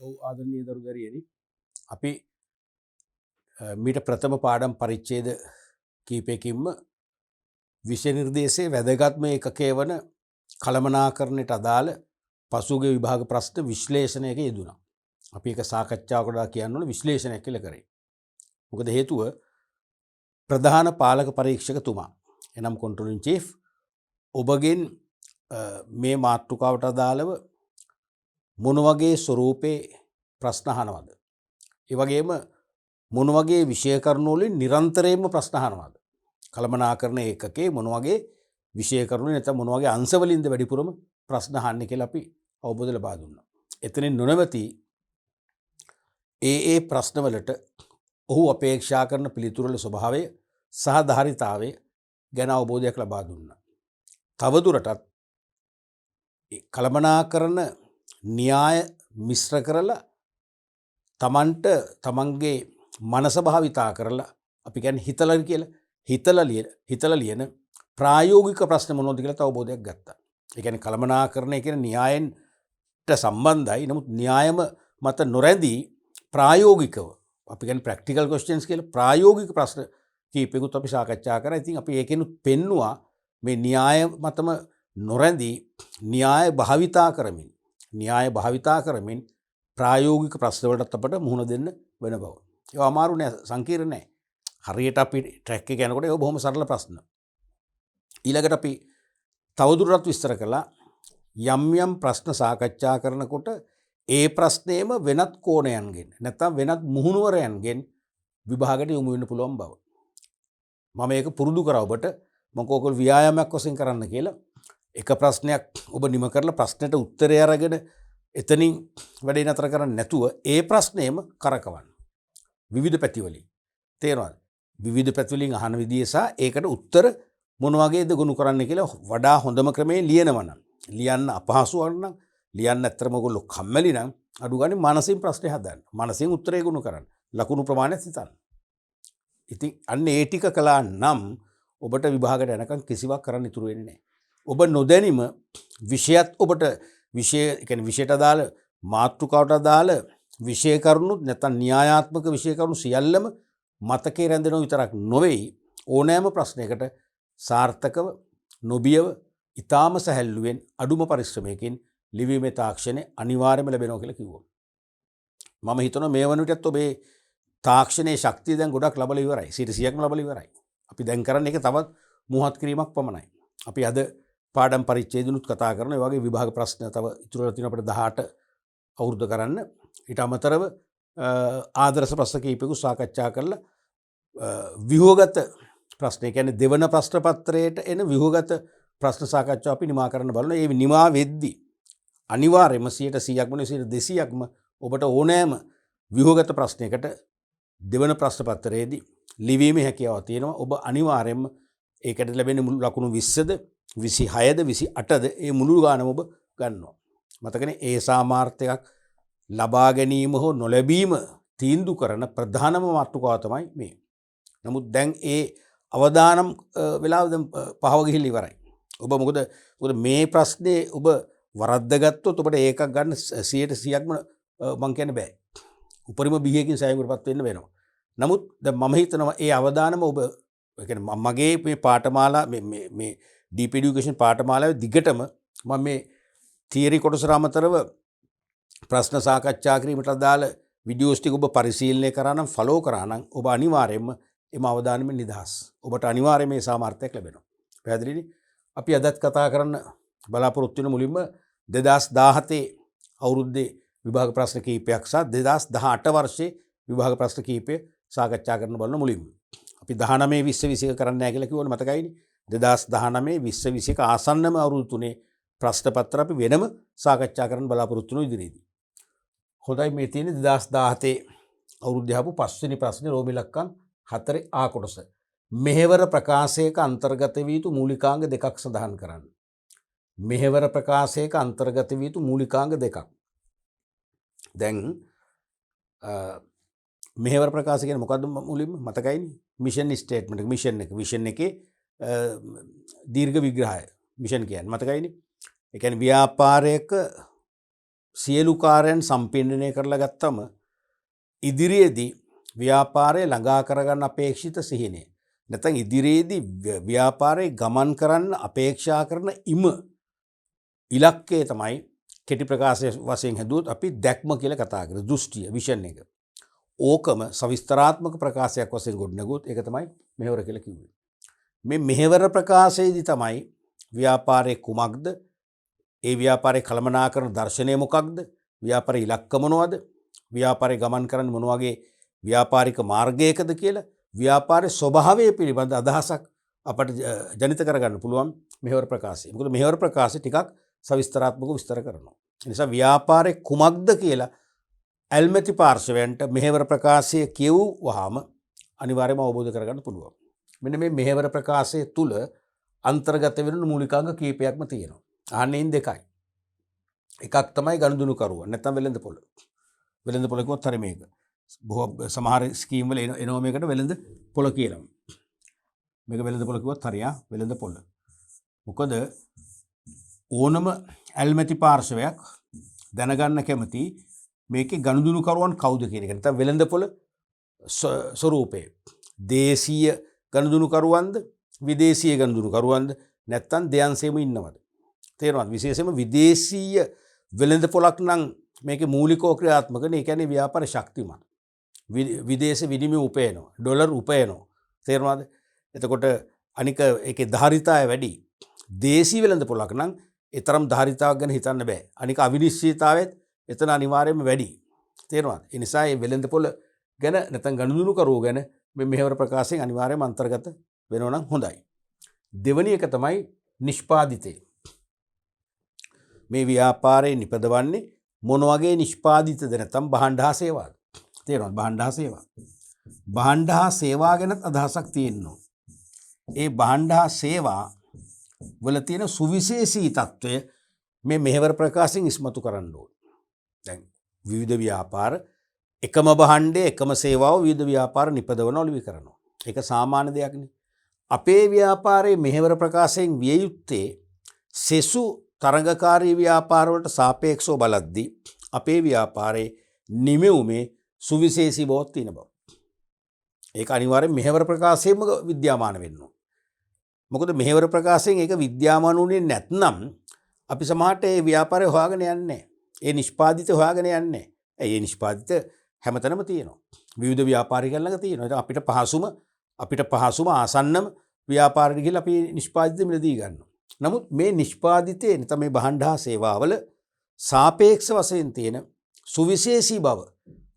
ඔව් ආදරණීය දරුදරියනි අපි මීට ප්‍රථම පාඩම් පරිච්ඡේද කීපයකින්ම විෂය නිර්දේශයේ වැදගත්ම ඒකකය වන කළමනාකරණයට අදාළ පසුගිය විභාග ප්‍රශ්න විශ්ලේෂණයක යෙදුණා. අපි ඒක සාකච්ඡාවකට කියන්න ඕන විශ්ලේෂණයක් කියලා කරේ. මොකද හේතුව ප්‍රධාන පාලක පරීක්ෂකතුමා එනම් කන්ට්‍රෝල් ඉන් චීෆ් ඔබගෙන් මේ මාතෘකාවට අදාළව මොන වගේ ස්වරූපේ ප්‍රශ්න අහනවද? ඒ වගේම මොන වගේ විෂය කරුණු වලින් නිරන්තරයෙන්ම ප්‍රශ්න අහනවද? කළමනාකරණ ඒකකේ මොන වගේ විෂය කරුණු නැත්නම් මොන වගේ අංශ වලින්ද වැඩිපුරම ප්‍රශ්න අහන්නේ කියලා අපි අවබෝධ ලබා දුන්නා. එතනින් නොනවති ඒ ප්‍රශ්න වලට ඔහු අපේක්ෂා කරන පිළිතුරු වල ස්වභාවය සහ ධාරිතාවය ගැන අවබෝධයක් ලබා දුන්නා. තවදුරටත් කළමනාකරණ න්‍යාය මිශ්‍ර කරලා තමන්ට තමන්ගේ මනස භාවිතා කරලා අපි කියන්නේ හිතලා ලියන ප්‍රායෝගික ප්‍රශ්න මොනවද කියලා අවබෝධයක් ගත්තා. ඒ කියන්නේ කළමනාකරණය කියන න්‍යායෙන්ට සම්බන්ධයි. නමුත් න්‍යායම මත නොරැඳී ප්‍රායෝගිකව අපි කියන්නේ ප්‍රැක්ටිකල් ක්වෙස්චන්ස් කියලා ප්‍රායෝගික ප්‍රශ්න කීපෙකුත් අපි සාකච්ඡා කරා. ඉතින් අපි ඒකෙනුත් පෙන්නවා මේ න්‍යාය මතම නොරැඳී න්‍යාය භාවිතා කරමින් ප්‍රායෝගික ප්‍රශ්න වලට අපට මුහුණ දෙන්න වෙන බව. ඒවා අමාරු නෑ, සංකීර්ණ නෑ. හරියට අපි ට්‍රැක් එක යනකොට ඒවා බොහොම සරල ප්‍රශ්න. ඊළඟට අපි තවදුරටත් විස්තර කළා යම් ප්‍රශ්න සාකච්ඡා කරනකොට ඒ ප්‍රශ්නේම වෙනත් කෝණයන්ගෙන් නැත්නම් වෙනත් මුහුණුවරයන්ගෙන් විභාගයට යොමු වෙන්න පුළුවන් බව. මම ඒක පුරුදු කරා ඔබට. මම කෝකල් ව්‍යායාමයක් වශයෙන් කරන්න කියලා. එක ප්‍රශ්නයක් ඔබ නිම කරලා ප්‍රශ්නෙට උත්තරය අරගෙන එතනින් වැඩේ නතර කරන්නේ නැතුව ඒ ප්‍රශ්නේම කරකවන්න. විවිධ පැතිවලින්. තේරෙනවද? විවිධ පැතිවලින් අහන විදිය සහ ඒකට උත්තර මොන වගේද ගොනු කරන්න කියලා වඩා හොඳම ක්‍රමේ ලියනවා නම්. ලියන්න අපහසු නම් ලියන්න ඇත්තටම ඔයගොල්ලෝ කම්මැලි නම් අඩු ගානේ මානසික ප්‍රශ්නේ හදන්න. මානසික උත්තරේ ගොනු කරන්න. ලකුණු ප්‍රමාණයත් හිතන්න. ඉතින් අන්න ඒ ටික කළා නම් ඔබට විභාගයට යනකම් කිසිවක් කරන්න ඉතුරු වෙන්නේ නැහැ. ඔබ නොදැනීම විෂයත් ඔබට විෂයට අදාළ මාතෘකාවට අදාළ විෂය කරුණු නැත්නම් න්‍යායාත්මක විෂය කරුණු සියල්ලම මතකේ රැඳෙනව විතරක් නොවේයි ඕනෑම ප්‍රශ්නයකට සාර්ථකව නොබියව ඊටාම සැහැල්ලුවෙන් අඩුම පරිශ්‍රමයකින් ලිවීමේ තාක්ෂණය අනිවාර්යයෙන්ම ලැබෙනවා කියලා කිව්වා. මම හිතනවා මේ වන විටත් ඔබේ තාක්ෂණයේ ශක්තිය දැන් ගොඩක් ලබලා ඉවරයි. 100%ක්ම ලබලා ඉවරයි. අපි දැන් කරන්නේ ඒක තවත් මුවහත් කිරීමක් පමණයි. අපි අද පාඩම් පරිච්ඡේදනුත් කතා කරන ඒ වගේ විභාග ප්‍රශ්න තව ඉතුරුලා තියෙනවා අපිට 18 අවුරුද්ද කරන්න. ඊට අමතරව ආදර්ශ ප්‍රශ්න කීපෙක සාකච්ඡා කරලා ව්‍යුහගත ප්‍රශ්න කියන්නේ දෙවන ප්‍රශ්න පත්‍රයට එන ව්‍යුහගත ප්‍රශ්න සාකච්ඡාව අපි නිමා කරන්න බලනවා. ඒ නිමා වෙද්දී අනිවාර්යයෙන්ම 100%ක්ම 200%ක්ම ඔබට ඕනෑම ව්‍යුහගත ප්‍රශ්නයකට දෙවන ප්‍රශ්න පත්‍රයේදී ලිවීමේ හැකියාව තියෙනවා. ඔබ අනිවාර්යයෙන්ම ඒකට ලැබෙන මුළු ලකුණු 20ද 26ද 28ද ඒ මුළු ගානම ඔබ ගන්නවා. මතකනේ ඒ සාමාර්ථයක් ලබා ගැනීම හෝ නොලැබීම තීන්දුව කරන ප්‍රධානම මාතෘකාව තමයි මේ. නමුත් දැන් ඒ අවදානම් වෙලාව දැන් පහව ගිහිල්ලා ඉවරයි. ඔබ මොකද මේ ප්‍රශ්නේ ඔබ වරද්දගත්තොත් ඔබට ඒකක් ගන්න 100%ක්ම මං කියන්නේ බෑ. උපරිම බිහියකින් සෑයීමකටපත් වෙන්න වෙනවා. නමුත් දැන් මම හිතනවා ඒ අවදානම ඔබ කියන්නේ මගේ මේ පාඨමාලා මේ ඩීප් এডুকেෂන් පාඨමාලාවේ දිගටම මම මේ තියරි කොටසට අමතරව ප්‍රශ්න සාකච්ඡා කිරීමට අදාළ වීඩියෝස් ටික ඔබ පරිශීලනය කරා නම් ෆලෝ කරා නම් ඔබ අනිවාර්යයෙන්ම එම අවදානමෙන් නිදහස්. ඔබට අනිවාර්යයෙන් මේ සාමර්ථ්‍යයක් ලැබෙනවා. පැහැදිලිනේ? අපි අදත් කතා කරන්න බලාපොරොත්තු වෙන මුලින්ම 2017 අවුරුද්දේ විභාග ප්‍රශ්න කීපයක් සහ 2018 වර්ෂයේ විභාග ප්‍රශ්න කීපය සාකච්ඡා කරන්න බලන මුලින්ම. අපි 19 20 21 කරන්න නැහැ කියලා කිව්වනේ මතකයිනේ. 2019 20 21 ආසන්නම අවුරුදු තුනේ ප්‍රශ්න පත්‍ර අපි වෙනම සාකච්ඡා කරන්න බලාපොරොත්තු වෙන ඉදිරියේදී. හොඳයි මේ තියෙන්නේ 2017 අවුරුද්දේ ආපු පස්වෙනි ප්‍රශ්නේ රෝම ඉලක්කම් 4 ආ කොටස. මෙහෙවර ප්‍රකාශයක අන්තර්ගත වී යුතු මූලිකාංග දෙකක් සඳහන් කරන්න. මෙහෙවර ප්‍රකාශයක අන්තර්ගත වී යුතු මූලිකාංග දෙකක්. දැන් මෙහෙවර ප්‍රකාශ කියන්නේ මොකද්ද මුලින්ම මතකයිනේ? මිෂන් ස්ටේට්මන්ට් එක මිෂන් එකේ දීර්ඝ විග්‍රහය මිෂන් කියන්නේ මතකයිනේ? ඒ කියන්නේ ව්‍යාපාරයක සියලු කාර්යයන් සම්පින්ඩනය කරලා ගත්තම ඉදිරියේදී ව්‍යාපාරය ළඟා කරගන්න අපේක්ෂිත සිහිනය. නැත්නම් ඉදිරියේදී ව්‍යාපාරයේ ගමන් කරන්න අපේක්ෂා කරන ඉලක්කය තමයි කෙටි ප්‍රකාශය වශයෙන් හැදුවොත් අපි දැක්ම කියලා කතා කරන දෘෂ්ටිය විෂන් එක. ඕකම සවිස්තරාත්මක ප්‍රකාශයක් වශයෙන් ගොඩනගුවොත් ඒක තමයි මෙහෙවර කියලා කිව්වේ. මේ මෙහෙවර ප්‍රකාශයේදී තමයි ව්‍යාපාරයේ කුමක්ද, ඒ ව්‍යාපාරයේ කළමනාකරන දර්ශනය මොකක්ද, ව්‍යාපාරයේ ඉලක්ක මොනවද, ව්‍යාපාරයේ ගමන් කරන්නේ මොන වගේ ව්‍යාපාරික මාර්ගයකද කියලා ව්‍යාපාරයේ ස්වභාවය පිළිබඳ අදහසක් අපට ජනිත කරගන්න පුළුවන් මෙහෙවර ප්‍රකාශය. මොකද මෙහෙවර ප්‍රකාශය ටිකක් සවිස්තරාත්මකව විස්තර කරනවා. ඒ නිසා ව්‍යාපාරයේ කුමක්ද කියලා ඇල්මැති පාර්ශවයන්ට මෙහෙවර ප්‍රකාශය කියවුවාම අනිවාර්යයෙන්ම අවබෝධ කරගන්න පුළුවන්. මෙන්න මේ මෙහෙවර ප්‍රකාශය තුල අන්තර්ගත වෙන මූලිකාංග කීපයක්ම තියෙනවා. අහන්නේ දෙකයි. එකක් තමයි ගනුදෙනු කරුවා. නැත්නම් වෙළඳ පොළ. වෙළඳ පොළ කිව්වොත් හරි මේක. බොහෝ සමහර ස්කීම් වල එනවා මේකට වෙළඳ පොළ කියලා. මේක වෙළඳ පොළ කිව්වොත් හරියා වෙළඳ පොළ. මොකද ඕනම ඇල්මැති පාර්ශවයක් දැනගන්න කැමති මේකේ ගනුදෙනු කරුවන් කවුද කියන එක. නැත්නම් වෙළඳ පොළ ස්වරූපේ දේශීය ගනුදෙනු කරුවන්ද විදේශීය ගනුදෙනු කරුවන්ද නැත්නම් දෙයන්සෙම ඉන්නවද? තේරෙනවද? විශේෂයෙන්ම විදේශීය වෙළඳ පොළක් නම් මේකේ මූලිකව ක්‍රියාත්මක නේ. ඒ කියන්නේ ව්‍යාපාර ශක්තිමත්. විදේශ විනිමය උපයනවා. ඩොලර් උපයනවා. තේරෙනවද? එතකොට අනික ඒකේ ධාරිතාවය වැඩි. දේශීය වෙළඳ පොළක් නම් ඒ තරම් ධාරිතාවක් ගැන හිතන්න බෑ. අනික අවිනිශ්චිතතාවයත් එතන අනිවාර්යයෙන්ම වැඩි. තේරෙනවද? ඒ නිසා මේ වෙළඳ පොළ ගැන නැත්නම් ගනුදෙනු කරුවෝ ගැන මේ මෙහෙවර ප්‍රකාශයෙන් අනිවාර්යයෙන්ම අන්තර්ගත වෙනවා නම් හොඳයි. දෙවෙනි එක තමයි නිෂ්පාදිතය. මේ ව්‍යාපාරයේ නිපදවන්නේ මොන වගේ නිෂ්පාදිතද නැත්නම් භාණ්ඩ හා සේවාද? තේරෙනවද? භාණ්ඩ හා සේවා. භාණ්ඩ හා සේවා ගැන අදහසක් තියෙනවා. ඒ භාණ්ඩ හා සේවා වල තියෙන සුවිශේෂී තත්වය මේ මෙහෙවර ප්‍රකාශයෙන් ඉස්මතු කරන්න ඕනේ. දැන් විවිධ ව්‍යාපාර එකම භාණ්ඩයේ එකම සේවාව විවිධ ව්‍යාපාර නිපදවනවා ලිවි කරනවා. ඒක සාමාන්‍ය දෙයක් නේ. අපේ ව්‍යාපාරයේ මෙහෙවර ප්‍රකාශයෙන් විය යුත්තේ සෙසු තරඟකාරී ව්‍යාපාර වලට සාපේක්ෂව බලද්දී අපේ ව්‍යාපාරයේ නිමෙවුමේ සුවිශේෂී බවක් තියෙන බව. ඒක අනිවාර්යෙන් මෙහෙවර ප්‍රකාශයෙන්ම විද්‍යාමාන වෙන්න ඕන. මොකද මෙහෙවර ප්‍රකාශයෙන් ඒක විද්‍යාමාන වුණේ නැත්නම් අපි සමහරට ඒ ව්‍යාපාරය හොයාගෙන යන්නේ නැහැ. ඒ නිෂ්පාදිත හොයාගෙන යන්නේ නැහැ. ඒ නිෂ්පාදිත හැමතැනම තියෙනවා. විවිධ ව්‍යාපාරිකයන් ළඟ තියෙනවා. ඒක අපිට පහසුම ආසන්නම ව්‍යාපාරෙට ගිහලා අපි නිෂ්පාදිත මිලදී ගන්නවා. නමුත් මේ නිෂ්පාදිතේ නැත්නම් මේ භාණ්ඩ හා සේවාවල සාපේක්ෂ වශයෙන් තියෙන සුවිශේෂී බව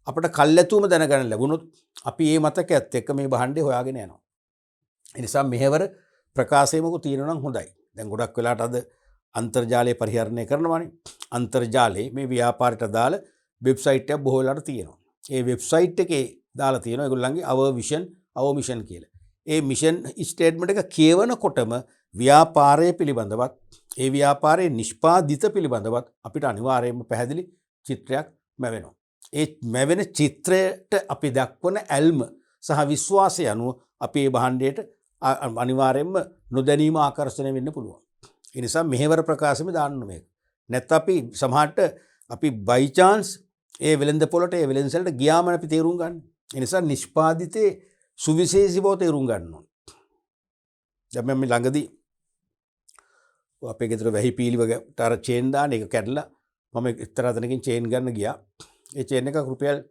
අපිට කල්ැතුම දැනගන්න ලැබුණොත් අපි මේ මතකයත් එක්ක මේ භාණ්ඩේ හොයාගෙන යනවා. ඒ නිසා මෙහෙවර ප්‍රකාශයමක තියෙනවා නම් හොඳයි. දැන් ගොඩක් වෙලාට අද අන්තර්ජාලය පරිහරණය කරනවානේ. අන්තර්ජාලයේ මේ ව්‍යාපාරයට දාලා වෙබ්සයිට් එකක් බොහෝ වෙලාට තියෙනවා. ඒ වෙබ්සයිට් එකේ දාලා තියෙනවා ඒගොල්ලන්ගේ our mission කියලා. ඒ මිෂන් ස්ටේට්මන්ට් එක කියවනකොටම ව්‍යාපාරය පිළිබඳවත් ඒ ව්‍යාපාරයේ නිෂ්පාදිත පිළිබඳවත් අපිට අනිවාර්යයෙන්ම පැහැදිලි චිත්‍රයක් මැවෙනවා. ඒ මැවෙන චිත්‍රයට අපි දක්වන ඇල්ම සහ විශ්වාසය අනුව අපි මේ භාණ්ඩයට අනිවාර්යයෙන්ම නොදැනීම ආකර්ෂණය වෙන්න පුළුවන්. ඒ නිසා මෙහෙවර ප්‍රකාශෙම දාන්න මේක. නැත්නම් අපි සමහරට අපි by chance ඒ වෙළඳ පොළට ඒ වෙළඳසැලට ගියාම අපි තේරුම් ගන්න. ඒ නිසා නිෂ්පාදිතේ සුවිශේෂී බව තේරුම් ගන්න ඕනේ. දැන් මම ළඟදී අපේ ගෙදර වැහි පීලි වගේට අර චේන් දාන එක කැඩලා මම එක්තරා තැනකින් චේන් ගන්න ගියා. ඒ චේන් එක රුපියල්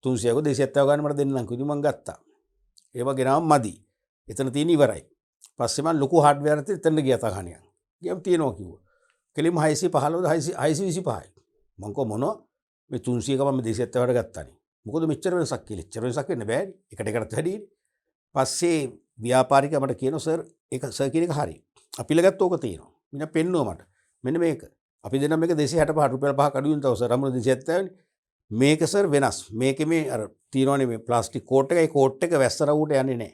300ක 270 ගන්න මට දෙන්නම් කිව්වා. මම ගත්තා. ඒව ගෙනාම මදි. එතන තියෙන ඉවරයි. පස්සේ මම ලොකු හાર્ඩ්වෙයාර් එකක් එතන ගියා තහණියක්. ගියම් තියෙනවා කිව්වා. කෙලින්ම 615ද 625යි. මං කො මොනවා මේ 300ක මම 270ට ගත්තානේ. මොකද මෙච්චර වෙනසක් කියලා. එච්චර වෙනසක් වෙන්න බෑනේ. එකට එකටත් වැඩිනේ. පස්සේ ව්‍යාපාරිකයා මට කියනවා සර් ඒක සර් කියන එක හරි. අපි ළඟත් ඕක තියෙනවා. මින පෙන්නුවා මට. මෙන්න මේක. අපි දෙන්නා මේක 265 රුපියල් 5ක් අඩු වෙන තව සර් අමුණ 270නේ. මේක සර් වෙනස්. මේකේ මේ අර තියෙනවනේ මේ ප්ලාස්ටික් කෝට් එකයි කෝට් එක වැස්සරවුවට යන්නේ නැහැ.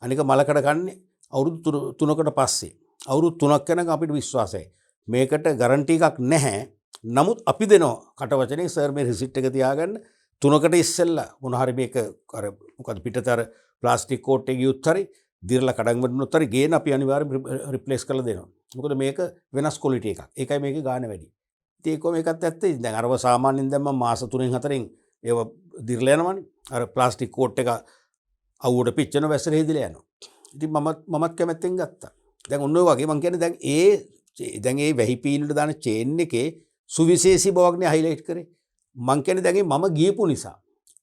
අනික මලකඩ කන්නේ අවුරුදු 3කට පස්සේ. අවුරුදු 3ක් යනකම් අපිට විශ්වාසයි. මේකට ගැරන්ටි එකක් නැහැ. නමුත් අපි දෙනවා කට වචනේ සර් මේ රිසිට් එක තියාගන්න 3කට ඉස්සෙල්ලා මොන හරි මේක අර මොකද පිටතර ප්ලාස්ටික් කෝට් එක ගියොත් හරි දිරලා කඩන් වඩනොත් හරි ගේන අපි අනිවාර්යෙන් රිප්ලේස් කරලා දෙනවා. මොකද මේක වෙනස් ක්වොලිටි එකක්. ඒකයි මේකේ ගාණ වැඩි. දිත්තේකෝ මේකත් ඇත්තේ. දැන් අරව සාමාන්‍යයෙන් දැන් මම මාස 3-4න් ඒව දිර්ලා යනවනේ. අර ප්ලාස්ටික් කෝට් එක අවුවට පිච්චෙන වැස්සට හේදිලා යනවා. ඉතින් මමත් කැමැත්තෙන් ගත්තා. දැන් ඔන්න ඔය වගේ මම කියන්නේ දැන් ඒ වැහි පීලුවට දාන චේන් එකේ සුවිශේෂී බවක්නේ හයිලයිට් කරේ. මං කියන්නේ දැන් මම ගියපු නිසා.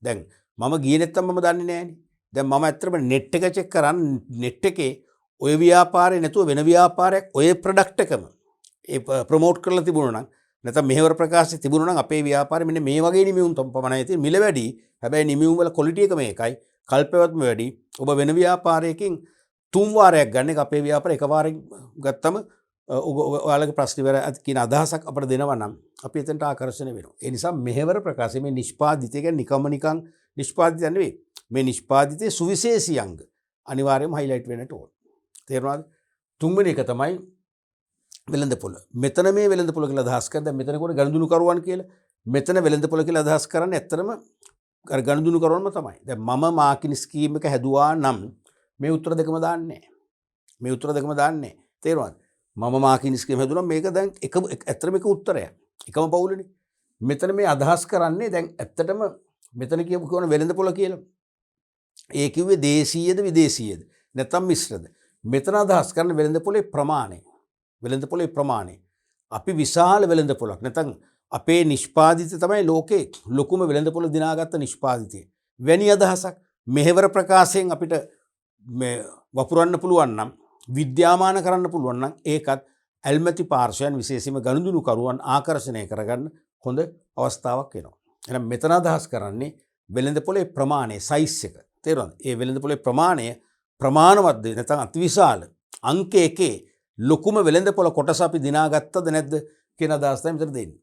දැන් මම ගියේ නැත්තම් මම දන්නේ නැහැනේ. දැන් මම ඇත්තටම නෙට් එක චෙක් කරන් නෙට් එකේ ඔය ව්‍යාපාරේ නැතුව වෙන ව්‍යාපාරයක් ඔය ප්‍රොඩක්ට් එකම ඒ ප්‍රොමෝට් කරලා තිබුණා නම් නැත්නම් මෙහෙවර ප්‍රකාශය තිබුණා නම් අපේ ව්‍යාපාරේ මෙන්න මේ වගේ නිමියුම් පමණයි තියෙන්නේ. මිල වැඩි. හැබැයි නිමියුම් වල ක්වොලිටි එක මේකයි. කල්පවත්ම වැඩි. ඔබ වෙන ව්‍යාපාරයකින් 3 වාරයක් ගන්න එක අපේ ව්‍යාපාරේ එක වාරෙන් ගත්තම ඔයාලගේ ප්‍රශ්න ඉවර කියන අදහසක් අපිට දෙනවා නම් අපි එතනට ආකර්ෂණය වෙනවා. ඒ නිසා මෙහෙවර ප්‍රකාශය මේ නිෂ්පාදිතය කියන්නේ නිකන් නිෂ්පාදිතය නෙවෙයි. මේ නිෂ්පාදිතයේ සුවිශේෂී අංග අනිවාර්යයෙන්ම හයිලයිට් වෙන්නට ඕන. තේරුණාද? තුන්වෙනි එක තමයි වෙළඳපොළ. මෙතන මේ වෙළඳපොළ කියලා අදහස් කරද්දී දැන් මෙතන කොට ගනුදෙනු කරුවන් කියලා. මෙතන වෙළඳපොළ කියලා අදහස් කරන්නේ ඇත්තටම අර ගනුදෙනු කරුවන්ම තමයි. දැන් මම මාකින් ස්කීම් එක හැදුවා නම් මේ උත්තර දෙකම දාන්නේ නැහැ. මේ උත්තර දෙකම දාන්නේ නැහැ. තේරුණාද? මම මාකින් ස්කීම් හැදුවා මේක දැන් එක ඇත්තටම එක උත්තරයක්. එකම පවුලනේ. මෙතන මේ අදහස් කරන්නේ දැන් ඇත්තටම මෙතන කියපු කියන වෙළඳපොළ කියලා. ඒ කිව්වේ දේශීයද විදේශීයද නැත්නම් මිශ්‍රද? මෙතන අදහස් කරන වෙළඳපොලේ ප්‍රමාණය. වෙළඳපොලේ ප්‍රමාණය. අපි විශාල වෙළඳපොලක් නැත්නම් අපේ නිෂ්පාදිතය තමයි ලෝකේ ලොකුම වෙළඳපොළ දිනාගත්ත නිෂ්පාදිතය. වැනි අදහසක් මෙහෙවර ප්‍රකාශයෙන් අපිට මේ වපුරන්න පුළුවන් නම් විද්‍යාමාන කරන්න පුළුවන් නම් ඒකත් ඇල්මැති පාර්ශවයන් විශේෂයෙන්ම ගනුදෙනු කරුවන් ආකර්ෂණය කරගන්න හොඳ අවස්ථාවක් වෙනවා. එහෙනම් මෙතන අදහස් කරන්නේ වෙළඳපොලේ ප්‍රමාණය සයිස් එක. තේරුණාද? ඒ වෙළඳපොලේ ප්‍රමාණය ප්‍රමාණවත්ද නැත්නම් අතිවිශාල අංක 1 ලොකුම වෙළඳපොළ කොටස අපි දිනාගත්තද නැද්ද කියන අදහස තමයි මෙතන දෙන්නේ.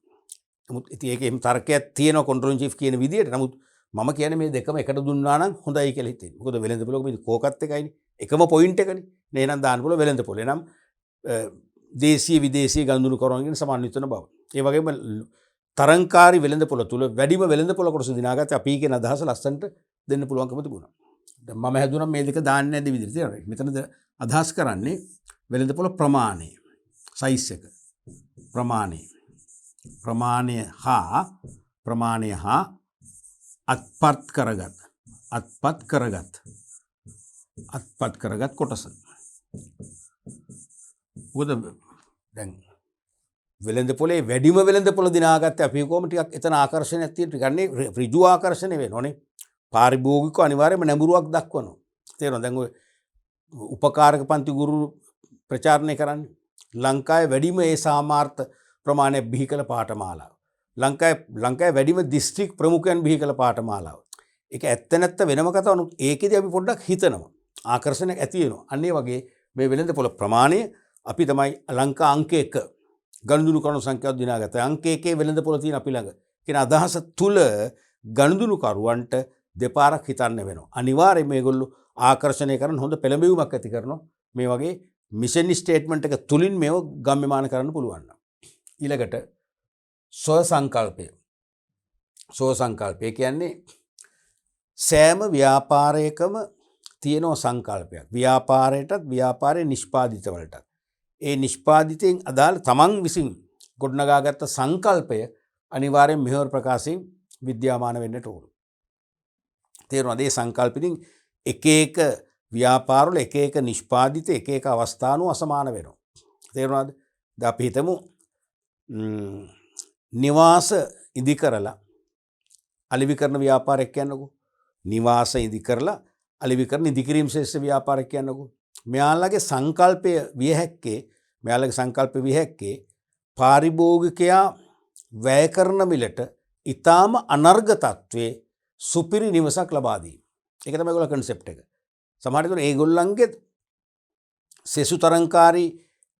නමුත් ඉතින් ඒකේ එහෙම තර්කයක් තියෙනවා කන්ට්‍රෝල් චීෆ් කියන විදිහට. නමුත් මම කියන්නේ මේ දෙකම එකට දුන්නා නම් හොඳයි කියලා හිතෙන්නේ. මොකද වෙළඳපොළක මේ කෝකත් එකයිනේ. එකම පොයින්ට් එකනේ. නේ නම් දාන්න පුළුවන් වෙළඳපොළ. එනම් දේශීය විදේශීය ගනුදෙනු කරනකින් සමන්විත වෙන බව. ඒ වගේම තරංකාරී වෙළඳපොළ තුල වැඩිම වෙළඳපොළ කොටස දිනාගත්තේ අපි කියන අදහස ලස්සනට දෙන්න පුළුවන්කම තිබුණා. දැන් මම හැදුණා මේ දෙක දාන්නේ නැද්ද විදිහට තේරෙනවද? මෙතනද අදහස් කරන්නේ වෙළඳපොළ ප්‍රමාණය. සයිස් එක. ප්‍රමාණය හා අත්පත් කරගත් කොටස. මොකද දැන් වෙළඳපොලේ වැඩිම වෙළඳපොළ දිනාගත්තේ අපි කොහොම ටිකක් එතන ආකර්ෂණයක් තියෙන ටිකන්නේ ඍජු ආකර්ෂණය වෙනෝනේ. පාරිභෝගික අනිවාර්යයෙන්ම නැඹුරුවක් දක්වනවා. තේරෙනවද? දැන් ඔය උපකාරක පන්ති ගුරු ප්‍රචාරණය කරන්නේ ලංකාවේ වැඩිම ඒ සාමාර්ථ ප්‍රමාණය බිහි කළ පාඨමාලාව. ලංකාවේ වැඩිම දිස්ත්‍රික් ප්‍රමුඛයන් බිහි කළ පාඨමාලාව. ඒක ඇත්ත නැත්ත වෙනම කතාවක්. ඒකෙදි අපි පොඩ්ඩක් හිතනවා. ආකර්ෂණයක් ඇති වෙනවා. අන්න ඒ වගේ මේ වෙළඳපොළ ප්‍රමාණය අපි තමයි ලංකා අංක 1 ගනුදෙනු කරන සංඛ්‍යාව දිනාගත්තා. අංක 1 වෙළඳපොළ තියෙන අපි ළඟ කියන අදහස තුල ගනුදෙනු කරුවන්ට දෙපාරක් හිතන්න වෙනවා. අනිවාර්යයෙන් මේගොල්ලෝ ආකර්ෂණය කරන හොඳ පෙළඹවීමක් ඇති කරනවා. මේ වගේ මිෂන් ස්ටේට්මන්ට් එක තුලින් මේව ගම්‍යමාන කරන්න පුළුවන්. ඊළඟට ස්ව සංකල්පය කියන්නේ සෑම ව්‍යාපාරයකම තියෙන සංකල්පයක්. ව්‍යාපාරයටත් ව්‍යාපාරයේ නිෂ්පාදිත වලටත්. ඒ නිෂ්පාදිතයෙන් අදාළ තමන් විසින් ගොඩනගාගත්ත සංකල්පය අනිවාර්යෙන් මෙහෙවර ප්‍රකාශයෙන් විද්‍යාමාන වෙන්නට ඕන. තේරුණාද? ඒ සංකල්පෙකින් එක එක ව්‍යාපාරවල එක එක නිෂ්පාදිත එක එක අවස්ථානු අසමාන වෙනවා. තේරුණාද? දැන් අපි හිතමු නිවාස ඉදි කරලා අලෙවි කරන ව්‍යාපාරයක් කියන්නකෝ. නිවාස ඉදි කරලා අලෙවි කරන ඉදිකිරීම ශේෂ්ඨ ව්‍යාපාරයක් කියන්නකෝ. මෙයාලගේ සංකල්පය විය හැක්කේ පාරිභෝගිකයා වැය කරන මිලට ඊටාම අනර්ග තත්වයේ සුපිරි නිවසක් ලබා දීම. ඒක තමයි ඒගොල්ලෝ කන්සෙප්ට් එක. සමහර විට ඒගොල්ලන්ගේ සෙසු තරංකාරී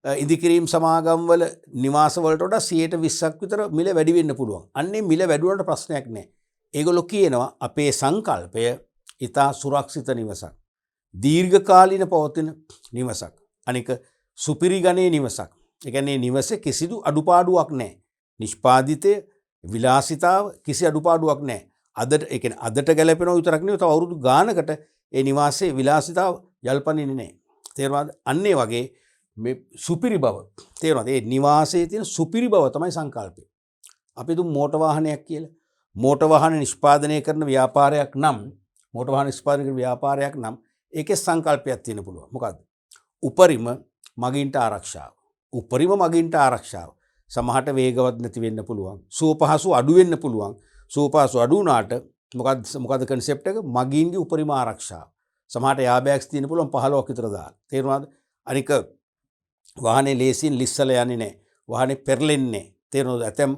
ඉදිකිරීම් සමාගම් වල නිවාස වලට වඩා 120ක් විතර මිල වැඩි වෙන්න පුළුවන්. අන්නේ මිල වැඩි වුණාට ප්‍රශ්නයක් නැහැ. ඒගොල්ලෝ කියනවා අපේ සංකල්පය ඊටා සුරක්ෂිත නිවසක්. දීර්ඝකාලීන පවතින නිවසක්. අනික සුපිරි ගණේ නිවසක්. ඒ කියන්නේ නිවසේ කිසිදු අඩුපාඩුවක් නැහැ. නිෂ්පාදිතය විලාසිතාව කිසි අඩුපාඩුවක් නැහැ. ඒ කියන්නේ අදට ගැලපෙනව විතරක් නෙවෙයි තව අවුරුදු ගානකට ඒ නිවාසයේ විලාසිතාව යල්පනින්නේ නැහැ. තේරුණාද? අන්න ඒ වගේ මේ සුපිරි බව. තේරුණාද? ඒ නිවාසයේ තියෙන සුපිරි බව තමයි සංකල්පය. අපි තුමු මෝටර් වාහනයක් කියලා. මෝටර් වාහන නිෂ්පාදනය කරන ව්‍යාපාරයක් නම් මෝටර් වාහන නිෂ්පාදනය කරන ව්‍යාපාරයක් නම් ඒකේ සංකල්පයක් තියෙන්න පුළුවන්. මොකද්ද? උපරිම මගින්ට ආරක්ෂාව. උපරිම මගින්ට ආරක්ෂාව. සමහරට වේගවත් නැති වෙන්න පුළුවන්. සුවපහසු අඩු වෙන්න පුළුවන්. සුවපහසු අඩු වුණාට මොකද්ද කන්සෙප්ට් එක? මගින්ගේ උපරිම ආරක්ෂාව. සමහරට එයාබෑග්ස් තියෙන්න පුළුවන් 15ක් විතර දාලා. තේරුණාද? අනික වාහනේ ලේසියෙන් ලිස්සල යන්නේ නැහැ. වාහනේ පෙරලෙන්නේ නැහැ. තේරුණාද? ඇතම්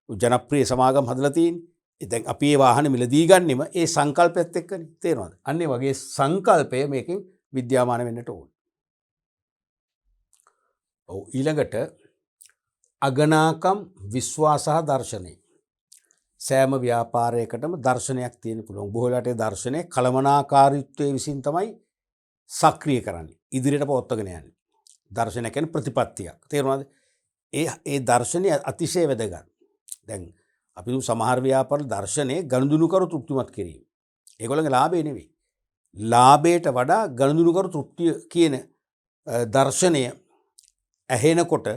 ජනප්‍රිය සමාගම් හදලා තියෙන්නේ. දැන් අපි මේ වාහන මිලදී ගන්නෙම ඒ සංකල්පයත් එක්කනේ. තේරුණාද? අන්න ඒ වගේ සංකල්පය මේකෙන් විද්‍යාමාන වෙන්නට ඕන. ඔව් ඊළඟට අගනාකම් විශ්වාස හා දර්ශනය. සෑම ව්‍යාපාරයකටම දර්ශනයක් තියෙන පුළුවන්. බොහෝ වෙලාවට ඒ දර්ශනය කළමනාකාරීත්වයේ විසින් තමයි සක්‍රිය කරන්නේ. ඉදිරියට පවත්වාගෙන යන්නේ. දර්ශනය කියන්නේ ප්‍රතිපත්තියක්. තේරුණාද? ඒ දර්ශනය අතිශය වැදගත්. දැන් අපි සමහර ව්‍යාපාර දර්ශනය ගනුදෙනුකරු තෘප්තිමත් කිරීම. ඒගොල්ලන්ගේ ලාභය නෙවෙයි. ලාභයට වඩා ගනුදෙනුකරු තෘප්තිය කියන දර්ශනය ඇහෙනකොට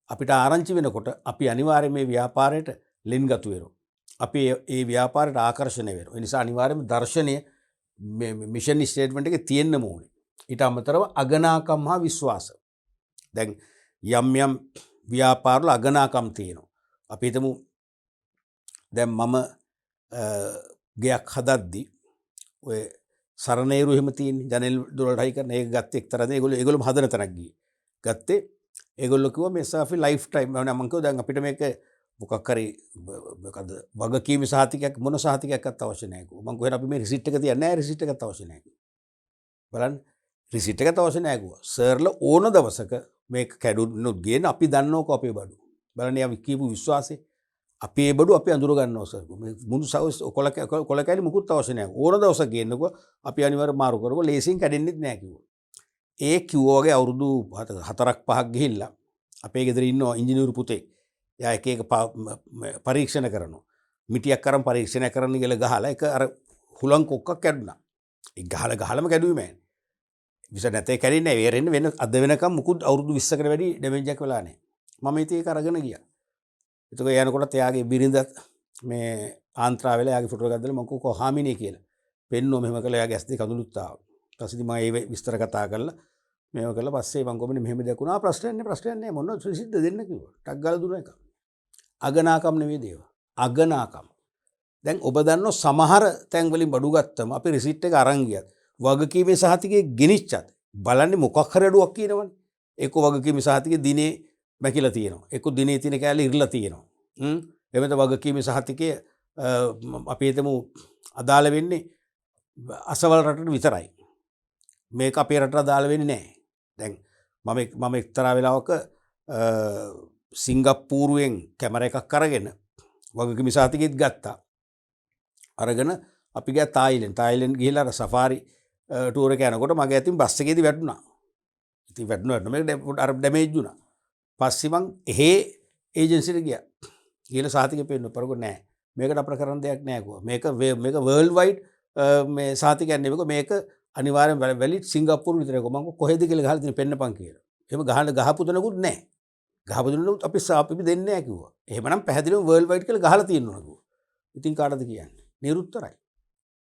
අපිට ආරංචි වෙනකොට අපි අනිවාර්යයෙන් මේ ව්‍යාපාරයට ලෙන්ගතු වෙනවා. අපි ඒ ව්‍යාපාරයට ආකර්ෂණය වෙනවා. ඒ නිසා අනිවාර්යයෙන්ම දර්ශනය මිෂන් ස්ටේට්මන්ට් එකේ තියෙන්න ඕනේ. ඊට අමතරව අගනාකම් හා විශ්වාස. දැන් යම් ව්‍යාපාරවල අගනාකම් තියෙනවා. අපි හිතමු දැන් මම ගයක් හදද්දී ඔය සරණේරු එහෙම තියෙන ජනෙල් දොරට හයි කරන ඒක ගත්තේ එක්තරා දේ ඒගොල්ලෝ හදන තැනක් ගියේ. ගත්තේ ඒගොල්ලෝ කිව්වා මේ සාෆි ලයිෆ් ටයිම් මම කිව්වා දැන් අපිට මේක මොකක් හරි මොකද වගකීම් සහතිකයක් මොන සහතිකයක්වත් අවශ්‍ය නැහැ කිව්වා. මම කොහෙද අපි මේ රිසිට් එක තියන්නේ නැහැ රිසිට් එකත් අවශ්‍ය නැහැ කිව්වා. බලන්න රිසිට් එකත් අවශ්‍ය නැහැ කිව්වා. සර්ලා ඕන දවසක මේක කැඩුනොත් ගේන අපි දන්නවක අපේ බඩු. බලන්න යා කියපු විශ්වාසය අපේ බඩු අපි අඳුර ගන්නවා සර්. මේ මුළු සවස් කොල කැලි මුකුත් අවශ්‍ය නැහැ. ඕන දවසක ගේන්නකෝ අපි අනිවාර්ය මාරු කරගො ලේසින් කැඩෙන්නෙත් නැහැ කිව්වා. ඒ කිව්වා වගේ අවුරුදු 4ක් 5ක් ගිහිල්ලා අපේ ගෙදර ඉන්න ඉංජිනේරු පුතේ යා එක පරීක්ෂණ කරනවා. මිටියක් අරන් පරීක්ෂණ කරන්න කියලා ගහලා එක අර හුලං කොක්කක් කැඩුනා. ඒ ගහලම කැඩුවේ මෑන්. විස නැතේ කැඩෙන්නේ නැහැ. වෙරෙන්න වෙන අද වෙනකම් මුකුත් අවුරුදු 20කට වැඩි ඩැමේජ් එකක් වෙලා නැහැ. මම ඉතින් ඒක අරගෙන ගියා. එතකොට යනකොට එයාගේ බිරිඳ මේ ආන්ත්‍රා වෙලා එයාගේ ෆොටෝ එකක් දාලා මම කිව්වා හාමිනේ කියලා. පෙන්නෝ මෙහෙම කළා එයාගේ ඇස් දෙක කඳුළුත් ආවා. ඊට පස්සේ මම ඒ විස්තර කතා කරලා මේව කළා පස්සේ මම කොහොමද මෙහෙම දෙයක් වුණා ප්‍රශ්නයක් නෑ මොන සිද්ධ දෙන්න කිව්වා. ටක් ගාලා දුන්න එක. අගනාකම් නෙවෙයි දේව. අගනාකම්. දැන් ඔබ දන්නෝ සමහර තැන් වලින් බඩු ගත්තම අපි රිසිට් එක අරන් ගියත් වගකීමේ සහතිකයේ ගෙනිච්චත් බලන්නේ මොකක් හරි අඩුවක් කියනවනේ. ඒක වගකීමේ සහතිකයේ දිනේ මැකිලා තියෙනවා. ඒක දිනේ තියෙන කෑල්ල ඉරලා තියෙනවා. එමෙත වගකීමේ සහතිකයේ අපි හිතමු අදාළ වෙන්නේ අසවල් රටට විතරයි. මේක අපේ රටට අදාළ වෙන්නේ නැහැ. දැන් මම එක්තරා වෙලාවක සිංගප්පූරුවෙන් කැමරා එකක් අරගෙන වගකීම් සහතිකෙත් ගත්තා. අරගෙන අපි ගියා තායිලන්ඩ් ගිහිල්ලා අර සෆාරි ටූර් එක යනකොට මගේ අතින් බස් එකේදී වැටුණා. ඉතින් වැටුණා මේක අර ඩැමේජ් වුණා. පස්සේ මං එහෙ ඒජන්සියට ගියා. ගිහලා සහතිකෙ පෙන්නු පරගො නෑ. මේකට අපිට කරන්න දෙයක් නෑ කිව්වා. මේක වර්ල්ඩ් වයිඩ් මේ සහතිකයක් නෙවෙයි. මේක අනිවාර්යෙන් වැලිඩ් සිංගප්පූරු විතරයි. මම කොහෙද කියලා ගහලා තියෙන පෙන්නපන් කියලා. එහෙම ගහපු තැනකුත් නෑ. ගහපු තැනකුත් අපි දෙන්නේ නෑ කිව්වා. එහෙමනම් පැහැදිලිවම වර්ල්ඩ් වයිඩ් කියලා ගහලා තියෙනවා කිව්වා. ඉතින් කාටද කියන්නේ? නිරුත්තරයි.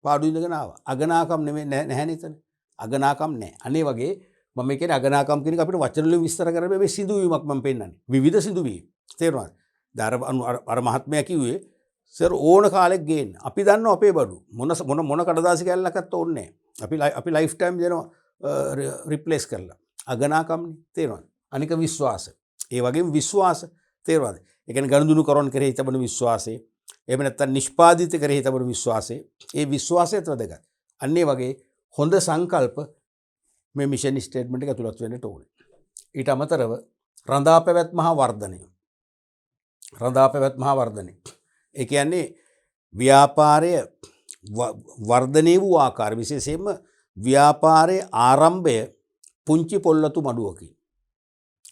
පාඩු ඉඳගෙන ආවා. අගනාකම් නෙමෙයි නැහැනේ එතන. අගනාකම් නෑ. අනේ වගේ මම කියන්නේ අගනාකම් කියන එක අපිට වචන වලින් විස්තර කරන්නේ මේ සිදුවීමක් මම පෙන්නන්නේ. විවිධ සිදුවීම්. තේරුණාද? අර මහත්මයා කිව්වේ සර් ඕන කාලෙක ගේන්න. අපි දන්නවා අපේ බඩු. මොන කඩදාසි කැල්ලක්වත් ඕනේ නැහැ. අපි ලයිෆ් ටයිම් දෙනවා රිප්ලේස් කරලා. අගනාකම්නේ. තේරුණාද? අනික විශ්වාස. ඒ වගේම විශ්වාස. තේරුණාද? ඒ කියන්නේ ගනුදෙනු කරන කෙරෙහි තිබෙන විශ්වාසය. එහෙම නැත්නම් නිෂ්පාදිත කෙරෙහි තිබෙන විශ්වාසය. ඒ විශ්වාසයත් වැදගත්. අන්න ඒ වගේ හොඳ සංකල්ප මේ මිෂන් ස්ටේට්මන්ට් එක ඇතුළත් වෙන්නට ඕනේ. ඊට අමතරව රඳා පැවැත්ම හා වර්ධනය. ඒ කියන්නේ ව්‍යාපාරය වර්ධනය වූ ආකාර විශේෂයෙන්ම ව්‍යාපාරයේ ආරම්භය පුංචි පොල්ලතු මඩුවකින්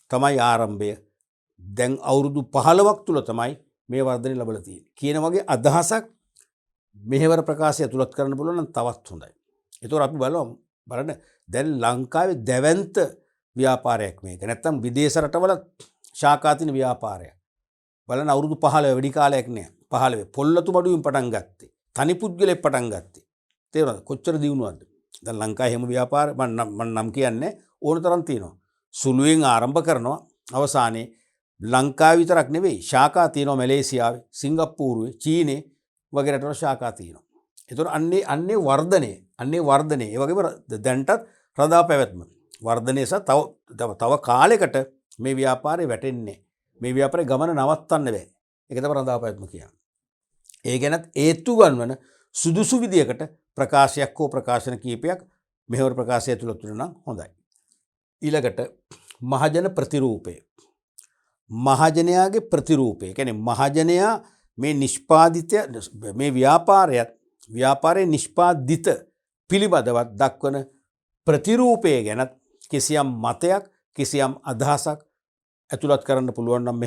තමයි ආරම්භය. දැන් අවුරුදු 15ක් තුල තමයි මේ වර්ධනය ලැබලා තියෙන්නේ. කියන වගේ අදහසක් මෙහෙවර ප්‍රකාශය ඇතුළත් කරන්න පුළුවන් නම් තවත් හොඳයි. ඒතකොට අපි බලන්න දැන් ලංකාවේ දැවැන්ත ව්‍යාපාරයක් මේක. නැත්තම් විදේශ රටවල ශාඛා තියෙන ව්‍යාපාරයක්. බලන්න අවුරුදු 15 වැඩි කාලයක් නෑ 15 පොල්ලතු බඩුවෙන් පටන් ගත්තේ තනි පුද්ගලෙක් පටන් ගත්තේ තේරුණාද කොච්චර දියුණුවක්ද දැන් ලංකාවේ හැම ව්‍යාපාර මම නම් කියන්නේ ඕන තරම් තියෙනවා සුළුවෙන් ආරම්භ කරනවා අවසානයේ ලංකාව විතරක් නෙවෙයි ශාඛා තියෙනවා මැලේසියාවේ සිංගප්පූරුවේ චීනේ වගේ රටවල ශාඛා තියෙනවා ඒතකොට අන්නේ වර්ධනය ඒ වගේම දැන්ටත් රඳා පැවැත්ම වර්ධනය සහ තව කාලයකට මේ ව්‍යාපාරේ වැටෙන්නේ මේ ව්‍යාපාරේ ගමන නවත්තන්න බෑ ඒක තමයි රඳා පැවැත්ම කියන්නේ ඒ ගැනත් හේතු ගන්නවන සුදුසු විදියකට ප්‍රකාශයක් හෝ ප්‍රකාශන කීපයක් මෙහෙවර ප්‍රකාශය ඇතුළත් වෙනවා නම් හොඳයි ඊළඟට මහජන ප්‍රතිරූපය මහජනයාගේ ප්‍රතිරූපය කියන්නේ මහජනයා මේ නිෂ්පාදිත මේ ව්‍යාපාරයේ නිෂ්පාදිත පිළිබඳවත් දක්වන ප්‍රතිරූපය ගැනත් කිසියම් මතයක් කිසියම් අදහසක් ඇතුළත් කරන්න පුළුවන් නම්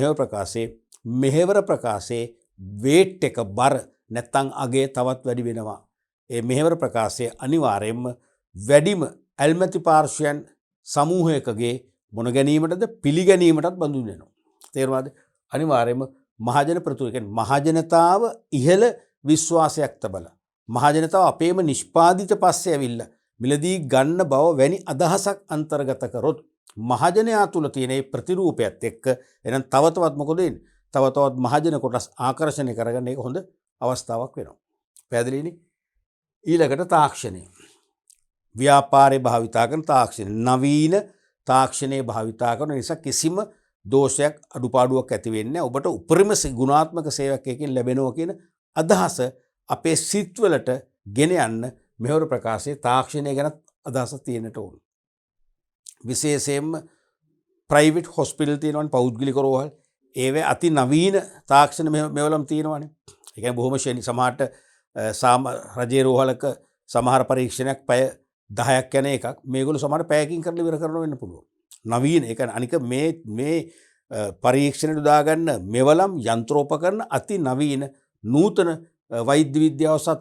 මෙහෙවර ප්‍රකාශයේ වේට් එක බර නැත්තම් අගේ තවත් වැඩි වෙනවා ඒ මෙහෙවර ප්‍රකාශයේ අනිවාර්යයෙන්ම වැඩිම ඇල්මැති පාර්ශ්වයන් සමූහයකගේ මොන ගැනීමටද පිළිගැනීමටත් බඳුන් වෙනවා තේරුණාද අනිවාර්යයෙන්ම මහජන ප්‍රතිරූපය කියන්නේ මහජනතාව ඉහළ විශ්වාසයක් තබලා මහජනතාව අපේම නිෂ්පාදිත පස්සේ ඇවිල්ලා මිලදී ගන්න බව වැනි අදහසක් අන්තර්ගත කරොත් මහජනයා තුල තියෙන මේ ප්‍රතිරූපයත් එක්ක එහෙනම් තව තවත් මොකද වෙන්නේ තව තවත් මහජන කොටස් ආකර්ෂණය කරගන්න එක හොඳ අවස්ථාවක් වෙනවා පැහැදිලිනේ ඊළඟට තාක්ෂණය ව්‍යාපාරේ භාවිතා කරන තාක්ෂණය නවීන තාක්ෂණයේ භාවිතා කරන නිසා කිසිම දෝෂයක් අඩුපාඩුවක් ඇති වෙන්නේ නැහැ ඔබට උපරිම ගුණාත්මක සේවයක් එකකින් ලැබෙනවා කියන අදහස අපේ සිත්වලට ගෙන යන්න මෙහෙවර ප්‍රකාශයේ තාක්ෂණය ගැන අදහසක් තියෙන්නට ඕන විශේෂයෙන්ම ප්‍රයිවට් හොස්පිටල් තියෙනවනේ පෞද්ගලික රෝහල් ඒවේ අති නවීන තාක්ෂණ මෙවලම් තියෙනවනේ ඒ කියන්නේ බොහොම ශ්‍රේණි සමහරට රජයේ රෝහලක සමහර පරීක්ෂණයක් පැය 10ක් යන එකක් මේගොල්ලෝ සමහර පැයකින් කරලා ඉවර කරන්න වෙන්න පුළුවන් නවීන ඒ කියන්නේ අනික මේ පරීක්ෂණයට දාගන්න මෙවලම් යන්ත්‍රෝපකරණ අති නවීන නූතන වෛද්‍ය විද්‍යාව සහ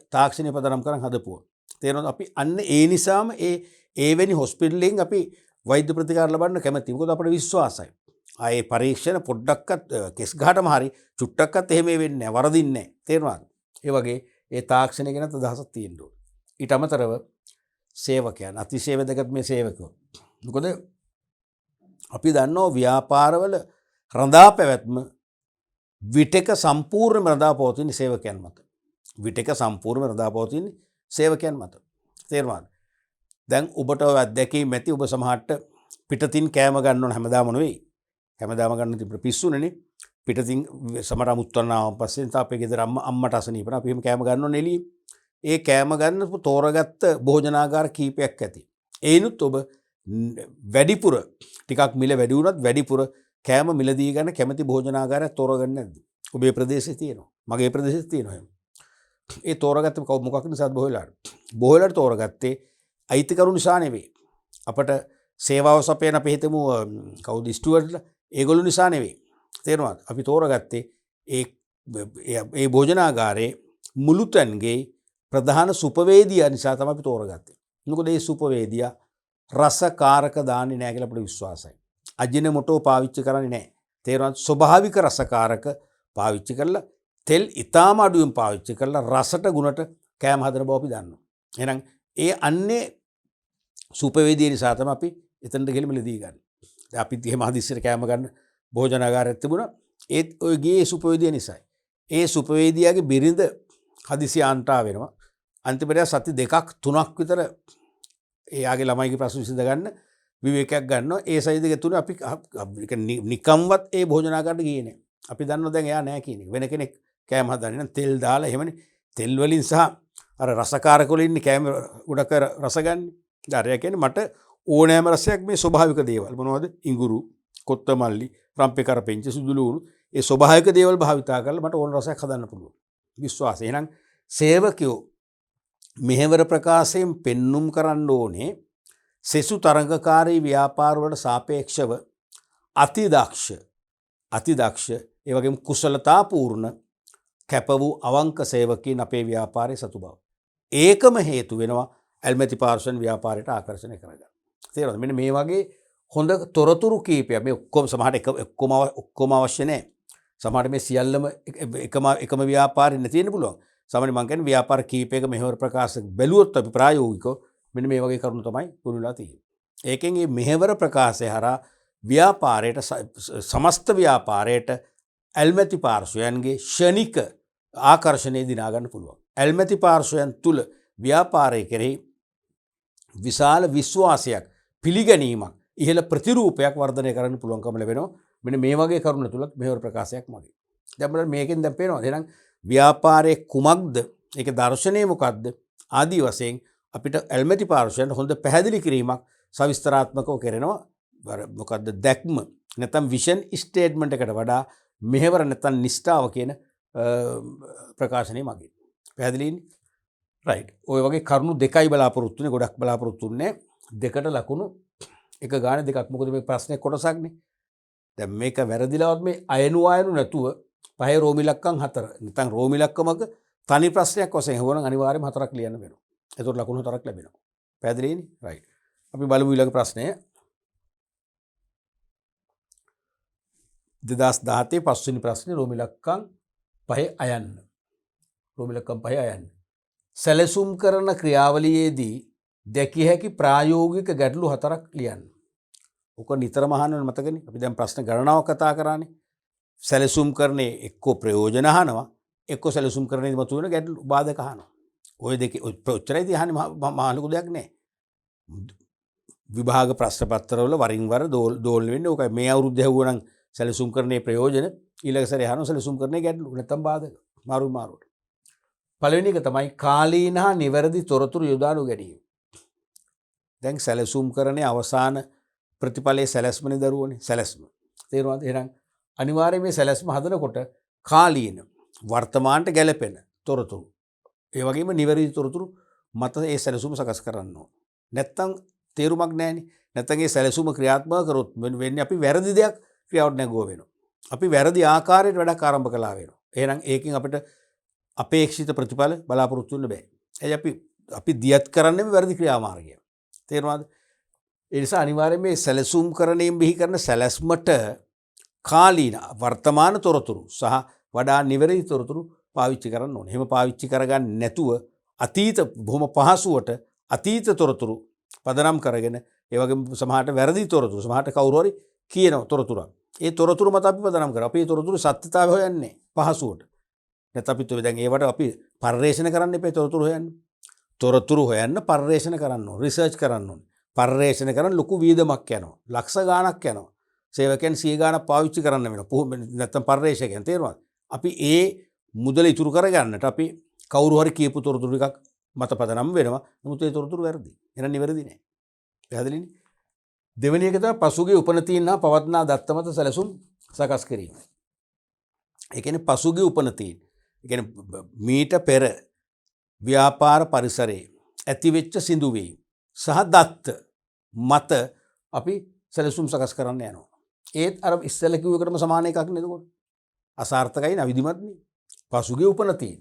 තාක්ෂණය පදනම් කරන් හදපුවා තේරෙනවද අපි අන්න ඒ නිසාම ඒවැනි හොස්පිටල් එකෙන් අපි වෛද්‍ය ප්‍රතිකාර ලබන්න කැමතියි මොකද අපිට විශ්වාසයි ආයේ පරීක්ෂණ පොඩ්ඩක්වත් කෙස් ගහටම හරි චුට්ටක්වත් එහෙම වෙන්නේ නැහැ වරදින්නේ නැහැ තේරුණාද ඒ වගේ ඒ තාක්ෂණය ගැන අදහසක් තියෙන්න ඕන ඊට අමතරව සේවකයන් අතිශය වැදගත් මේ සේවකයෝ මොකද අපි දන්නවා ව්‍යාපාරවල රඳා පැවැත්ම විටක සම්පූර්ණයෙන්ම රඳා පවතින සේවකයන් මත විටක සම්පූර්ණයෙන්ම රඳා පවතින සේවකයන් මත තේරුණාද දැන් ඔබට අත්දැකීම් ඇති ඔබ සමහරට පිටතින් කෑම ගන්න ඕන හැමදාම නෙවෙයි හැමදාම ගන්න තිබ්බ පිස්සුනේ පිටතින් සමහර අමුත්තනාවන් පස්සේ තාපේ ගෙදර අම්මට අසනීපන අපි එහෙම කෑම ගන්න ඕනේ එළියේ ඒ කෑම ගන්න තෝරගත්ත භෝජනාගාර කීපයක් ඇති ඒනුත් ඔබ වැඩිපුර ටිකක් මිල වැඩි වුණත් වැඩිපුර කෑම මිලදී ගන්න කැමති භෝජනාගාරයක් තෝරගන්නේ නැද්ද ඔබේ ප්‍රදේශයේ තියෙනවා මගේ ප්‍රදේශයේ තියෙනවා එහෙම ඒ තෝරගත්ත මොකක් නිසාද බොහෝලාට තෝරගත්තේ අයිතිකරු නිසා නෙවෙයි අපට සේවාව සපයන අපි හිතමු කවුද ස්ටුවර්ට්ලා ඒගොල්ලෝ නිසා නෙවෙයි තේරුණාද අපි තෝරගත්තේ ඒ භෝජනාගාරයේ මුළුතැන්ගේ ප්‍රධාන සුපවේදියා නිසා තමයි අපි තෝරගත්තේ මොකද ඒ සුපවේදියා රසකාරක දාන්නේ නැහැ කියලා අපිට විශ්වාසයි අජිනමොටෝ පාවිච්චි කරන්නේ නැහැ තේරුණාද ස්වභාවික රසකාරක පාවිච්චි කරලා තෙල් ඉතාම අඩුවෙන් පාවිච්චි කරලා රසට ගුණට කෑම හදන බව අපි දන්නවා එහෙනම් ඒ අන්නේ සුපවේදිය නිසා තමයි අපි එතනට ගෙලිම ලදී ගන්න. දැන් අපිත් එහෙම හදිස්සියට කෑම ගන්න භෝජනාගාරයක් තිබුණා. ඒත් ඔය ගියේ සුපවේදිය නිසායි. ඒ සුපවේදියාගේ බිරිඳ හදිසි ආන්ටා වෙනවා. අන්තිමට සති 2ක් 3ක් විතර එයාගේ ළමයිගේ ප්‍රශ්න විසඳ ගන්න විවේකයක් ගන්නවා. ඒ සයිද දෙක තුන අපි නිකම්වත් ඒ භෝජනාගාරට ගියේ නෑ. අපි දන්නවා දැන් එයා නෑ කියන එක. වෙන කෙනෙක් කෑම හදන්නේ නම් තෙල් දාලා එහෙමනේ. තෙල් වලින් සහ අර රසකාරක වලින් ඉන්නේ කෑම උඩක රස ගන්න. ඊට කියන්නේ මට ඕනෑම රසයක් මේ ස්වභාවික දේවල් මොනවද ඉඟුරු කොත්තමල්ලි රම්පේ කරපෙංච සුදුලුණු ඒ ස්වභාවික දේවල් භාවිතා කරලා මට ඕන රසයක් හදන්න පුළුවන් විශ්වාසය. එහෙනම් සේවකයෝ මෙහෙවර ප්‍රකාශයෙන් පෙන්눔 කරන්න ඕනේ සෙසු තරඟකාරී ව්‍යාපාර වලට සාපේක්ෂව අතිදක්ෂ ඒ වගේම කුසලතාපූර්ණ කැප වූ අවංක සේවකීන් අපේ ව්‍යාපාරයේ සතු බව. ඒකම හේතු වෙනවා ඇල්මැති පාර්ශ්වයන් ව්‍යාපාරයට ආකර්ෂණය කරගන්න. තේරෙනවද? මෙන්න මේ වගේ හොඳ තොරතුරු කීපයක් මේ ඔක්කොම සමහරට ඔක්කොම අවශ්‍ය නැහැ. සමහරට මේ සියල්ලම එකම ව්‍යාපාරේ නැති වෙන්න පුළුවන්. සාමාන්‍යයෙන් මම කියන්නේ ව්‍යාපාර කීපයක මෙහෙවර ප්‍රකාශ බැලුවොත් අපි ප්‍රායෝගිකව මෙන්න මේ වගේ කරුණු තමයි පුරුණුලා තියෙන්නේ. ඒකෙන් මේ මෙහෙවර ප්‍රකාශය හරහා ව්‍යාපාරයට සමස්ත ව්‍යාපාරයට ඇල්මැති පාර්ශ්වයන්ගේ ෂණික ආකර්ෂණය දිනා ගන්න පුළුවන්. ඇල්මැති පාර්ශ්වයන් තුල ව්‍යාපාරය කෙරෙහි විශාල විශ්වාසයක් පිළිගැනීමක් ඉහළ ප්‍රතිරූපයක් වර්ධනය කරන්න පුළුවන්කම ලැබෙනවා. මෙන්න මේ වගේ කරුණ තුලත් මෙහෙවර ප්‍රකාශයක් මගේ. දැන් බලන්න මේකෙන් දැන් පේනවා. එහෙනම් ව්‍යාපාරයේ කුමක්ද? ඒක දර්ශනය මොකක්ද? ආදී වශයෙන් අපිට ඇල්මැති පාර්ශ්වයන් හොඳ පැහැදිලි කිරීමක් සවිස්තරාත්මකව කරනවා. මොකද්ද දැක්ම නැත්නම් විෂන් ස්ටේට්මන්ට් එකට වඩා මෙහෙවර නැත්නම් නිෂ්ඨාව කියන ප්‍රකාශනය මගේ. පැහැදිලිනේ? රයිට්. ඔය වගේ කරුණු දෙකයි බලාපොරොත්තු වෙන්නේ. ගොඩක් බලාපොරොත්තු වෙන්නේ දෙකට ලකුණු එක ගානේ දෙකක්. මොකද මේ ප්‍රශ්නේ කොටසක්නේ. දැන් මේක වැරදිලවත් මේ අයනු නැතුව පහේ රෝමිලක්කම් 4. නැත්නම් රෝමිලක්කමක තනි ප්‍රශ්නයක් වශයෙන් හොවනම් අනිවාර්යයෙන්ම 4ක් ලියන්න වෙනවා. ඒතකොට ලකුණු 4ක් ලැබෙනවා. පැහැදිලිනේ? රයිට්. අපි බලමු ඊළඟ ප්‍රශ්නය. 2017 පස්වෙනි ප්‍රශ්නේ රෝමිලක්කම් 5 අයන්න. රෝමිලක්කම් 5 අයන්න. සැලසුම් කරන ක්‍රියාවලියේදී දැකිය හැකි ප්‍රායෝගික ගැටලු 4ක් ලියන්න. ඔක නිතරම අහන්න මතකනේ. අපි දැන් ප්‍රශ්න ගණනාවක් කතා කරානේ. සැලසුම් කරන්නේ එක්කෝ ප්‍රයෝජන අහනවා, එක්කෝ සැලසුම් කරන්නේ මතුවෙන ගැටලු බාධක අහනවා. ඔය දෙකේ ඔච්චරයි තියහන්නේ මහ ලොකු දෙයක් නෑ. විභාග ප්‍රශ්න පත්‍රවල වරින් වර දෝලණය වෙන්නේ ඕකයි. මේ අවුරුද්ද හැවුවනම් සැලසුම් කරන්නේ ප්‍රයෝජන, ඊළඟ සැරේ අහනවා සැලසුම් කරන්නේ ගැටලු නැත්නම් බාධක. මාරුවට. පළවෙනි එක තමයි කාලීන හා නිවැරදි තොරතුරු යොදානු ගැනීම. දැන් සැලසුම් කරන්නේ අවසාන ප්‍රතිඵලයේ සැලැස්මනේ දරුවනේ සැලැස්ම. තේරුණාද? එහෙනම් අනිවාර්යයෙන් මේ සැලැස්ම හදනකොට කාලීන වර්තමානට ගැලපෙන තොරතුරු ඒ වගේම නිවැරදි තොරතුරු මත ඒ සැලසුම සකස් කරන්න ඕන. නැත්තම් තේරුමක් නැහැනේ. නැත්තම් ඒ සැලසුම ක්‍රියාත්මක කරොත් වෙන්නේ අපි වැරදි දෙයක් ක්‍රියාවට නැගුවා වෙනවා. අපි වැරදි ආකාරයට වැඩක් ආරම්භ කළා වෙනවා. එහෙනම් ඒකෙන් අපිට අපේක්ෂිත ප්‍රතිඵල බලාපොරොත්තු වෙන්න බෑ. එයි අපි දියත් කරන්නේ වැරදි ක්‍රියාමාර්ගය. තේරුණාද? ඒ නිසා අනිවාර්යයෙන් මේ සැලසුම් කරණයෙන් බිහි කරන සැලැස්මට කාලීන වර්තමාන තොරතුරු සහ වඩා නිවැරදි තොරතුරු පාවිච්චි කරන්න ඕනේ. එහෙම පාවිච්චි කරගන්න නැතුව අතීත බොහොම පහසුවට අතීත තොරතුරු පදනම් කරගෙන ඒ වගේම සමහරට වැරදි තොරතුරු සමහරට කවුරු හරි කියන තොරතුරක්. ඒ තොරතුරු මත අපි පදනම් කරා. අපි ඒ තොරතුරු සත්‍යතාවය හොයන්නේ පහසුවට. නැත්නම් අපි දැන් ඒවට අපි පරිරේෂණ කරන්න එපා තොරතුරු හොයන්න. තොරතුරු හොයන්න පරිරේෂණ කරන්න ඕනේ. රිසර්ච් කරන්න ඕනේ. පරිරේෂණ කරන ලොකු වියදමක් යනවා. ලක්ෂ ගාණක් යනවා. සේවකයන් 100 ගාණක් පාවිච්චි කරන්න වෙනවා. නැත්නම් පරිරේෂකයන් තේරුණාද? අපි ඒ මුදල ඉතුරු කරගන්නට අපි කවුරු හරි කියපු තොරතුරු ටිකක් මත පදනම් වෙනවා. නමුත් ඒ තොරතුරු වැරදි. එහෙනම් නිවැරදි නෑ. පැහැදිලිනේ? දෙවෙනි එක තමයි පසුගිය උපනතීන් හා පවත්නා දත්ත මත සැලසුම් සකස් කිරීම. ඒ කියන්නේ පසුගිය උපනතීන්. ඒ කියන්නේ මීට පෙර ව්‍යාපාර පරිසරයේ ඇතිවෙච්ච සිදුවීම් සහ දත්ත මත අපි සැලසුම් සකස් කරන්න යනවා. ඒත් අර ඉස්සෙල්ලා කිව්ව එකටම සමාන එකක් නේද කොට? අසාර්ථකයි නවිදිමත් නේ. පසුගිය උපනතීන්.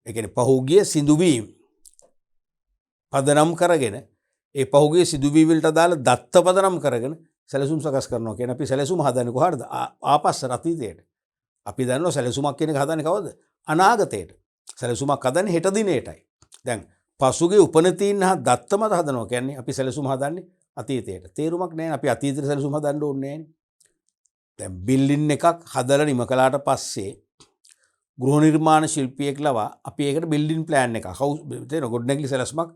ඒ කියන්නේ පහුගිය සිදුවීම් පදනම් කරගෙන ඒ පහුගිය සිදුවීම් වලට අදාළ දත්ත පදනම් කරගෙන සැලසුම් සකස් කරනවා. කියන්නේ අපි සැලසුම හදන්නේ කොහටද? ආපස්සට අතීතයට. අපි දන්නවා සැලසුමක් කියන එක හදන්නේ කවද? අනාගතයට. සැලසුමක් හදන්නේ හෙට දිනේටයි. දැන් පසුගිය උපනතීන් හා දත්ත මත හදනවා කියන්නේ අපි සැලසුම හදන්නේ අතීතයට. තේරුමක් නැහැ. අපි අතීතයට සැලසුම් හදන්න ඕනේ නැහැ. දැන් බිල්ඩින් එකක් හදලා නිම කළාට පස්සේ ගෘහ නිර්මාණ ශිල්පියෙක් ලවා අපි ඒකට බිල්ඩින් ප්ලෑන් එකක් තේරෙනවද? ගොඩනැගිලි සැලසුමක්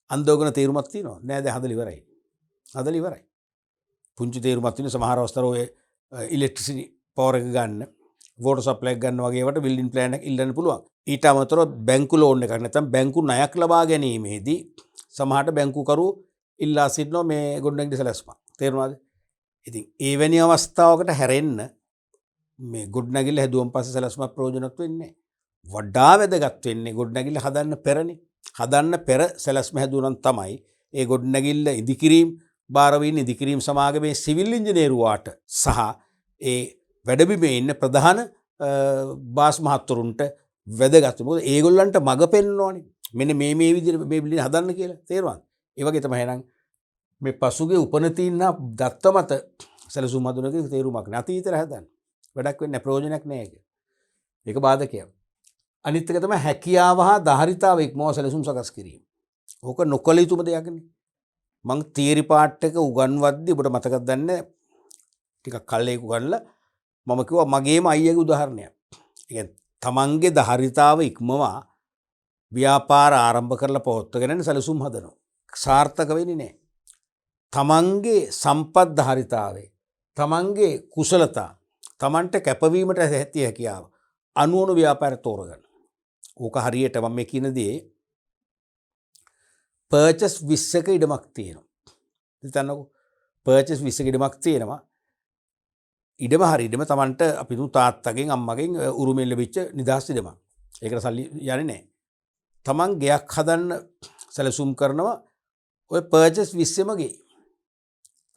අන්දෝගන තේරුමක් තියෙනවා. නෑ දැන් හදලා ඉවරයි. හදලා ඉවරයි. පුංචි තේරුමක් තියෙන සමහර අවස්ථාවල ඔය ඉලෙක්ට්‍රිසිටි පවර් එක ගන්න, වෝටර් සප්ලයි එක ගන්න වගේ ඒවට බිල්ඩින් ප්ලෑන් එක ඉල්ලන්න පුළුවන්. ඊට අමතරව බැංකු ලෝන් එකක් නැත්නම් බැංකු ණයක් ලබා ගැනීමේදී සමහරට බැංකුකරු ඉල්ලා සිටිනවා මේ ගොඩනැගිලි සැලසුම. තේරුණාද? ඉතින් එවැනි අවස්ථාවකට හැරෙන්න මේ ගොඩනැගිල්ල හැදුවම පස්සේ සැලසුමක් ප්‍රයෝජනවත් වෙන්නේ නැහැ. වඩා වැදගත් වෙන්නේ ගොඩනැගිල්ල හදන්න පෙරනේ. හදන්න පෙර සැලැස්ම හැදුවනම් තමයි ඒ ගොඩනැගිල්ල ඉදිකිරීම භාරවීන් ඉදිකිරීම සමාගමේ සිවිල් ඉංජිනේරුවාට සහ ඒ වැඩබිමේ ඉන්න ප්‍රධාන බාස් මහත්වරුන්ට වැදගත්. මොකද ඒගොල්ලන්ට මඟ පෙන්වනවානේ. මෙන්න මේ විදිහට මේ බිල්ඩින් හදන්න කියලා. තේරුණාද? ඒ වගේ තමයි එහෙනම් මේ පසුගිය උපනතීන් දත්ත මත සැලසුම් හදුන එක තේරුමක් නෑ. අතීතයට හදන්න. වැඩක් වෙන්නේ ප්‍රයෝජනයක් නෑ ඒක. ඒක බාධකයක්. අනිත් එක තමයි හැකියාව හා ධාරිතාව ඉක්මව සැලසුම් සකස් කිරීම. ඕක නොකළ යුතුම දෙයක්නේ. මං තියරි පාර්ට් එක උගන්වද්දි ඔබට මතකද දන්නේ ටිකක් කල් ඒක උගන්ලා මම කිව්වා මගේම අයියාගේ උදාහරණයක්. ඒ කියන්නේ තමන්ගේ ධාරිතාව ඉක්මවා ව්‍යාපාර ආරම්භ කරලා පවත්වාගෙන සැලසුම් හදනවා. සාර්ථක වෙන්නේ නැහැ. තමන්ගේ සම්පත් ධාරිතාවේ තමන්ගේ කුසලතා තමන්ට කැපවීමට ඇති හැකියාව අනුවන ව්‍යාපාරය තෝරගන්න. ඕක හරියට මම මේ කියන දේ පර්චස් 20ක ඉඩමක් තියෙනවා. හිතන්නකෝ පර්චස් 20ක ඉඩමක් තියෙනවා. ඉඩම හරි ඉඩම තමන්ට අපි දු තාත්තගෙන් අම්මගෙන් උරුමෙන් ලැබිච්ච නිදහස් ඉඩමක්. ඒකට සල්ලි යන්නේ නැහැ. තමන් ගෙයක් හදන්න සැලසුම් කරනවා ඔය පර්චස් 20ම ගේ.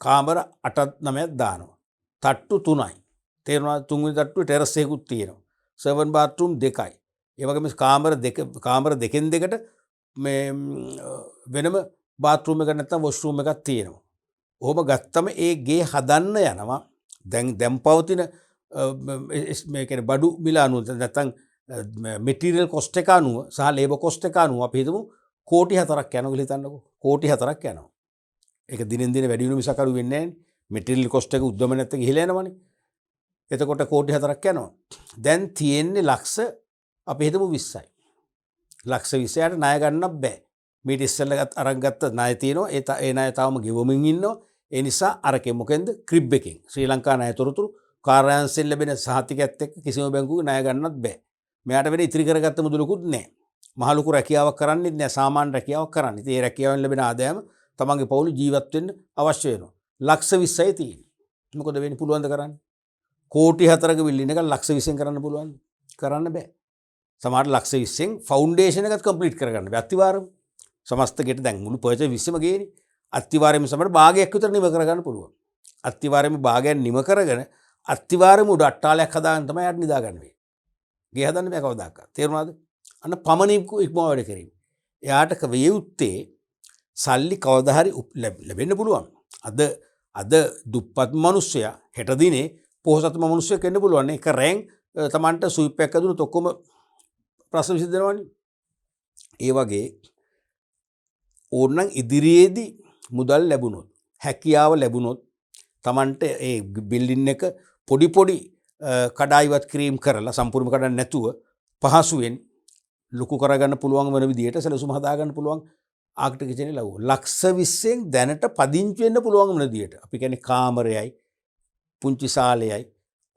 කාමර 8ක් 9ක් දානවා. තට්ටු 3යි. තේරුණාද? තුන්වෙනි තට්ටුවේ ටෙරස් එකකුත් තියෙනවා. සර්වන් බාත්රූම් 2යි. ඒ වගේම කාමර දෙකෙන් දෙකට මේ වෙනම බාත්රූම් එකක් නැත්නම් වොෂ්රූම් එකක් තියෙනවා. ඔහොම ගත්තම ඒ ගේ හදන්න යනවා. දැන් පවතින මේ කියන්නේ බඩු මිල අනුව නැත්නම් මෙටීරියල් කොස්ට් එක අනුව සහ ලේබර් කොස්ට් එක අනුව අපි හිතමු කෝටි 4ක් යනවා කියලා හිතන්නකෝ. කෝටි 4ක් යනවා. ඒක දිනෙන් දින වැඩි වෙන මිසක් අඩු වෙන්නේ නැහැ නේ. මෙටීරියල් කොස්ට් එක උද්දමනත් එක්ක ඉහළ යනවනේ. එතකොට කෝටි 4ක් යනවා. දැන් තියෙන්නේ ලක්ෂ අපි හිතමු 20යි. ලක්ෂ 20ට ණය ගන්නත් බෑ. මීට ඉස්සෙල්ලා අරන් ගත්ත ණය තියෙනවා. ඒ ණය තාම ගෙවමින් ඉන්නවා. ඒ නිසා අරකේ මොකෙන්ද ක්‍රිබ් එකෙන් ශ්‍රී ලංකා ණය තොරතුරු කාර්යාංශයෙන් ලැබෙන සහතිකයත් එක්ක කිසිම බැංකුවක ණය ගන්නත් බෑ. මෙයාට වෙන ඉතිරි කරගත්ත මුදලකුත් නැහැ. මහ ලොකු රැකියාවක් කරන්නෙත් නැහැ. සාමාන්‍ය රැකියාවක් කරන්නේ. ඉතින් ඒ රැකියාවෙන් ලැබෙන ආදායම තමන්ගේ පවුල ජීවත් වෙන්න අවශ්‍ය වෙනවා. ලක්ෂ 20යි තියෙන්නේ. මොකද වෙන්නේ පුළුවන්ද කරන්න? කෝටි 4ක බිල්ඩින් එක ලක්ෂ 20ෙන් කරන්න පුළුවන්ද? කරන්න බෑ. සමහර ලක්ෂ 20ෙන් ෆවුන්ඩේෂන් එකත් කම්ප්ලීට් කරගන්න බෑ. අත්තිවාරම සමස්ත ගෙට දැන් මුළු පර්චස් 20ම ගේනේ. අත්තිවාරයෙන් සමහර භාගයක් විතර නිම කරගන්න පුළුවන්. අත්තිවාරයෙන් භාගයක් නිම කරගෙන අත්තිවාරෙම උඩ අට්ටාලයක් හදාගෙන තමයි යාට නිදා ගන්න වෙන්නේ. ගේ හදන්න බෑ කවදාකවත්. තේරුණාද? අන්න පමණ ඉක්මව වැඩ කිරීම. එයාට විය යුත්තේ සල්ලි කවදා හරි ලැබෙන්න පුළුවන්. අද දුප්පත් මිනිස්සයා හෙට දිනේ පොහොසත්ම මිනිස්සෙක් වෙන්න පුළුවන්. ඒක රැන් තමන්ට සුයිප් එකක් දුන්නොත් ඔක්කොම ප්‍රශ්න විසඳනවනේ. ඒ වගේ ඕනනම් ඉදිරියේදී මුදල් ලැබුණොත් හැකියාව ලැබුණොත් තමන්ට ඒ බිල්ඩින් එක පොඩි කඩා ඉවත් කිරීම කරලා සම්පූර්ණ කඩන්න නැතුව පහසුවෙන් ලොකු කරගන්න පුළුවන් වෙන විදිහට සැලසුම හදාගන්න පුළුවන් ආර්කිටෙක්චර් ලැබුව. ලක්ෂ 20න් දැනට පදිංචි වෙන්න පුළුවන් වෙන විදිහට. අපි කියන්නේ කාමරයයි, පුංචි සාලයයි,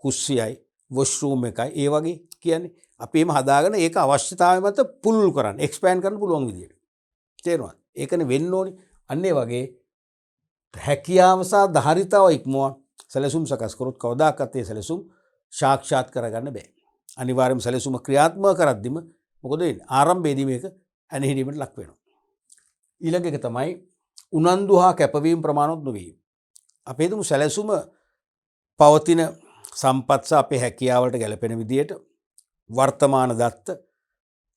කුස්සියයි, වොෂ්රූම් එකයි ඒ වගේ කියන්නේ අපි එහෙම හදාගෙන ඒක අවශ්‍යතාවය මත පුළුල් කරන්න, එක්ස්පෑන්ඩ් කරන්න පුළුවන් විදිහට. තේරුණාද? ඒකනේ වෙන්න ඕනේ. අන්න ඒ වගේ හැකියාව සහ ධාරිතාව ඉක්මවා සැලසුම් සකස් කරොත් කවදාකවත් ඒ සැලසුම් සාක්ෂාත් කරගන්න බෑ. අනිවාර්යයෙන්ම සැලසුම ක්‍රියාත්මක කරද්දිම මොකද වෙන්නේ? ආරම්භයේදී මේක ඇනහිරීමට ලක් වෙනවා. ඊළඟ එක තමයි උනන්දු හා කැපවීම ප්‍රමාණවත් නොවීම. අපි හිතමු සැලසුම පවතින සම්පත් සහ අපේ හැකියාවලට ගැලපෙන විදිහට වර්තමාන දත්ත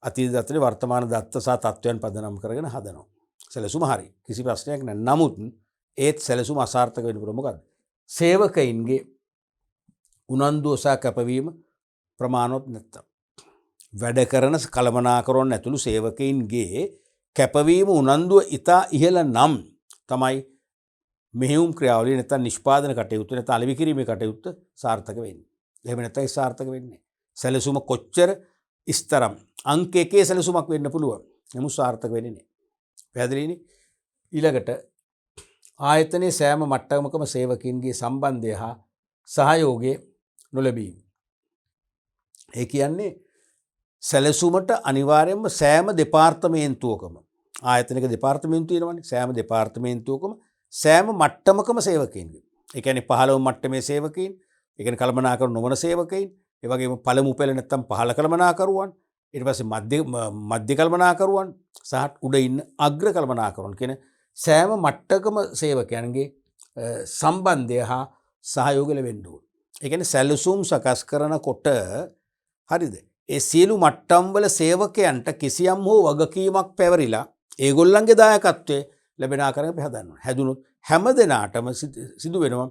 අතීත දත්තේ වර්තමාන දත්ත සහ තත්වයන් පදනම් කරගෙන හදනවා. සැලසුම හරි. කිසි ප්‍රශ්නයක් නැහැ. නමුත් ඒත් සැලසුම අසාර්ථක වෙන්න පුළුවන්. මොකද්ද? සේවකයින්ගේ උනන්දුව සහ කැපවීම ප්‍රමාණවත් නැත්තම්. වැඩ කරන කළමනාකරන ඇතුළු සේවකයින්ගේ කැපවීම උනන්දුව ඉතා ඉහළ නම් තමයි මෙහෙයුම් ක්‍රියාවලිය නැත්නම් නිෂ්පාදන කටයුතු නැත්නම් අලෙවි කිරීමේ කටයුත්ත සාර්ථක වෙන්නේ. එහෙම නැත්නම් සාර්ථක වෙන්නේ. සැලසුම කොච්චර ඉස්තරම් අංක එකේ සැලසුමක් වෙන්න පුළුවන්. නමුත් සාර්ථක වෙන්නේ නැහැ. පැහැදිලිනේ? ඊළඟට ආයතනයේ සෑම මට්ටමකම සේවකයන්ගේ සම්බන්ධය හා සහයෝගය නොලැබීම. ඒ කියන්නේ සැලසුමට අනිවාර්යයෙන්ම සෑම දෙපාර්තමේන්තුවකම ආයතනික දෙපාර්තමේන්තු තියෙනවනේ. සෑම දෙපාර්තමේන්තුවකම සෑම මට්ටමකම සේවකයන්ගේ. ඒ කියන්නේ 15 මට්ටමේ සේවකයන්, ඒ කියන්නේ කළමනාකරු නොවන සේවකයන්, ඒ වගේම පළමු පෙළ නැත්තම් පහළ කළමනාකරුවන්, ඊට පස්සේ මධ්‍ය කළමනාකරුවන් සහ උඩ ඉන්න අග්‍ර කළමනාකරුවන් කියන සෑම මට්ටකම සේවකයන්ගේ සම්බන්ධය හා සහයෝගය ලැබෙන්න ඕන. ඒ කියන්නේ සැලසුම් සකස් කරනකොට හරිද? ඒ සියලු මට්ටම් වල සේවකයන්ට කිසියම් හෝ වගකීමක් පැවරිලා ඒගොල්ලන්ගේ දායකත්වයේ ලැබෙන ආකාරයකට හදන්න ඕන. හැදුනොත් හැම දිනාටම සිදු වෙනවා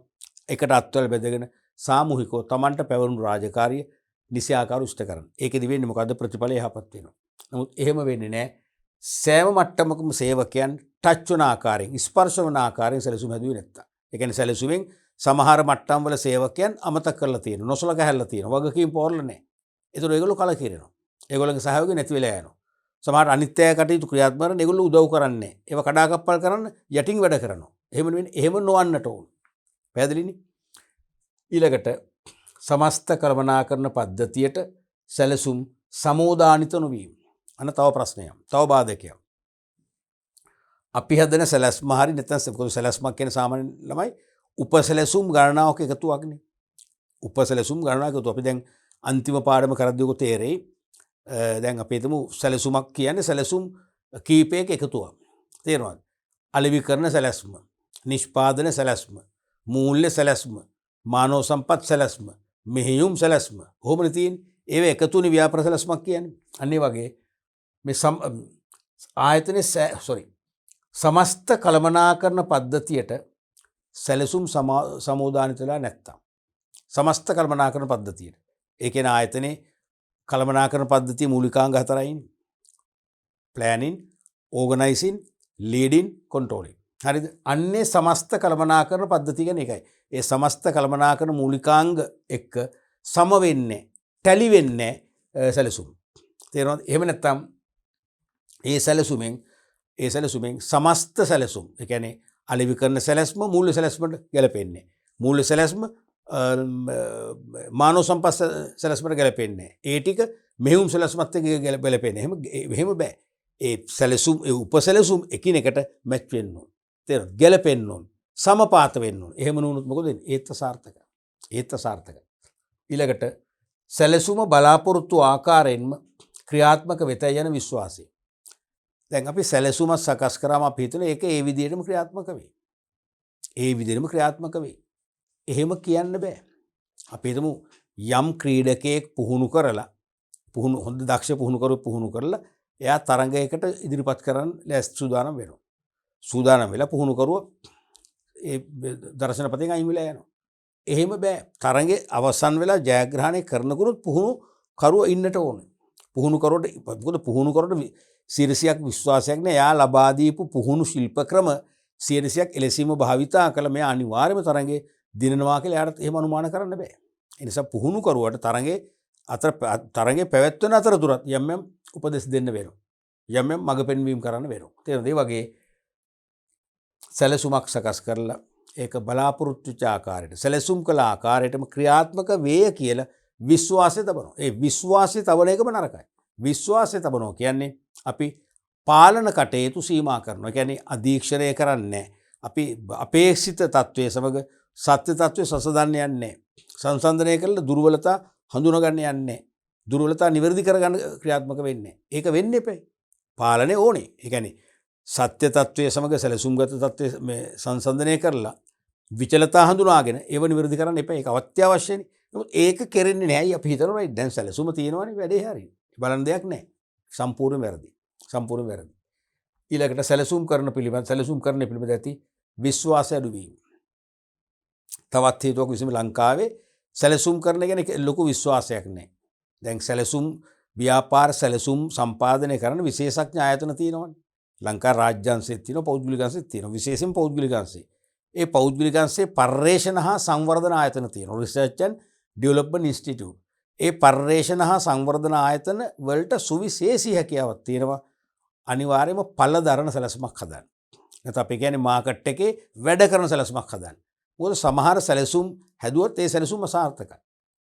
එකට අත්වල බෙදගෙන සාමූහිකව Tamanට පැවරුණු රාජකාරිය නිසියාකාරව ඉෂ්ට කරන්න. ඒකෙදි වෙන්නේ මොකද්ද? ප්‍රතිඵලය යහපත් වෙනවා. නමුත් එහෙම වෙන්නේ නැහැ. සෑම මට්ටමකම සේවකයන් ටච් වන ආකාරයෙන් ස්පර්ශ වන ආකාරයෙන් සැලසුම් හැදුවේ නැත්තම්. ඒ කියන්නේ සැලසුමෙන් සමහර මට්ටම් වල සේවකයන් අමතක කරලා තියෙනවා. නොසලකා හැරලා තියෙනවා. වගකීම් පෝරලා නැහැ. ඒතර ඒගොල්ලෝ කලකිරෙනවා. ඒගොල්ලන්ගේ සහයෝගය නැති වෙලා යනවා. සමහර අනිත්‍යය කටයුතු ක්‍රියාත්මක කරන ඒගොල්ලෝ උදව් කරන්නේ. ඒව කඩාකප්පල් කරන්න යටින් වැඩ කරනවා. එහෙම නෙවෙයි. එහෙම නොවන්නට ඕන. පැහැදිලිනේ? ඊළඟට සමස්ත කළමනාකරණ පද්ධතියට සැලසුම් සමෝදානිත නොවීම. අන්න තව ප්‍රශ්නයක්. තව බාධකයක්. අපි හදන සැලැස්ම හරි නැත්නම් සැලැස්මක් කියන සාමාන්‍ය ළමයි උපසැලසුම් ගණනාවක එකතුවක්නේ. උපසැලසුම් ගණනාවක එකතුව. අපි දැන් අන්තිම පාඩම කරද්දී ඔක තේරෙයි. දැන් අපි හිතමු සැලසුමක් කියන්නේ සැලසුම් කීපයක එකතුවක්. තේරෙනවද? අලෙවිකරණ සැලැස්ම, නිෂ්පාදන සැලැස්ම, මූල්‍ය සැලැස්ම, මානව සම්පත් සැලැස්ම, මෙහෙයුම් සැලැස්ම. කොහොමද තියෙන්නේ? ඒව එකතුනේ ව්‍යාපාර සැලැස්මක් කියන්නේ. අන්න ඒ වගේ මේ සමස්ත කළමනාකරණ පද්ධතියට සැලසුම් සමෝදානිත වෙලා නැත්තම්. සමස්ත කළමනාකරණ පද්ධතියට. ඒ කියන්නේ ආයතනයේ කළමනාකරණ පද්ධතිය මූලිකාංග 4යිනේ. Planning, organising, leading, controlling. හරිද? අන්නේ සමස්ත කළමනාකරණ පද්ධතිය කියන්නේ ඒකයි. ඒ සමස්ත කළමනාකරණ මූලිකාංග එක්ක සම වෙන්නේ, ටැලි වෙන්නේ සැලසුම්. තේරෙනවද? එහෙම නැත්තම් ඒ සැලසුමෙන් සමස්ත සැලසුම්, ඒ කියන්නේ අලෙවිකරණ සැලැස්ම මූල්‍ය සැලැස්මට ගැලපෙන්නේ. මූල්‍ය සැලැස්ම මානව සම්පත් සැලැස්මට ගැලපෙන්නේ. ඒ ටික මෙහෙයුම් සැලැස්මත් එක්ක ගැලපෙන්නේ. එහෙම බෑ. ඒ සැලසුම් ඒ උපසැලසුම් එකිනෙකට මැච් වෙන්න ඕන. තේරෙනවද? ගැලපෙන්න ඕන. සමපාත වෙන්න ඕන. එහෙම නුනොත් මොකද වෙන්නේ? ඒත් සාර්ථකයි. ඊළඟට සැලසුම බලාපොරොත්තු ආකාරයෙන්ම ක්‍රියාත්මක වෙතයි යන විශ්වාසය. දැන් අපි සැලසුමක් සකස් කරාම අපි හිතන ඒක ඒ විදිහටම ක්‍රියාත්මක වෙයි. එහෙම කියන්න බෑ. අපි හිතමු යම් ක්‍රීඩකයෙක් පුහුණු හොඳ දක්ෂ පුහුණු කරලා එයා තරඟයකට ඉදිරිපත් කරන්න සූදානම් වෙනවා. සූදානම් වෙලා පුහුණුකරුව ඒ දර්ශනපතෙන් අයින් වෙලා යනවා. එහෙම බෑ. තරඟේ අවසන් වෙලා ජයග්‍රහණය කරනකොට පුහුණුකරුව ඉන්නට ඕනේ. පුහුණුකරුවට සිරසියක් විශ්වාසයක් නෑ. එයා ලබා දීපු පුහුණු ශිල්ප ක්‍රම සිරසියක් එලෙසින්ම භාවිතා කළ මෙයා අනිවාර්යයෙන්ම තරඟේ දිනනවා කියලා එයාට එහෙම අනුමාන කරන්න බෑ. ඒ නිසා පුහුණුකරුවට තරඟේ පැවැත්වෙන අතරතුරත් යම් උපදෙස් දෙන්න වෙනවා. යම් මඟ පෙන්වීම කරන්න වෙනවා. තේරෙනවද? ඒ වගේ සැලසුමක් සකස් කරලා ඒක බලාපොරොත්තු වෙච්ච ආකාරයට සැලසුම් කළ ආකාරයටම ක්‍රියාත්මක වේය කියලා විශ්වාසය තබනවා. ඒ විශ්වාසය තබන එකම නරකයි. විශ්වාසය තබනවා කියන්නේ අපි පාලන කටයුතු සීමා කරනවා. ඒ කියන්නේ අධීක්ෂණය කරන්නේ අපි අපේක්ෂිත තත්වයේ සමග සත්‍ය තත්වයේ සසඳන්න යන්නේ. සංසන්දනය කරලා දුර්වලතා හඳුනගන්න යන්නේ. දුර්වලතා නිවැරදි කරගන්න ක්‍රියාත්මක වෙන්නේ. ඒක වෙන්න එපා. පාලනය ඕනේ. ඒ කියන්නේ සත්‍ය තත්වයේ සමග සැලසුම්ගත තත්වයේ මේ සංසන්දනය කරලා විචලතා හඳුනාගෙන ඒව නිවැරදි කරන්න එපා. ඒක අත්‍යවශ්‍යනේ. නමුත් ඒක කෙරෙන්නේ නැහැ. අපි හිතනවා දැන් සැලසුම තියෙනවනේ වැඩේ හරියි. බලන්න දෙයක් නැහැ. සම්පූර්ණ වැරදි. ඊළඟට සැලසුම් කරන පිළිබඳ ඇති විශ්වාසය අඩු වීම. තවත් හේතුවක් විසම ලංකාවේ සැලසුම් කරන ගැන ලොකු විශ්වාසයක් නැහැ. දැන් සැලසුම් ව්‍යාපාර සැලසුම් සම්පාදනය කරන විශේෂඥ ආයතන තියෙනවනේ. ලංකා රාජ්‍යාංශෙත් තියෙනවා, පෞද්ගලික අංශෙත් තියෙනවා. විශේෂයෙන් පෞද්ගලික අංශේ. ඒ පෞද්ගලික අංශේ පර්යේෂණ හා සංවර්ධන ආයතන තියෙනවා. Research and development institute. ඒ පර්යේෂණ හා සංවර්ධන ආයතන වලට සුවිශේෂී හැකියාවක් තියෙනවා. අනිවාර්යයෙන්ම පළදරන සැලසුමක් හදන්න. නැත්නම් අපි කියන්නේ මාකට් එකේ වැඩ කරන සැලසුමක් හදන්න. මොකද සමහර සැලසුම් හැදුවොත් ඒ සැලසුම අසාර්ථකයි.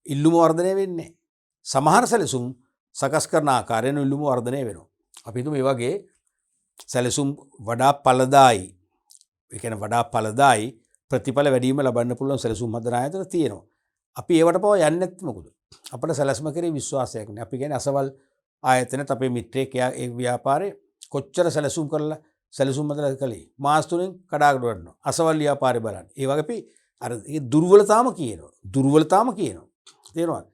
ඉල්ලුම වර්ධනය වෙන්නේ නැහැ. සමහර සැලසුම් සකස් කරන ආකාරයෙන් ඉල්ලුම වර්ධනය වෙනවා. අපි හිතමු මේ වගේ සැලසුම් වඩා ඵලදායි ප්‍රතිඵල වැඩිම ලබන්න පුළුවන් සැලසුම් හදන ආයතන තියෙනවා. අපි ඒවට පව යන්නේ නැත්නම් මොකද? අපිට සැලසුම කරේ විශ්වාසයක් නැහැ. අපි කියන්නේ අසවල් ආයතනත් අපේ මිත්‍රයෙක් ඒ ව්‍යාපාරේ කොච්චර සැලසුම් කරලා සැලසුම් හදලා කළේ මාස 3න් කඩාගෙන වඩනවා. අසවල් ව්‍යාපාරේ බලන්න. ඒ වගේ අපි අර ඒ දුර්වලතාවම කියනවා. තේරෙනවද?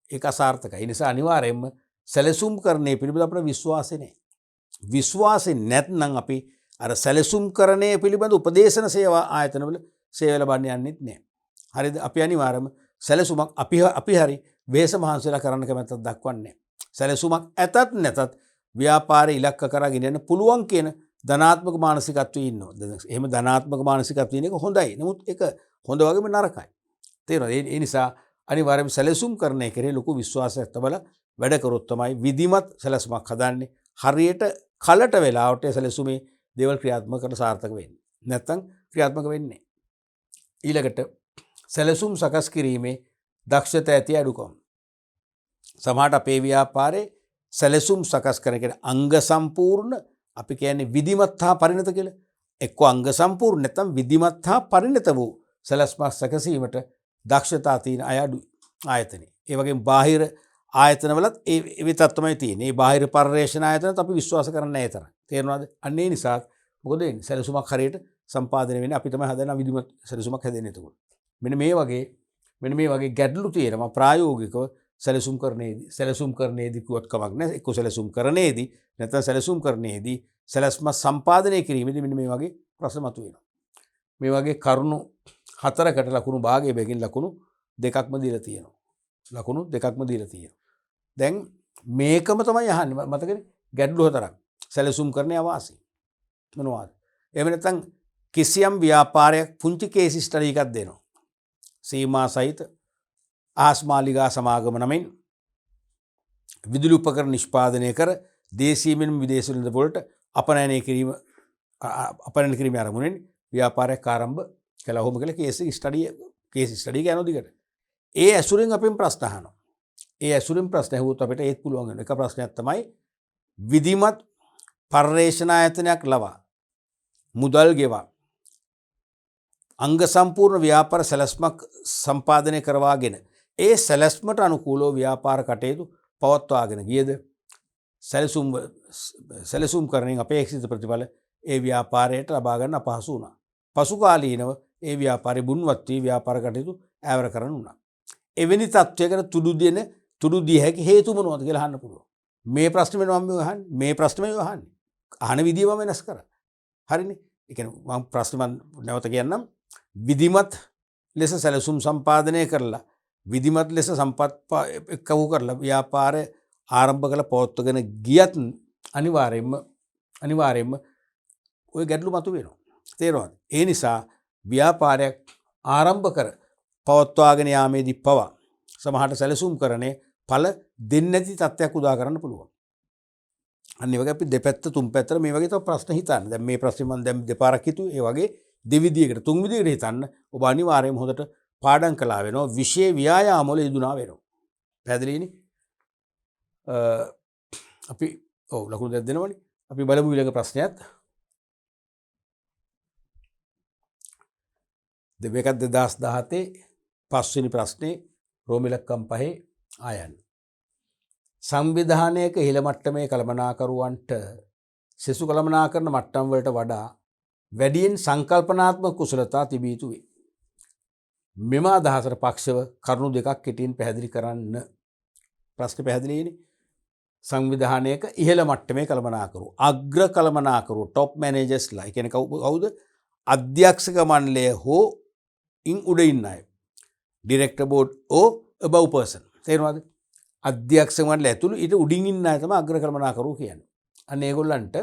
ඒක අසාර්ථකයි. ඒ නිසා අනිවාර්යයෙන්ම සැලසුම් කරන්නේ පිළිබඳ අපේ විශ්වාසය නැහැ. විශ්වාසය නැත්නම් අපි අර සැලසුම් කරන්නේ පිළිබඳ උපදේශන සේවා ආයතනවල සේවය ලබන්න යන්නෙත් නැහැ. හරිද? අපි අනිවාර්යයෙන්ම සැලසුමක් අපි හරි වෙහෙස මහන්සිලා කරන්න කැමැත්තක් දක්වන්නේ. සැලසුමක් ඇතත් නැතත් ව්‍යාපාරය ඉලක්ක කරා ගෙනියන්න පුළුවන් කියන ධනාත්මක මානසිකත්වයේ ඉන්නවා. එහෙම ධනාත්මක මානසිකත්වයේ ඉන්න එක හොඳයි. නමුත් ඒක හොඳ වගේම නරකයි. තේරෙනවද? ඒ නිසා අනිවාර්යයෙන්ම සැලසුම් කරන එකේ ලොකු විශ්වාසයක් තබලා වැඩ කරොත් තමයි විධිමත් සැලසුමක් හදන්නේ. හරියට කලට වෙලාවට සැලසුමේ දේවල් ක්‍රියාත්මක කරලා සාර්ථක වෙන්නේ. නැත්තම් ක්‍රියාත්මක වෙන්නේ නැහැ. ඊළඟට සැලසුම් සකස් කිරීමේ දක්ෂතා ඇති අඩුකම්. සමහරට අපේ ව්‍යාපාරේ සැලසුම් සකස් කරන කියන්නේ අංග සම්පූර්ණ අපි කියන්නේ විධිමත් හා පරිණත කියලා. එක්ක අංග සම්පූර්ණ නැත්නම් විධිමත් හා පරිණත වූ සැලැස්මක් සැකසීමට දක්ෂතා තියෙන අය අඩුයි ආයතනේ. ඒ වගේම බාහිර ආයතනවලත් ඒ විතරක් තමයි තියෙන්නේ. මේ බාහිර පරිශ්‍රණ ආයතනත් අපි විශ්වාස කරන්නේ නැහැ තරම්. තේරෙනවද? අන්න ඒ නිසා මොකද වෙන්නේ? සැලසුමක් හරියට සම්පාදනය වෙන්නේ අපි තමයි හදන විධිමත් සැලසුමක් හැදෙන්නේ එතකොට. මෙන්න මේ වගේ ගැටලු තියෙනවා ප්‍රායෝගිකව සැලසුම් කරන්නේදී කිව්වත් කමක් නැහැ. එක්ක සැලසුම් කරන්නේදී නැත්නම් සැලසුම් කරන්නේදී සැලැස්ම සම්පාදනය කිරීමේදී මෙන්න මේ වගේ ප්‍රශ්න මතුවෙනවා. මේ වගේ කරුණු 4කට ලකුණු භාගයේ බැගින් ලකුණු 2ක්ම දීලා තියෙනවා. දැන් මේකම තමයි අහන්නේ මතකනේ ගැටලු 4ක්. සැලසුම් කරන්නේ අවාසි. මොනවද? එහෙම නැත්නම් කිසියම් ව්‍යාපාරයක් පුංචි කේස් ස්ටඩි එකක් දෙනවා. සීමා සහිත ආස්මාලිගා සමාගම නමින් විදුලි උපකරණ නිෂ්පාදනය කර දේශීයමින් විදේශ වෙළඳ පොළට අපනයනය කිරීම අරමුණෙන් ව්‍යාපාරයක් ආරම්භ කළා. ඔහොම කියලා කේස් ස්ටඩි එක යනවා දිගට. ඒ ඇසුරෙන් අපෙන් ප්‍රශ්න අහනවා. ඒ ඇසුරෙන් ප්‍රශ්න ඇහුවොත් අපිට ඒත් පුළුවන් වෙන එක ප්‍රශ්නයක් තමයි විධිමත් පර්යේෂණ ආයතනයක් ලවා මුදල් ගෙවා අංග සම්පූර්ණ ව්‍යාපාර සැලැස්මක් සම්පාදනය කරවාගෙන ඒ සැලැස්මට අනුකූලව ව්‍යාපාර කටයුතු පවත්වාගෙන ගියද සැලසුම් කරණයෙන් අපේක්ෂිත ප්‍රතිඵල ඒ ව්‍යාපාරයට ලබා ගන්න අපහසු වුණා. පසුකාලීනව ඒ ව්‍යාපාරේ බුන්වත් වී ව්‍යාපාර කටයුතු ඈවර කරන්න වුණා. එවැනි තත්ත්වයකට තුඩු දිය හැකි හේතු මොනවද කියලා අහන්න පුළුවන්. මේ ප්‍රශ්නේ මම අහන්නේ. මේ ප්‍රශ්නේ මම අහන්නේ. අහන විදිය මම වෙනස් කරා. හරිනේ. ඒ කියන්නේ මම ප්‍රශ්නේ මම නැවත කියන්නම්. විධිමත් ලෙස සැලසුම් සම්පාදනය කරලා විධිමත් ලෙස සම්පත් එක්කවු කරලා ව්‍යාපාරය ආරම්භ කළ පවත්වගෙන ගියත් අනිවාර්යයෙන්ම ওই ගැටලු මතුවෙනවා. තේරෙනවද? ඒ නිසා ව්‍යාපාරයක් ආරම්භ කර පවත්වාගෙන යාමේදී පවා සමහරට සැලසුම් කරන්නේ ඵල දෙන්නේ නැති තත්ත්වයක් උදා කරන්න පුළුවන්. අන්න ඒ වගේ අපි දෙපැත්ත තුන් පැත්තට මේ වගේ තව ප්‍රශ්න හිතන්න. දැන් මේ ප්‍රශ්නේ මම දැන් දෙපාරක් හිතුවේ. ඒ වගේ දෙවිදියකට තුන් විදියකට හිතන්න. ඔබ අනිවාර්යයෙන්ම හොඳට පාඩම් කළා වෙනවා. විෂය ව්‍යායාම වල යෙදුනා වෙනවා. පැහැදිලිනේ? අපි ලකුණු දෙයක් දෙනවනේ. අපි බලමු ඊළඟ ප්‍රශ්නයත්. මේක 2017 පස්වෙනි ප්‍රශ්නේ රෝම ඉලක්කම් 5 ආයන්. සංවිධානයක ඉහළ මට්ටමේ කළමනාකරුවන්ට සෙසු කළමනාකරන මට්ටම් වලට වඩා වැඩියෙන් සංකල්පනාත්මක කුසලතා තිබිය යුතු වේ. මෙම අදහසට පක්ෂව කරුණු දෙකක් කෙටියෙන් පැහැදිලි කරන්න. ප්‍රශ්නේ පැහැදිලිනේ. සංවිධානයක ඉහළ මට්ටමේ කළමනාකරු අග්‍ර කළමනාකරු টপ මැනේජර්ස්ලා. ඒ කියන්නේ කවුද? අධ්‍යක්ෂක මණ්ඩලය හෝ ඉන් උඩ ඉන්න අය. ඩිරෙක්ටර් බෝඩ් ඕ above person. තේරුණාද? අධ්‍යක්ෂක මණ්ඩලය ඇතුළු ඊට උඩින් ඉන්න අය තමයි අග්‍ර කළමනාකරු කියන්නේ. අන්න ඒගොල්ලන්ට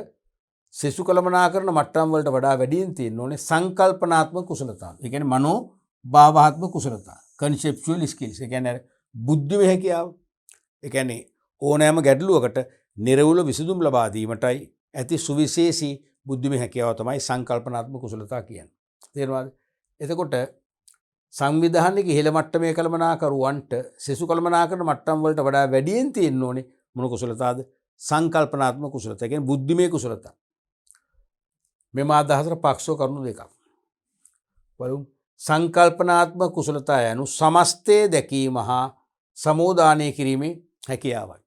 සෙසු කළමනාකරන මට්ටම් වලට වඩා වැඩියෙන් තියෙන්න ඕනේ සංකල්පනාත්මක කුසලතා. ඒ කියන්නේ මනෝ භාවාත්මක කුසලතා. conceptual skills. ඒ කියන්නේ බුද්ධිමය හැකියාව. ඒ කියන්නේ ඕනෑම ගැටලුවකට නිර්වුල විසඳුම් ලබා දීමටයි ඇති සුවිශේෂී බුද්ධිමය හැකියාව තමයි සංකල්පනාත්මක කුසලතා කියන්නේ. තේරුණාද? එතකොට සංවිධානයේ ඉහළ මට්ටමේ කළමනාකරුවන්ට සෙසු කළමනාකරන මට්ටම් වලට වඩා වැඩියෙන් තියෙන්න ඕනේ මොන කුසලතාවද? සංකල්පනාත්මක කුසලතා. ඒ කියන්නේ බුද්ධිමය කුසලතා. මෙම අදහසට පක්ෂව කරුණු දෙකක්. බලමු. සංකල්පනාත්මක කුසලතා යනු සමස්තය දැකීම හා සමෝදානය කිරීමේ හැකියාවයි.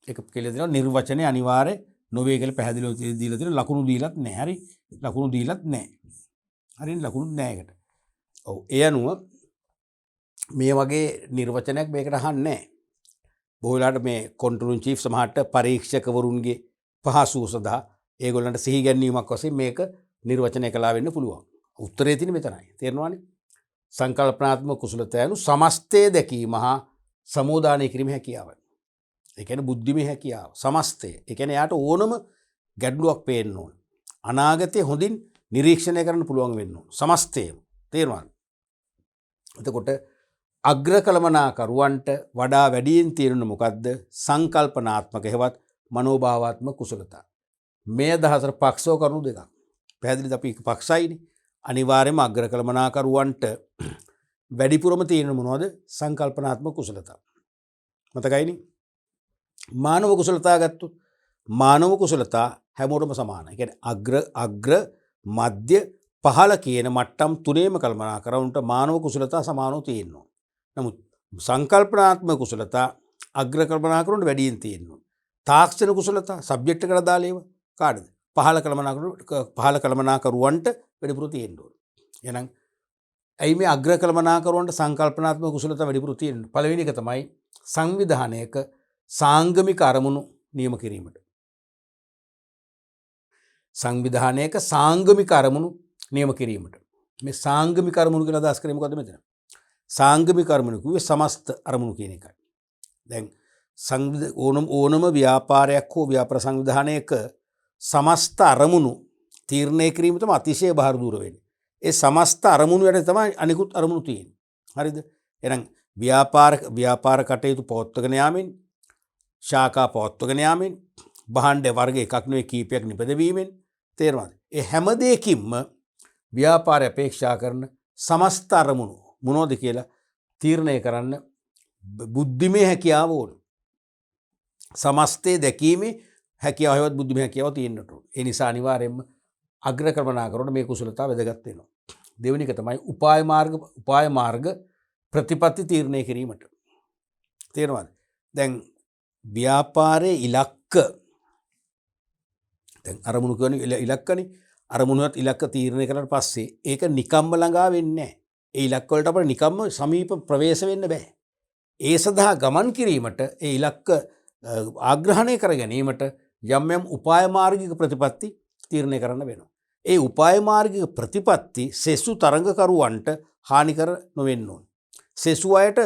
ඒක කියලා දෙනවා නිර්වචනයේ අනිවාර්ය නොවේ කියලා පැහැදිලිව දීලා තියෙනවා. ලකුණු දීලත් නැහැ. හරි. ලකුණු දීලත් නැහැ. හරිනේ ලකුණු නැහැ ඒකට. ඔව්. ඒ අනුව මේ වගේ නිර්වචනයක් මේකට අහන්නේ නැහැ. බොහෝ වෙලාවට මේ කන්ට්‍රෝල් ඉන් චීෆ් සමහරට පරීක්ෂකවරුන්ගේ පහසුව සඳහා ඒගොල්ලන්ට සිහි ගැන්වීමක් වශයෙන් මේක නිර්වචනය කළා වෙන්න පුළුවන්. උත්තරේ තියෙන්නේ මෙතනයි. තේරෙනවනේ? සංකල්පනාත්මක කුසලතා යනු සමස්තය දැකීම හා සමෝදානය කිරීම හැකියාව. ඒ කියන්නේ බුද්ධිමය හැකියාව. සමස්තය. ඒ කියන්නේ යාට ඕනම ගැටලුවක් පේන්න ඕන. අනාගතය හොඳින් නිරීක්ෂණය කරන්න පුළුවන් වෙන්න ඕන. සමස්තයම. තේරුණාද? එතකොට අග්‍රකලමනාකරුවන්ට වඩා වැඩියෙන් තියෙන මොකද්ද? සංකල්පනාත්මක හේවත් මනෝභාවාත්මක කුසලතා. මේ අදහසට පක්ෂව කරුණු දෙකක්. පැහැදිලිද? අපි පක්ෂයිනේ. අනිවාර්යයෙන්ම අග්‍රකලමනාකරුවන්ට වැඩිපුරම තියෙන මොනවද? සංකල්පනාත්මක කුසලතා. මතකයිනේ? මානව කුසලතා ගත්තොත් මානව කුසලතා හැමෝටම සමානයි. ඒ කියන්නේ අග්‍ර මධ්‍ය පහළ කියන මට්ටම් තුනේම කල්පනා කරවුන්ට මානව කුසලතා සමානව තියෙනවා. නමුත් සංකල්පනාත්මක කුසලතා අග්‍ර කල්පනා කරුවන්ට වැඩියෙන් තියෙනවා. තාක්ෂණ කුසලතා සබ්ජෙක්ට් එකට දාලා ඒව කාටද? පහළ කල්පනා කරුවන්ට වැඩිපුර තියෙනවා. එහෙනම් ඇයි මේ අග්‍ර කල්පනා කරුවන්ට සංකල්පනාත්මක කුසලතා වැඩිපුර තියෙන්නේ? පළවෙනි එක තමයි සංවිධානයක සාංගමික අරමුණු නියම කිරීමට. සංවිධානයක සාංගමික අරමුණු නියම කිරීමට. මේ සාංගමික අරමුණු කියලා අදහස් කරේ මොකද්ද මෙතන? සාංගමික අරමුණු කිව්වේ සමස්ත අරමුණු කියන එකයි. දැන් ඕනම ව්‍යාපාරයක් හෝ ව්‍යාපාර සංවිධානයක සමස්ත අරමුණු තීරණය කිරීම තමයි අතිශය බාහිර දූර වෙන්නේ. ඒ සමස්ත අරමුණු යට තමයි අනිකුත් අරමුණු තියෙන්නේ. හරිද? එහෙනම් ව්‍යාපාර කටයුතු පවත්වාගෙන යාමෙන්, ශාඛා පවත්වාගෙන යාමෙන්, භාණ්ඩ වර්ග එකක් නෙවෙයි කීපයක් නිපදවීමෙන්, තේරුණාද? ඒ හැම දෙයකින්ම ව්‍යාපාරය අපේක්ෂා කරන සමස්ත අරමුණු මොනවද කියලා තීරණය කරන්න බුද්ධිමය හැකියාව ඕන. සමස්තය දැකීමේ හැකියාවවත් බුද්ධිමය හැකියාව තියෙන්නට ඕන. ඒ නිසා අනිවාර්යයෙන්ම අග්‍ර කල්පනාකරුවන්ට මේ කුසලතාව වැදගත් වෙනවා. දෙවෙනි එක තමයි උපාය මාර්ග ප්‍රතිපත්ති තීරණය කිරීමට. තේරුණාද? දැන් ව්‍යාපාරයේ ඉලක්ක දැන් අරමුණු කියන ඉලක්කනේ අරමුණුවත් ඉලක්ක තීරණය කරලා පස්සේ ඒක නිකම්ම ළඟා වෙන්නේ නැහැ. ඒ ඉලක්ක වලට අපිට නිකම්ම සමීප ප්‍රවේශ වෙන්න බෑ. ඒ සඳහා ගමන් කිරීමට ඒ ඉලක්ක ආග්‍රහණය කර ගැනීමට යම් උපාය මාර්ගික ප්‍රතිපත්ති තීරණය කරන්න වෙනවා. ඒ උපාය මාර්ගික ප්‍රතිපත්ති සෙසු තරඟකරුවන්ට හානිකර නොවෙන්න ඕනේ. සෙසු අයට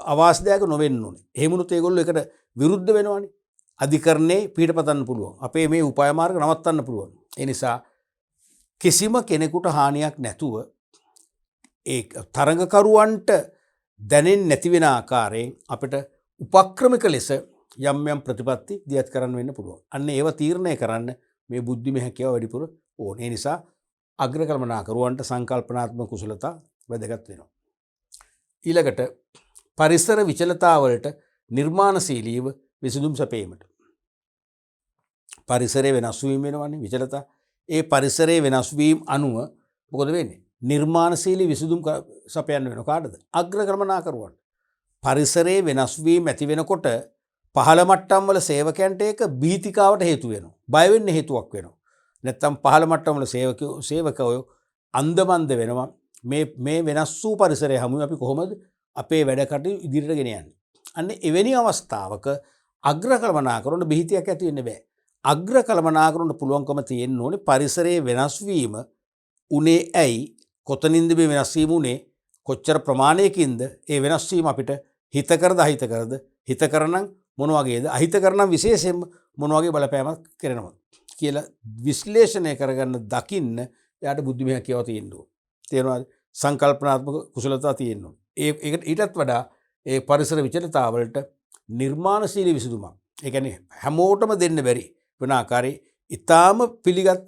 අවාස්දයක් නොවෙන්න ඕනේ. එහෙම වුණොත් ඒගොල්ලෝ ඒකට විරුද්ධ වෙනවනේ. අධිකරණේ පිටපතන්න පුළුවන්. අපේ මේ උපාය මාර්ග නවත්තන්න පුළුවන්. ඒ නිසා කිසිම කෙනෙකුට හානියක් නැතුව ඒ තරඟකරුවන්ට දැනෙන්නේ නැති වෙන ආකාරයෙන් අපිට උපක්‍රමික ලෙස යම් ප්‍රතිපත්ති දියත් කරන්න වෙන්න පුළුවන්. අන්න ඒව තීරණය කරන්න මේ බුද්ධිමය හැකියාව වැඩිපුර ඕන. ඒ නිසා අග්‍ර කල්පනාකරුවන්ට සංකල්පනාත්මක කුසලතා වැදගත් වෙනවා. ඊළඟට පරිසර විචලතාවලට නිර්මාණශීලීව විසඳුම් සපයීමට. පරිසරයේ වෙනස් වීම වෙනවනේ විචලතා. ඒ පරිසරයේ වෙනස් වීම අනුව මොකද වෙන්නේ? නිර්මාණශීලී විසඳුම් සපයන්න වෙනවා. කාටද? අග්‍ර කල්පනාකරුවන්ට. පරිසරයේ වෙනස් වීම ඇති වෙනකොට පහළ මට්ටම් වල සේවකයන්ට ඒක බීතිකාවට හේතු වෙනවා. බය වෙන්න හේතුවක් වෙනවා. නැත්තම් පහළ මට්ටම් වල සේවකයෝ අන්දමන්ද වෙනවා. මේ වෙනස් වූ පරිසරය හැමුවේ අපි කොහොමද අපේ වැඩ කටයුතු ඉදිරියට ගෙන යන්නේ? අන්න එවැනි අවස්ථාවක අග්‍ර කල්පනාකරුවන්ට බිහිතියක් ඇති වෙන්න බෑ. අග්‍ර කල්පනාකරුවන්ට පුළුවන්කම තියෙන්න ඕනේ පරිසරයේ වෙනස් වීම උනේ ඇයි? කොතනින්ද මේ වෙනස් වීම උනේ? කොච්චර ප්‍රමාණයකින්ද ඒ වෙනස් වීම අපිට හිතකරද අහිතකරද? හිතකරනම් මොන වගේද? අහිතකරනම් විශේෂයෙන්ම මොන වගේ බලපෑමක් කරනවද කියලා විශ්ලේෂණය කරගන්න දකින්න එයාට බුද්ධිමය හැකියාව තියෙන්න ඕනේ. තේරුණාද? සංකල්පනාත්මක කුසලතා තියෙන්න ඕනේ. ඒකට ඊටත් වඩා ඒ පරිසර විචලතාවලට නිර්මාණශීලී විසඳුමක්. ඒ කියන්නේ හැමෝටම දෙන්න බැරි වෙන ආකාරයේ ඊටාම පිළිගත්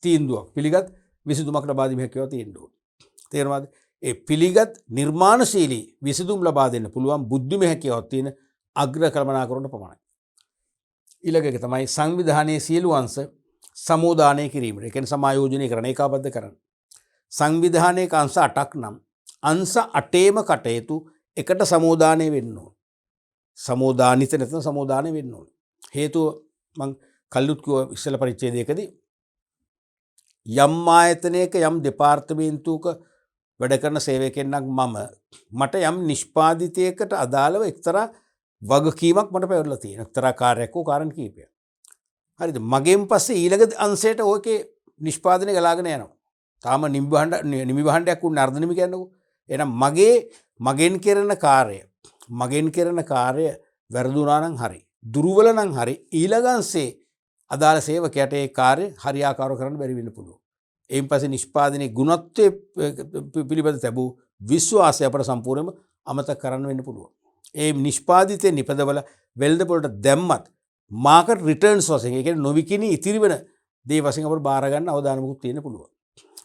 තීන්දුවක් පිළිගත් විසඳුමක් ලබා දීමේ හැකියාව තියෙන්න ඕනේ. තේරුණාද? ඒ පිළිගත් නිර්මාණශීලී විසඳුම් ලබා දෙන්න පුළුවන් බුද්ධිමය හැකියාවක් තියෙන අග්‍ර කල්පනාකරුවන්ට පමණයි. ඊළඟ එක තමයි සංවිධානයේ සියලු අංශ සමෝදානය කිරීමට. ඒ කියන්නේ සමායෝජනය කරන ඒකාබද්ධ කරන. සංවිධානයක අංශ 8ක් නම් අංශ 8ේම කටයුතු එකට සමෝදානය වෙන්න ඕන. සමෝදානිත නැත්නම් සමෝදානය වෙන්න ඕන. හේතුව මං කල්ලුත් කිව්ව ඉස්සෙල්ලා පරිච්ඡේදයකදී යම් ආයතනයක යම් දෙපාර්තමේන්තුවක වැඩ කරන සේවකයෙක් මට යම් නිෂ්පාදිතයකට අදාළව එක්තරා වගකීමක් මට පැවරලා තියෙනවා. එක්තරා කාර්යයක් හෝ කාරණ කීපයක්. හරිද? මගෙන් පස්සේ ඊළඟ අංශයට ඕකේ නිෂ්පාදනය ගලාගෙන යනවා. තාම නිමි භාණ්ඩයක් උන් නර්ධ නිමි කියන්නකෝ. එහෙනම් මගෙන් කරන කාර්ය වැරදුනා නම් හරි. දුර්වල නම් හරි ඊළඟන්සේ අදාළ සේවකයාට ඒ කාර්ය හරියාකාරව කරන්න බැරි වෙන්න පුළුවන්. එයින් පස්සේ නිෂ්පාදනයේ ගුණත්වයේ පිළිබඳ තිබූ විශ්වාසය අපට සම්පූර්ණයෙන්ම අමතක කරන්න වෙන්න පුළුවන්. ඒ නිෂ්පාදිතේ නිපදවල වෙළඳ පොළට දැම්මත් මාකට් රිටර්න්ස් වශයෙන් ඒ කියන්නේ නොවිකිනී ඉතිරි වෙන දේ වශයෙන් අපට බාර ගන්න අවදානමකුත් තියෙන්න පුළුවන්.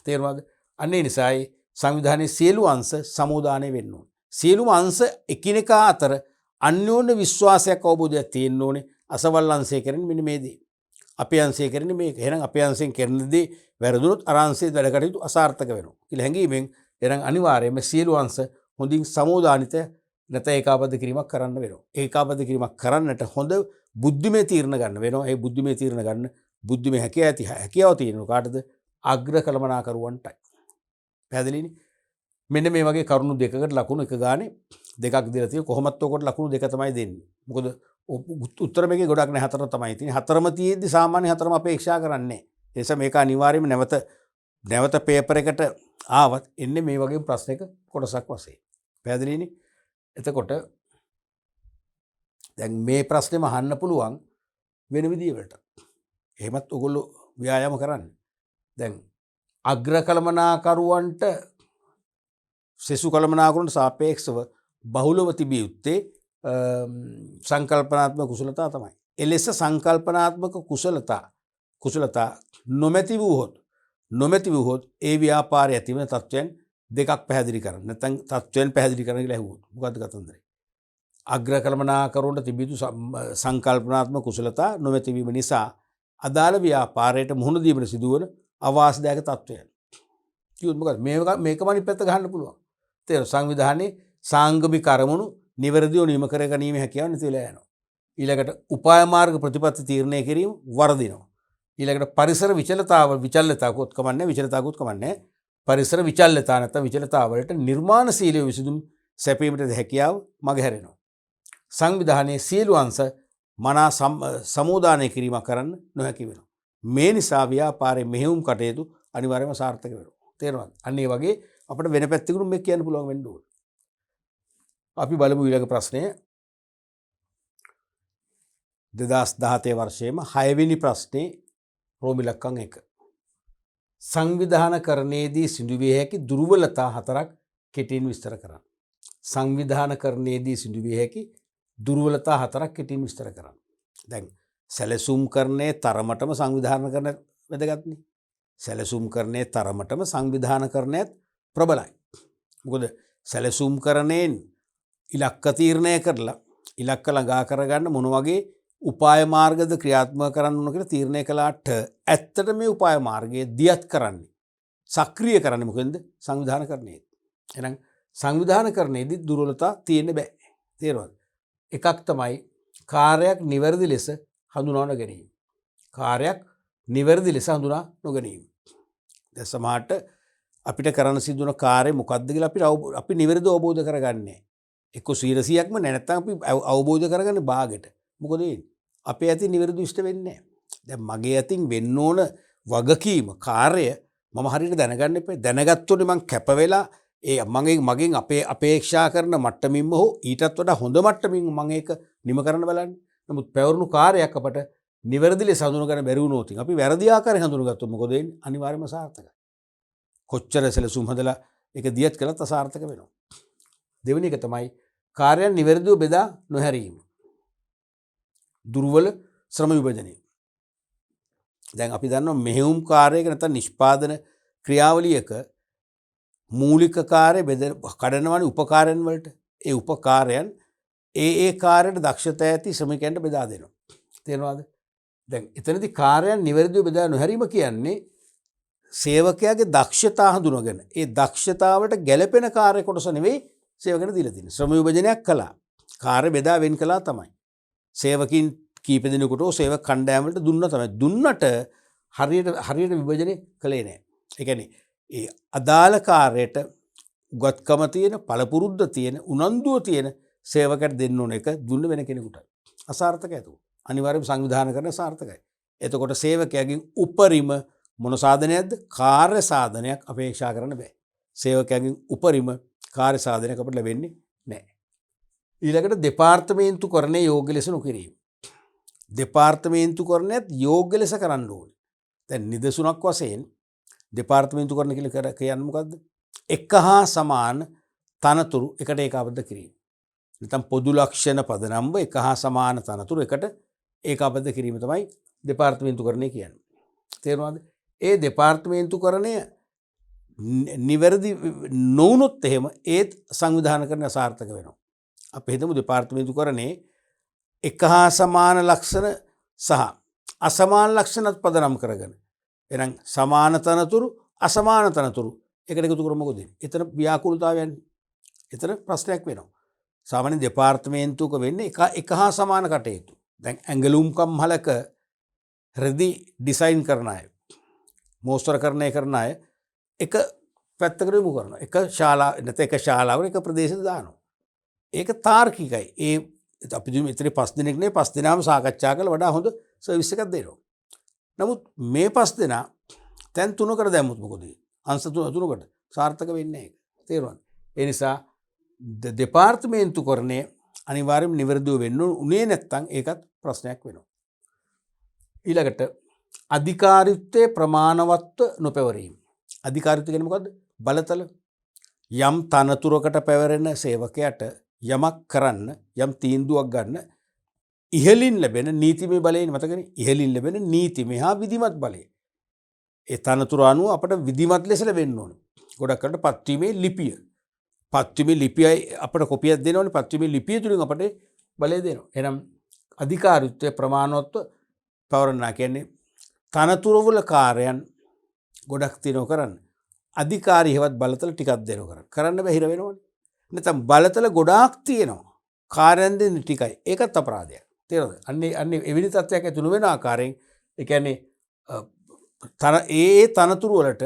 තේරුණාද? අන්න ඒ නිසායි සංවිධානයේ සියලු අංශ සමෝදානය වෙන්න ඕනේ. සියලුම අංශ එකිනෙකා අතර අන්‍යෝන්‍ය විශ්වාසයක් අවබෝධයක් තියෙන්න ඕනේ. අසවල් අංශය කරන්නේ මෙන්න මේ දේ. අපේ අංශය කරන්නේ මේක. එහෙනම් අපේ අංශයෙන් කරන දේ වැරදුනොත් අර අංශයේ වැඩ කටයුතු අසාර්ථක වෙනවා. කියලා හැඟීමෙන් එහෙනම් අනිවාර්යයෙන්ම සියලු අංශ හොඳින් සමෝදානිත නැත්නම් ඒකාබද්ධ කිරීමක් කරන්න වෙනවා. ඒකාබද්ධ කිරීමක් කරන්නට හොඳ බුද්ධිමය තීරණ ගන්න වෙනවා. ඒ බුද්ධිමය තීරණ ගන්න බුද්ධිමය හැකියාව තියෙනවා. කාටද? අග්‍ර කළමනාකරුවන්ටයි. පැහැදිලිනේ? මෙන්න මේ වගේ කරුණු දෙකකට ලකුණු එක ගානේ දෙකක් දීලා තියෙනවා. කොහොමත් ඔකට ලකුණු දෙක තමයි දෙන්නේ. මොකද උත්තර මේකේ ගොඩක් නෑ, හතර තමයි තියෙන්නේ. හතරම තියෙද්දි සාමාන්‍ය හතරම අපේක්ෂා කරන්නේ. ඒ නිසා මේක අනිවාර්යයෙන්ම නැවත පේපර් එකට ආවත් එන්නේ මේ වගේ ප්‍රශ්නයක කොටසක් වශයෙන්. පැහැදිලිනේ? එතකොට දැන් මේ ප්‍රශ්නේම අහන්න පුළුවන් වෙන විදියකට. එහෙමත් ඔයගොල්ලෝ ව්‍යායාම කරන්න. දැන් අග්‍ර කළමනාකරුවන්ට සෙසු කළමනාකරුවන්ට සාපේක්ෂව බහුලව තිබිය යුත්තේ සංකල්පනාත්මක කුසලතා තමයි. එලෙස සංකල්පනාත්මක කුසලතා නොමැති වූහොත් ඒ ව්‍යාපාරය ඇතිවන තත්ත්වයන් දෙකක් පැහැදිලි කරන්න. නැත්නම් තත්ත්වයන් පැහැදිලි කරන්න කියලා ඇහුවොත් මොකද්ද කතන්දරේ? අග්‍ර කළමනාකරුවන්ට තිබිය යුතු සංකල්පනාත්මක කුසලතා නොමැති වීම නිසා අදාළ ව්‍යාපාරයට මුහුණ දීමට සිදුවන අවාසිදායක තත්ත්වයන්. කිව්වොත් මොකද? මේකම අනිත් පැත්ත ගන්න පුළුවන්. තේරෙනවද? සංවිධානයේ සාංගමික අරමුණු නිවැරදිව නියම කර ගැනීම හැකියාව නැති වෙලා යනවා. ඊළඟට උපාය මාර්ග ප්‍රතිපත්ති තීරණය කිරීම වර්ධිනවා. ඊළඟට පරිසර විචල්්‍යතාවකුත් කමන්නේ පරිසර විචල්්‍යතා නැත්නම් විචලතාවලට නිර්මාණශීලී විසඳුම් සැපීමට හැකියාව මගහැරෙනවා. සංවිධානයේ සියලු අංශ මනා සමෝදානය කිරීමක් කරන්න නොහැකි වෙනවා. මේ නිසා ව්‍යාපාරයේ මෙහෙයුම් කටයුතු අනිවාර්යයෙන්ම සාර්ථක වෙනවා. තේරෙනවද? අන්න ඒ වගේ අපිට වෙන පැත්තකින් මේක කියන්න පුළුවන් වෙන්න ඕනේ. අපි බලමු ඊළඟ ප්‍රශ්නය. 2017 වර්ෂයේම 6 වෙනි ප්‍රශ්නේ රෝම ඉලක්කම් 1. සංවිධානකරණයේදී සිදුවිය හැකි දුර්වලතා 4ක් කෙටියෙන් විස්තර කරන්න. සංවිධානකරණයේදී සිදුවිය හැකි දුර්වලතා 4ක් කෙටියෙන් විස්තර කරන්න. දැන් සැලසුම්කරණයේ තරමටම සංවිධානකරණය වැදගත්නේ. සැලසුම්කරණයේ තරමටම සංවිධානකරණයත් ප්‍රබලයි. මොකද සැලසුම්කරණයෙන් ඉලක්ක තීරණය කරලා ඉලක්ක ළඟා කරගන්න මොන වගේ උපාය මාර්ගද ක්‍රියාත්මක කරන්න ඕන කියලා තීරණය කළාට ඇත්තට මේ උපාය මාර්ගය දියත් කරන්නේ සක්‍රිය කරන්නේ මොකෙන්ද? සංවිධානකරණයේ. එහෙනම් සංවිධානකරණයේදී දුර්වලතා තියෙන්න බෑ. තේරුණාද? එකක් තමයි කාර්යයක් නිවැරදි ලෙස හඳුනා නොගැනීම. කාර්යයක් නිවැරදි ලෙස හඳුනා නොගැනීම. දැන් සමහරට අපිට කරන්න සිදුවන කාර්යය මොකක්ද කියලා අපි නිවැරදිව අවබෝධ කරගන්නේ. එක්ක 100%ක්ම නැත්නම් අපි අවබෝධ කරගන්න භාගෙට. මොකද අපේ ඇතින් නිවැරදිව ඉෂ්ට වෙන්නේ නැහැ. දැන් මගේ ඇතින් වෙන්න ඕන වගකීම කාර්ය මම හරියට දැනගන්න එපා. දැනගත්තොත් මං කැප වෙලා මගෙන් අපේක්ෂා කරන මට්ටමින්ම හෝ ඊටත් වඩා හොඳ මට්ටමින් මම ඒක නිම කරන්න බලන්නේ. නමුත් පැවරුණු කාර්යයක් අපට නිවැරදි ලෙස හඳුනගන්න බැරි වුණොත් අපි වැරදි ආකාරයෙන් හඳුනගත්තොත් මොකද වෙන්නේ? අනිවාර්යයෙන්ම සාර්ථකයි. කොච්චර සැලසුම් හදලා ඒක දියත් කළත් අසාර්ථක වෙනවා. දෙවෙනි එක තමයි කාර්යයන් නිවැරදිව බෙදා නොහැරීම. දුර්වල ශ්‍රම විභජනය. දැන් අපි දන්නවා මෙහෙයුම් කාර්යයක නැත්නම් නිෂ්පාදන ක්‍රියාවලියක මූලික කාර්ය කඩනවනේ උපකාරයන් වලට. ඒ උපකාරයන් ඒ කාර්යයට දක්ෂතා ඇති ශ්‍රමිකයන්ට බෙදා දෙනවා. තේරෙනවද? දැන් එතනදී කාර්යයන් නිවැරදිව බෙදා නොහැරීම කියන්නේ සේවකයාගේ දක්ෂතා හඳුනගෙන ඒ දක්ෂතාවට ගැළපෙන කාර්ය කොටස නෙවෙයි සේවකයන්ට දීලා තියෙන්නේ. ශ්‍රම විභජනයක් කළා. කාර්ය බෙදා වෙන් කළා තමයි. සේවකින් කීප දෙනෙකුට සේවක කණ්ඩායම් වලට දුන්නා තමයි. දුන්නට හරියට විභජනය කළේ නැහැ. ඒ කියන්නේ ඒ අදාළ කාර්යයට උගත්කම තියෙන, පළපුරුද්ද තියෙන, උනන්දුව තියෙන සේවකයට දෙන්න ඕන එක දුන්න වෙන කෙනෙකුට. අසාර්ථකයි ඒක. අනිවාර්යයෙන්ම සංවිධානය කරන සාර්ථකයි. එතකොට සේවකයාගෙන් උපරිම මොන සාධනයක්ද? කාර්ය සාධනයක් අපේක්ෂා කරන්න බෑ. සේවකයාගෙන් උපරිම කාර්ය සාධනයක් අපිට ලැබෙන්නේ නැහැ. ඊළඟට දෙපාර්තමේන්තුකරණය යෝග්‍ය ලෙස නොකිරීම. දෙපාර්තමේන්තුකරණයත් යෝග්‍ය ලෙස කරන්න ඕනේ. දැන් නිදසුනක් වශයෙන් දෙපාර්තමේන්තුකරණය කියලා කියන්නේ මොකද්ද? එක හා සමාන තනතුරු එකට ඒකාබද්ධ කිරීම. නැත්නම් පොදු ලක්ෂණ පදනම්ව එක හා සමාන තනතුරු එකට ඒකාබද්ධ කිරීම තමයි දෙපාර්තමේන්තුකරණය කියන්නේ. තේරුණාද? ඒ දෙපාර්තමේන්තුකරණය නිවැරදි නොවුනොත් එහෙම ඒත් සංවිධානකරණය අසාර්ථක වෙනවා. අපි හිතමු දෙපාර්තමේන්තුකරණයේ එක හා සමාන ලක්ෂණ සහ අසමාන ලක්ෂණත් පදනම් කරගෙන එහෙනම් සමාන තනතුරු අසමාන තනතුරු එකට එකතු කරොත් මොකද වෙන්නේ? එතන ව්‍යාකූලතාවයන් එතන ප්‍රශ්නයක් වෙනවා. සාමාන්‍ය දෙපාර්තමේන්තුවක වෙන්නේ එක හා සමාන කටයුතු. දැන් ඇඟලුම් කම්හලක රෙදි ඩිසයින් කරන අය, මෝස්තරකරණය කරන අය එක පැත්තකට යොමු කරනවා. එක ශාලාව නැත්නම් එක ශාලාවක එක ප්‍රදේශයක දානවා. ඒක තාර්කිකයි. ඒ අපි දුන්නේ ඉතින් 5 දිනක් නේ 5 දිනාම සාකච්ඡා කරලා වඩා හොඳ සර්විස් එකක් දෙනවා. නමුත් මේ 5 දෙනා තැන් 3කට දැම්මොත් මොකද වෙන්නේ? අංශ 3කට සාර්ථක වෙන්නේ නැහැ. තේරුණාද? ඒ නිසා දෙපාර්තමේන්තුකරණය අනිවාර්යයෙන්ම නිවැරදිව වෙන්න උනේ නැත්නම් ඒකත් ප්‍රශ්නයක් වෙනවා. ඊළඟට අධිකාරීත්වයේ ප්‍රමාණවත්ව නොපැවරීම. අධිකාරීත්වය කියන්නේ මොකද්ද? බලතල. යම් තනතුරකට පැවරෙන සේවකයාට යමක් කරන්න යම් තීන්දුවක් ගන්න ඉහලින් ලැබෙන නීතිමය බලයෙන් මතකනේ ඉහලින් ලැබෙන නීතිමය හා විධිමත් බලය. ඒ තනතුර අනුව අපට විධිමත් ලෙස ලැබෙන්න ඕනේ. ගොඩක් කරට පත්වීමේ ලිපිය. පත්වීමේ ලිපියයි අපට කොපියක් දෙන්න ඕනේ. පත්වීමේ ලිපිය තුලින් අපට බලය දෙනවා. එහෙනම් අධිකාරීත්වයේ ප්‍රමාණවත්ව පවරනවා කියන්නේ තනතුරවල කාර්යයන් ගොඩක් තියෙනවා කරන්න. අධිකාරී හේවත් බලතල ටිකක් දෙනවා කරන්න බැහැ හිර වෙනවනේ. නැත්නම් බලතල ගොඩාක් තියෙනවා. කාර්යයන් දෙන්නේ ටිකයි. ඒකත් අපරාධයක්. තේරෙනවද? අන්නේ එවිලි තත්ත්වයක් ඇතුළු වෙන ආකාරයෙන් ඒ කියන්නේ ඒ තනතුරු වලට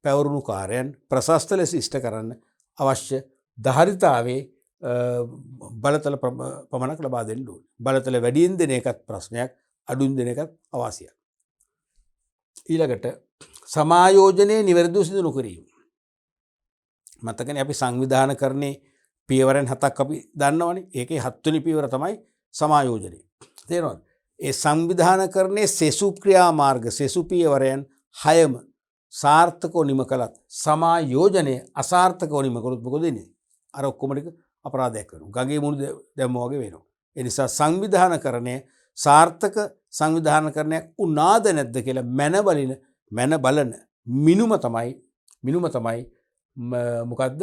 පැවරුණු කාර්යයන් ප්‍රශස්ත ලෙස ඉෂ්ට කරන්න අවශ්‍ය ධාරිතාවේ බලතල පමණක් ලබා දෙන්න ඕනේ. බලතල වැඩියෙන් දෙන එකත් ප්‍රශ්නයක්, අඩුවෙන් දෙන එකත් අවාසියක්. ඊළඟට සමායෝජනයේ නිවැරදිව සිදු නොකිරීම. මතකනේ අපි සංවිධානකරණයේ පියවරෙන් 7ක් අපි දන්නවනේ. ඒකේ 7 වෙනි පියවර තමයි සමායෝජනය. තේරෙනවද? ඒ සංවිධානකරණයේ සෙසු ක්‍රියාමාර්ග සෙසු පියවරයන් 6ම සාර්ථකව නිම කළත් සමායෝජනය අසාර්ථකව නිම කළොත් මොකද වෙන්නේ? අර ඔක්කොම ටික අපරාධයක් වෙනවා. ගඟේ මුහුණ දැම්මා වගේ වෙනවා. ඒ නිසා සංවිධානකරණය සාර්ථක සංවිධානකරණයක් උනාද නැද්ද කියලා මැන බලන මිනුම තමයි මොකද්ද?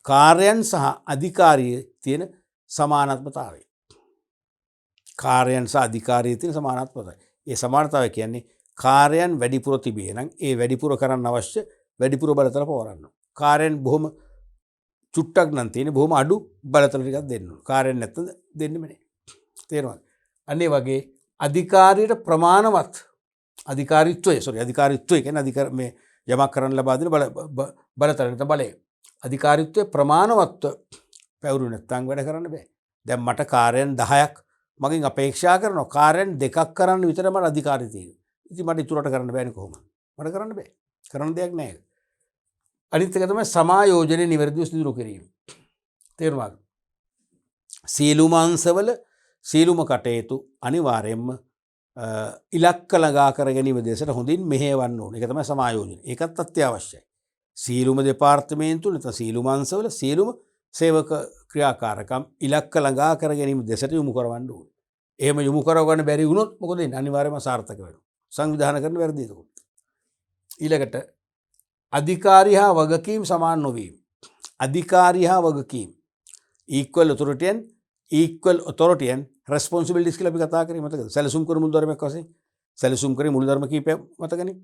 කාර්යයන් සහ අධිකාරියේ තියෙන සමානාත්මතාවය. කාර්යයන් සහ අධිකාරියේ තියෙන සමානාත්මතාවය. ඒ සමානතාවය කියන්නේ කාර්යයන් වැඩිපුර තිබේ නම් ඒ වැඩිපුර කරන්න අවශ්‍ය වැඩිපුර බලතල පවරන්න. කාර්යයන් බොහොම චුට්ටක් නම් තියෙන බොහොම අඩු බලතල ටිකක් දෙන්න ඕන. කාර්යයන් නැත්නම් දෙන්නෙම නැහැ. තේරුණාද? අනේ වගේ අධිකාරියට ප්‍රමාණවත් අධිකාරීත්වය කියන්නේ මේ යමක් කරන්න ලබා දෙන බලතල නැත්නම් බලය. අධිකාරීත්වයේ ප්‍රමාණවත්ව පැවරු නැත්නම් වැඩ කරන්න බෑ. දැන් මට කාර්යයන් 10ක් මගෙන් අපේක්ෂා කරනවා. කාර්යයන් 2ක් කරන්න විතර මට අධිකාරිය තියෙනවා. ඉතින් මට ඉතුරට කරන්න බෑනේ කොහොමද? මට කරන්න බෑ. කරන්න දෙයක් නැහැ. අනිත් එක තමයි සමායෝජනයේ නිවැරදිව සිදු නොකිරීම. තේරුණාද? සීලුම අංශවල සීලුම කටයුතු අනිවාර්යයෙන්ම ඉලක්ක ළඟා කර ගැනීම දෙසට හොඳින් මෙහෙයවන්න ඕනේ. ඒක තමයි සමායෝජනය. ඒකත් අත්‍යවශ්‍යයි. සීලුම දෙපාර්තමේන්තු නැත්නම් සීලුම අංශවල සීලුම සේවක ක්‍රියාකාරකම් ඉලක්ක ළඟා කර ගැනීම දෙසට යොමු කරවන්න ඕනේ. එහෙම යොමු කරව ගන්න බැරි වුණොත් මොකද වෙන්නේ? අනිවාර්යයෙන්ම සාර්ථක වෙනවා. සංවිධානය කරන්න වැරදි ඒක. ඊළඟට අධිකාරී හා වගකීම් සමාන නොවීම. අධිකාරී හා වගකීම් equal authority and responsibilities කියලා අපි කතා කරේ මතකද? සැලසුම් කර මුල් ධර්මයක් වශයෙන් සැලසුම් කරේ මුල් ධර්ම කීපයක් මතකනේ?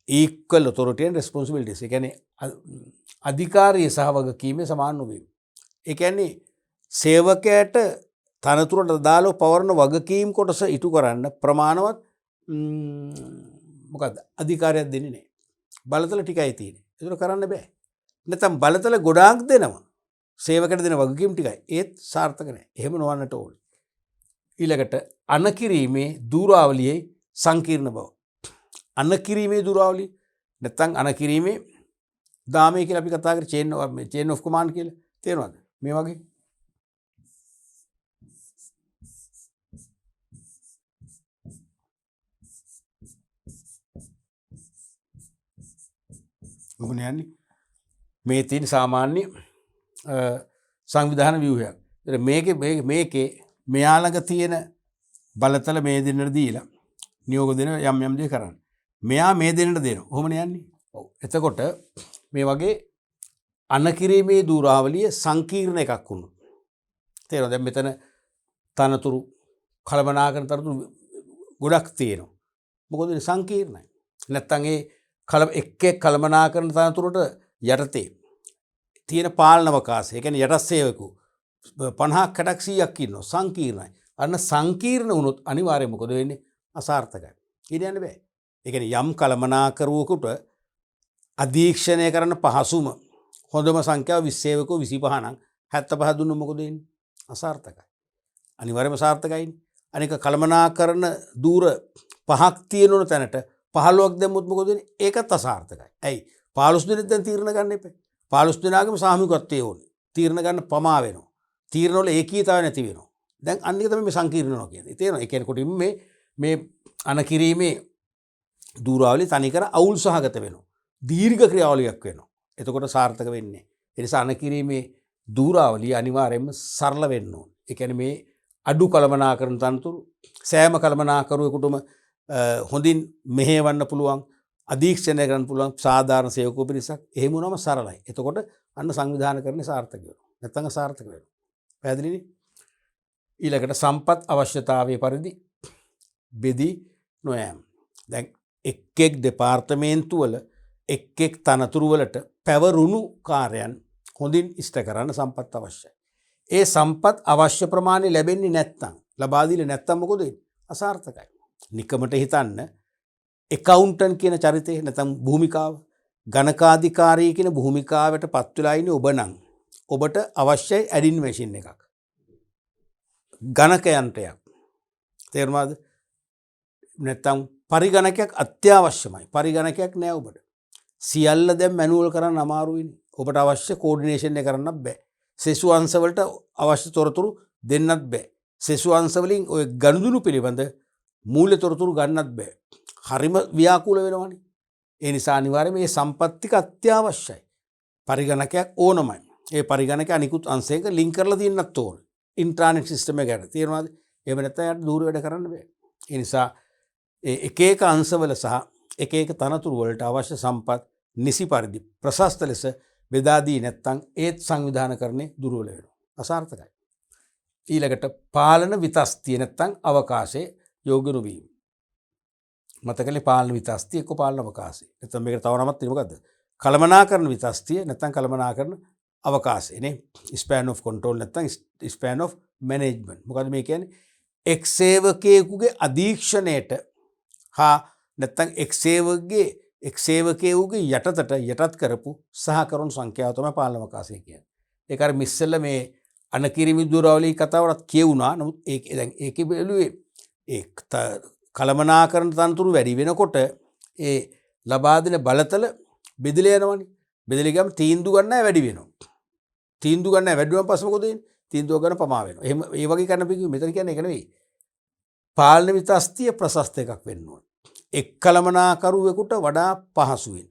equal authority and responsibilities. ඒ කියන්නේ අධිකාරිය සහ වගකීමේ සමාන නොවීම. ඒ කියන්නේ සේවකයාට තනතුරට දාලා පවරන වගකීම් කොටස ඉටු කරන්න ප්‍රමාණවත් මොකද්ද? අධිකාරියක් දෙන්නේ නැහැ. බලතල ටිකයි තියෙන්නේ. ඒක කරන්න බෑ. නැත්නම් බලතල ගොඩාක් දෙනවා. සේවකට දෙන වගකීම් ටිකයි. ඒත් සාර්ථක නැහැ. එහෙම නොවන්නට ඕනේ. ඊළඟට අනකිරීමේ දූරාවලියේ සංකීර්ණ බව. අනකිරීමේ දූරාවලිය නැත්නම් අනකිරීමේ දාමය කියලා අපි කතා කරේ චේන් ඔෆ් කමාන්ඩ් කියලා. තේරෙනවද? මේ වගේ මොකද යන්නේ මේ තියෙන සාමාන්‍ය සංවිධාන ව්‍යුහයක්. මේකේ මෙයා ළඟ තියෙන බලතල මේ දෙන්නට දීලා නියෝග දෙන යම් දේ කරන්න. මෙයා මේ දෙන්නට දෙනවා. කොහොමද යන්නේ? ඔව්. එතකොට මේ වගේ අනකිරීමේ දූරාවලිය සංකීර්ණ එකක් වුණා. තේරෙනවද? දැන් මෙතන තනතුරු කළමනාකරන තනතුරු ගොඩක් තියෙනවා. මොකද ඒ සංකීර්ණයි. නැත්තම් ඒ එක් කළමනාකරන තනතුරට යටතේ තියෙන පාලන අවකාශය. ඒ කියන්නේ යටත් සේවකයෝ 50ක් 60ක් 100ක් ඉන්නවා. සංකීර්ණයි. අන්න සංකීර්ණ වුණොත් අනිවාර්යයෙන් මොකද වෙන්නේ? අසාර්ථකයි. ඊට යන්න බෑ. ඒ කියන්නේ යම් කළමනාකරුවෙකුට අධීක්ෂණය කරන්න පහසුම හොඳම සංඛ්‍යාව 20 සේවකයෝ 25 නම් 75 දුන්නොත් මොකද වෙන්නේ? අසාර්ථකයි. අනිවාර්යයෙන්ම සාර්ථකයිනේ. අනික කළමනාකරන දූර 5ක් තියෙන තැනට 15ක් දැම්මොත් මොකද වෙන්නේ? ඒකත් අසාර්ථකයි. ඇයි? 15 දෙනෙක් දැන් තීරණ ගන්න එපා. 15 දෙනාගේම සාමූහිකත්වයේ ඕනේ. තීරණ ගන්න පමා වෙනවා. තීරණ වල ඒකීතාවය නැති වෙනවා. දැන් අන්න එක තමයි මේ සංකීර්ණ වෙනවා කියන්නේ. තේරෙනවද? ඒ කියන්නේ කොටින් මේ අනකිරීමේ දූරාවලිය තනිකර අවුල් සහගත වෙනවා. දීර්ඝ ක්‍රියාවලියක් වෙනවා. එතකොට සාර්ථක වෙන්නේ. ඒ නිසා අනකිරීමේ දූරාවලිය අනිවාර්යයෙන්ම සරල වෙන්න ඕනේ. ඒ කියන්නේ මේ අඩු කළමනාකරන තනතුරු සෑම කළමනාකරුවෙකුටම හොඳින් මෙහෙවන්න පුළුවන්, අධීක්ෂණය කරන්න පුළුවන් සාධාරණ සේවකයෝ පිරිසක්. එහෙම වුණාම සරලයි. එතකොට අන්න සංවිධානකරණය සාර්ථක වෙනවා. නැත්නම් අසාර්ථක වෙනවා. පැහැදිලිනේ? ඊළඟට සම්පත් අවශ්‍යතාවයේ පරිදි බෙදී නොයෑම. දැන් එක් දෙපාර්තමේන්තු වල එක් තනතුරු වලට පැවරුණු කාර්යයන් හොඳින් ඉෂ්ට කරන්න සම්පත් අවශ්‍යයි. ඒ සම්පත් අවශ්‍ය ප්‍රමාණය ලැබෙන්නේ නැත්නම්, ලබා දීලා නැත්නම් මොකද වෙන්නේ? අසාර්ථකයි. නිකමට හිතන්න එකවුන්ටන් කියන චරිතය නැත්නම් භූමිකාව, ගණකාධිකාරී කියන භූමිකාවට පත් වෙලා ඉන්නේ ඔබ නම් ඔබට අවශ්‍යයි ඇඩින් මැෂින් එකක්. ගණක යන්ත්‍රයක්. තේරුණාද? නැත්නම් පරිගණකයක් අත්‍යවශ්‍යමයි. පරිගණකයක් නෑ ඔබට. සියල්ල දැන් මැනුවල් කරන්න අමාරුයිනේ. ඔබට අවශ්‍ය කෝඩිනේෂන් එක කරන්නත් බෑ. සෙසු අංශ වලට අවශ්‍ය තොරතුරු දෙන්නත් බෑ. සෙසු අංශ වලින් ඔය ගනුදෙනු පිළිබඳ මූල්‍ය තොරතුරු ගන්නත් බෑ. හරිම ව්‍යාකූල වෙනවනේ. ඒ නිසා අනිවාර්යයෙන් මේ සම්පත් ටික අත්‍යවශ්‍යයි. පරිගණකයක් ඕනමයි. ඒ පරිගණක අනිකුත් අංශයක ලින්ක් කරලා තියෙන්නත් ඕන. ඉන්ටර්නෙට් සිස්ටම් එකකට. තේරුණාද? එහෙම නැත්නම් යාට දූර වැඩ කරන්න බෑ. ඒ නිසා එක අංශවල සහ එක තනතුරු වලට අවශ්‍ය සම්පත් නිසි පරිදි ප්‍රශස්ත ලෙස බෙදා දී නැත්නම් ඒත් සංවිධානකරණය දුර්වල වෙනවා. අසාර්ථකයි. ඊළඟට පාලන විතස්තිය නැත්නම් අවකාශයේ යෝග්‍ය නොවීම. මතකනේ පාලන විතස්තිය එක්ක පාලන අවකාශය. නැත්නම් මේකට තව නමක් තියෙනවා මොකද්ද? කළමනාකරණ විතස්තිය නැත්නම් කළමනාකරණ අවකාශය නේ. ස්පෑන් ඔෆ් කන්ට්‍රෝල් නැත්නම් ස්පෑන් ඔෆ් මැනේජ්මන්ට්. මොකද මේ කියන්නේ? එක් සේවකයෙකුගේ අධීක්ෂණයට හා නැත්නම් එක් සේවකයෙකුගේ යටත් කරපු සහකරුණු සංඛ්‍යාව තමයි පාලන අවකාශය කියන්නේ. ඒක අර මිස්සෙල්ල මේ අනකිරීම දූරාවලිය කතාවරත් කියුණා. නමුත් ඒකේ බැලුවේ කළමනාකරන තනතුරු වැඩි වෙනකොට ඒ ලබා දෙන බලතල බෙදලා යනවනේ. බෙදලා ගියාම තීන්දුව ගන්න වැඩි වෙනවා. තීන්දුව ගන්න වැඩි වුණාන් පස්සේ මොකද වෙන්නේ? තීන්දුව ගන්න පමා වෙනවා. එහෙම ඒ වගේ කරන්න පිටු මෙතන කියන්නේ ඒක නෙවෙයි. පාලන විතස්තිය ප්‍රශස්ත එකක් වෙන්න ඕනේ. එක් කළමනාකරුවෙකුට වඩා පහසුවෙන්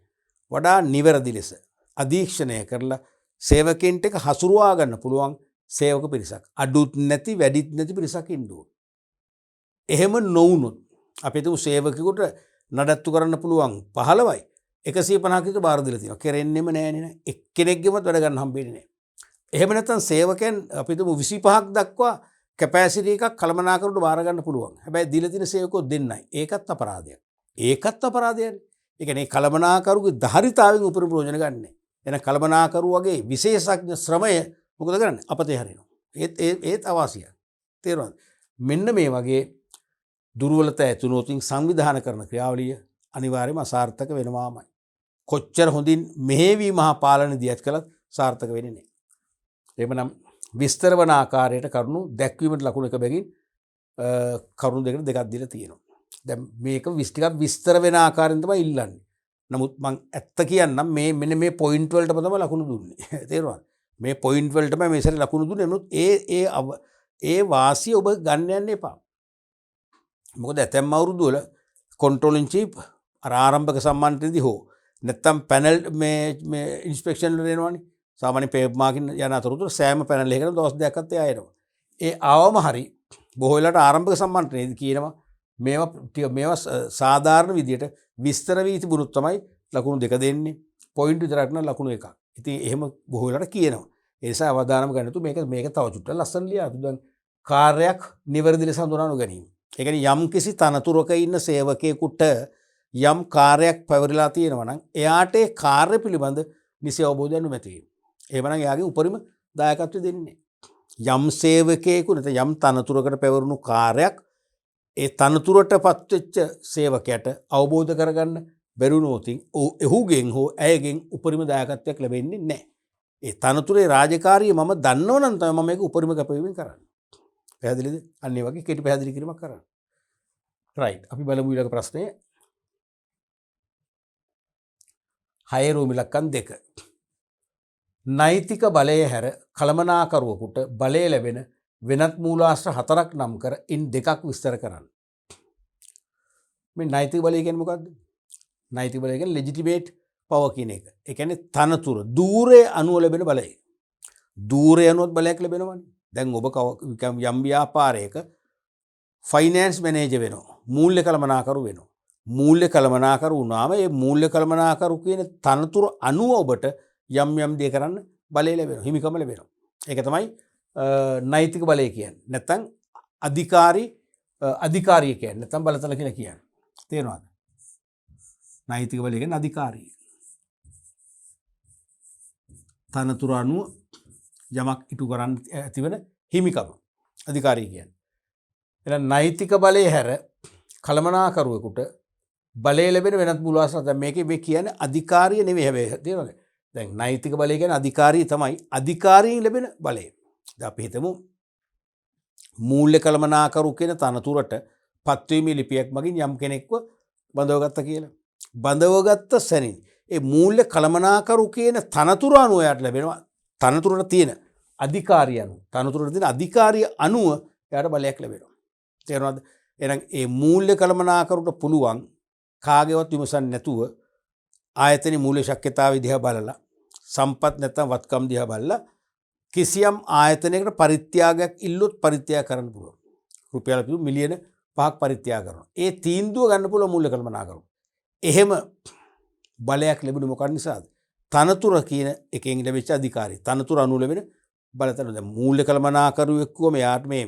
වඩා නිවැරදි ලෙස අධීක්ෂණය කරලා සේවකයන්ට එක හසුරුවා ගන්න පුළුවන් සේවක පිරිසක්. අඩුත් නැති වැඩිත් නැති පිරිසක් ඉන්න ඕනේ. එහෙම නොවුනොත් අපි හිතමු සේවකයෙකුට නඩත්තු කරන්න පුළුවන් 15යි 150කට බාර දීලා තියෙනවා. කෙරෙන්නෙම නෑනේ නේ. එක්කෙනෙක්ගෙමත් වැඩ ගන්න හම්බෙන්නේ නෑ. එහෙම නැත්නම් සේවකයන් අපි හිතමු 25ක් දක්වා කැපැසිටි එකක් කළමනාකරුවට බාර ගන්න පුළුවන්. හැබැයි දීලා තියෙන සේවකයෝ දෙන්නයි. ඒකත් අපරාධයක්. ඒකත් අපරාධයනේ. ඒ කියන්නේ කළමනාකරුගේ ධාරිතාවෙන් උපරිම ප්‍රයෝජන ගන්නෑ. එන කළමනාකරු වගේ විශේෂඥ ශ්‍රමය මොකද කරන්නේ? අපතේ හරිනවා. ඒත් අවාසියක්. තේරුණාද? මෙන්න මේ වගේ දුර්වලතා ඇතුණොතින් සංවිධාන කරන ක්‍රියාවලිය අනිවාර්යයෙන්ම අසාර්ථක වෙනවාමයි. කොච්චර හොඳින් මෙහෙවීම හා පාලන දියත් කළත් සාර්ථක වෙන්නේ නැහැ. එහෙමනම් විස්තර වන ආකාරයට කරුණු දැක්වීමට ලකුණු එක බැගින් කරුණු දෙකට දෙකක් දීලා තියෙනවා. දැන් මේක ටිකක් විස්තර වෙන ආකාරයෙන් තමයි ඉල්ලන්නේ. නමුත් මං ඇත්ත කියන්නම් මෙන්න මේ පොයින්ට් වලට තමයි ලකුණු දුන්නේ. තේරුණාද? මේ පොයින්ට් වලටම මේ සැරේ ලකුණු දුන්නේ. නමුත් ඒ වාසිය ඔබ ගන්න යන්න එපා. මොකද ඇතැම් අවුරුදු වල කන්ට්‍රෝල් ඉන් චීෆ් අර ආරම්භක සම්මානයේදී හෝ නැත්තම් පැනල් මේ ඉන්ස්පෙක්ෂන් වල එනවනේ. සාමාන්‍ය පේපර් මාකින් යන අතරතුර සෑම පැනල් එකකටම දවස් දෙකක්වත් එයා එනවා. ඒ ආවම හරි බොහෝ වෙලාවට ආරම්භක සම්මානයේදී කියනවා මේවා සාධාරණ විදියට විස්තර වී තිබුණොත් තමයි ලකුණු 2 දෙන්නේ. පොයින්ට් විතරක් නම් ලකුණු 1ක්. ඉතින් එහෙම බොහෝ වෙලාවට කියනවා. ඒ නිසා අවධානම ගන්න තු මේක තව චුට්ටක් ලස්සන ලියා. දැන් කාර්යයක් නිවැරදි ලෙස හඳුනා ගැනීම. ඒ කියන්නේ යම් කිසි තනතුරක ඉන්න සේවකයෙකුට යම් කාර්යයක් පැවරිලා තියෙනවා නම් එයාට ඒ කාර්ය පිළිබඳ නිසි අවබෝධයක් නොමැති වීම. එහෙමනම් එයාගේ උපරිම දායකත්වය දෙන්නේ. යම් සේවකයෙකු නැත්නම් යම් තනතුරකට පැවරුණු කාර්යයක් ඒ තනතුරට පත්වෙච්ච සේවකයට අවබෝධ කරගන්න බැරුණෝතින් ඔහුගෙන් හෝ ඇයගෙන් උපරිම දායකත්වයක් ලැබෙන්නේ නැහැ. ඒ තනතුරේ රාජකාරිය මම දන්නව නම් තමයි මම මේක උපරිම කැපවීමෙන් කරන්නේ. පැහැදිලිද? අන්න ඒ වගේ කෙටි පැහැදිලි කිරීමක් කරන්න. රයිට්. අපි බලමු ඊළඟ ප්‍රශ්නය. 6 රෝම ඉලක්කම් 2. නෛතික බලය හැර කළමනාකරුවෙකුට බලය ලැබෙන වෙනත් මූලාශ්‍ර 4ක් නම් කර ඉන් 2ක් විස්තර කරන්න. මේ නෛතික බලය කියන්නේ මොකක්ද? නෛතික බලය කියන්නේ ලෙජිටිමේට් පවර් කියන එක. ඒ කියන්නේ තනතුර දූරයේ අනුව ලැබෙන බලය. දූරයේ අනුව බලයක් ලැබෙනවනේ. දැන් ඔබ යම් ව්‍යාපාරයක ෆයිනෑන්ස් මැනේජර් වෙනවා. මූල්‍ය කළමනාකරු වෙනවා. මූල්‍ය කළමනාකරු වුණාම ඒ මූල්‍ය කළමනාකරු කියන තනතුර අනුව ඔබට යම් දේ කරන්න බලය ලැබෙනවා. හිමිකම ලැබෙනවා. ඒක තමයි නෛතික බලය කියන්නේ. නැත්නම් අධිකාරිය කියන්නේ. නැත්නම් බලතල කියලා කියන්නේ. තේරෙනවද? නෛතික බලය කියන්නේ අධිකාරිය. තනතුර අනුව යමක් ඉටු කරන්න ඇතිවන හිමිකම අධිකාරිය කියන්නේ. එහෙනම් නෛතික බලය හැර කළමනාකරුවෙකුට බලය ලැබෙන වෙනත් මූලාශ්‍ර. දැන් මේකේ මේ කියන්නේ අධිකාරිය නෙවෙයි හැබැයි. තේරෙනවද? දැන් නෛතික බලය කියන්නේ අධිකාරිය තමයි. අධිකාරියෙන් ලැබෙන බලය. දැන් අපි හිතමු මූල්‍ය කළමනාකරු කියන තනතුරට පත්වීමේ ලිපියක් මගින් යම් කෙනෙක්ව බඳවගත්තා කියලා. බඳවගත්ත සැනින් ඒ මූල්‍ය කළමනාකරු කියන තනතුර අනුව යාට ලැබෙනවා. තනතුරට තියෙන අධිකාරිය අනුව. තනතුරට තියෙන අධිකාරිය අනුව යාට බලයක් ලැබෙනවා. තේරෙනවද? එහෙනම් ඒ මූල්‍ය කළමනාකරුට පුළුවන් කාගේවත් විමසන්නේ නැතුව ආයතනයේ මූල්‍ය ශක්්‍යතාවය දිහා බලලා සම්පත් නැත්නම් වත්කම් දිහා බලලා කිසියම් ආයතනයකට පරිත්‍යාගයක් ඉල්ලුවොත් පරිත්‍යාග කරන්න පුළුවන්. රුපියල් මිලියන 5ක් පරිත්‍යාග කරනවා. ඒ තීන්දුව ගන්න පුළුවන් මූල්‍ය කළමනාකරු. එහෙම බලයක් ලැබුණේ මොකක් නිසාද? තනතුර කියන එකෙන් ලැබිච්ච අධිකාරිය. තනතුර අනුව ලැබෙන බලතල. දැන් මූල්‍ය කළමනාකරුවෙක් වුවම යාට මේ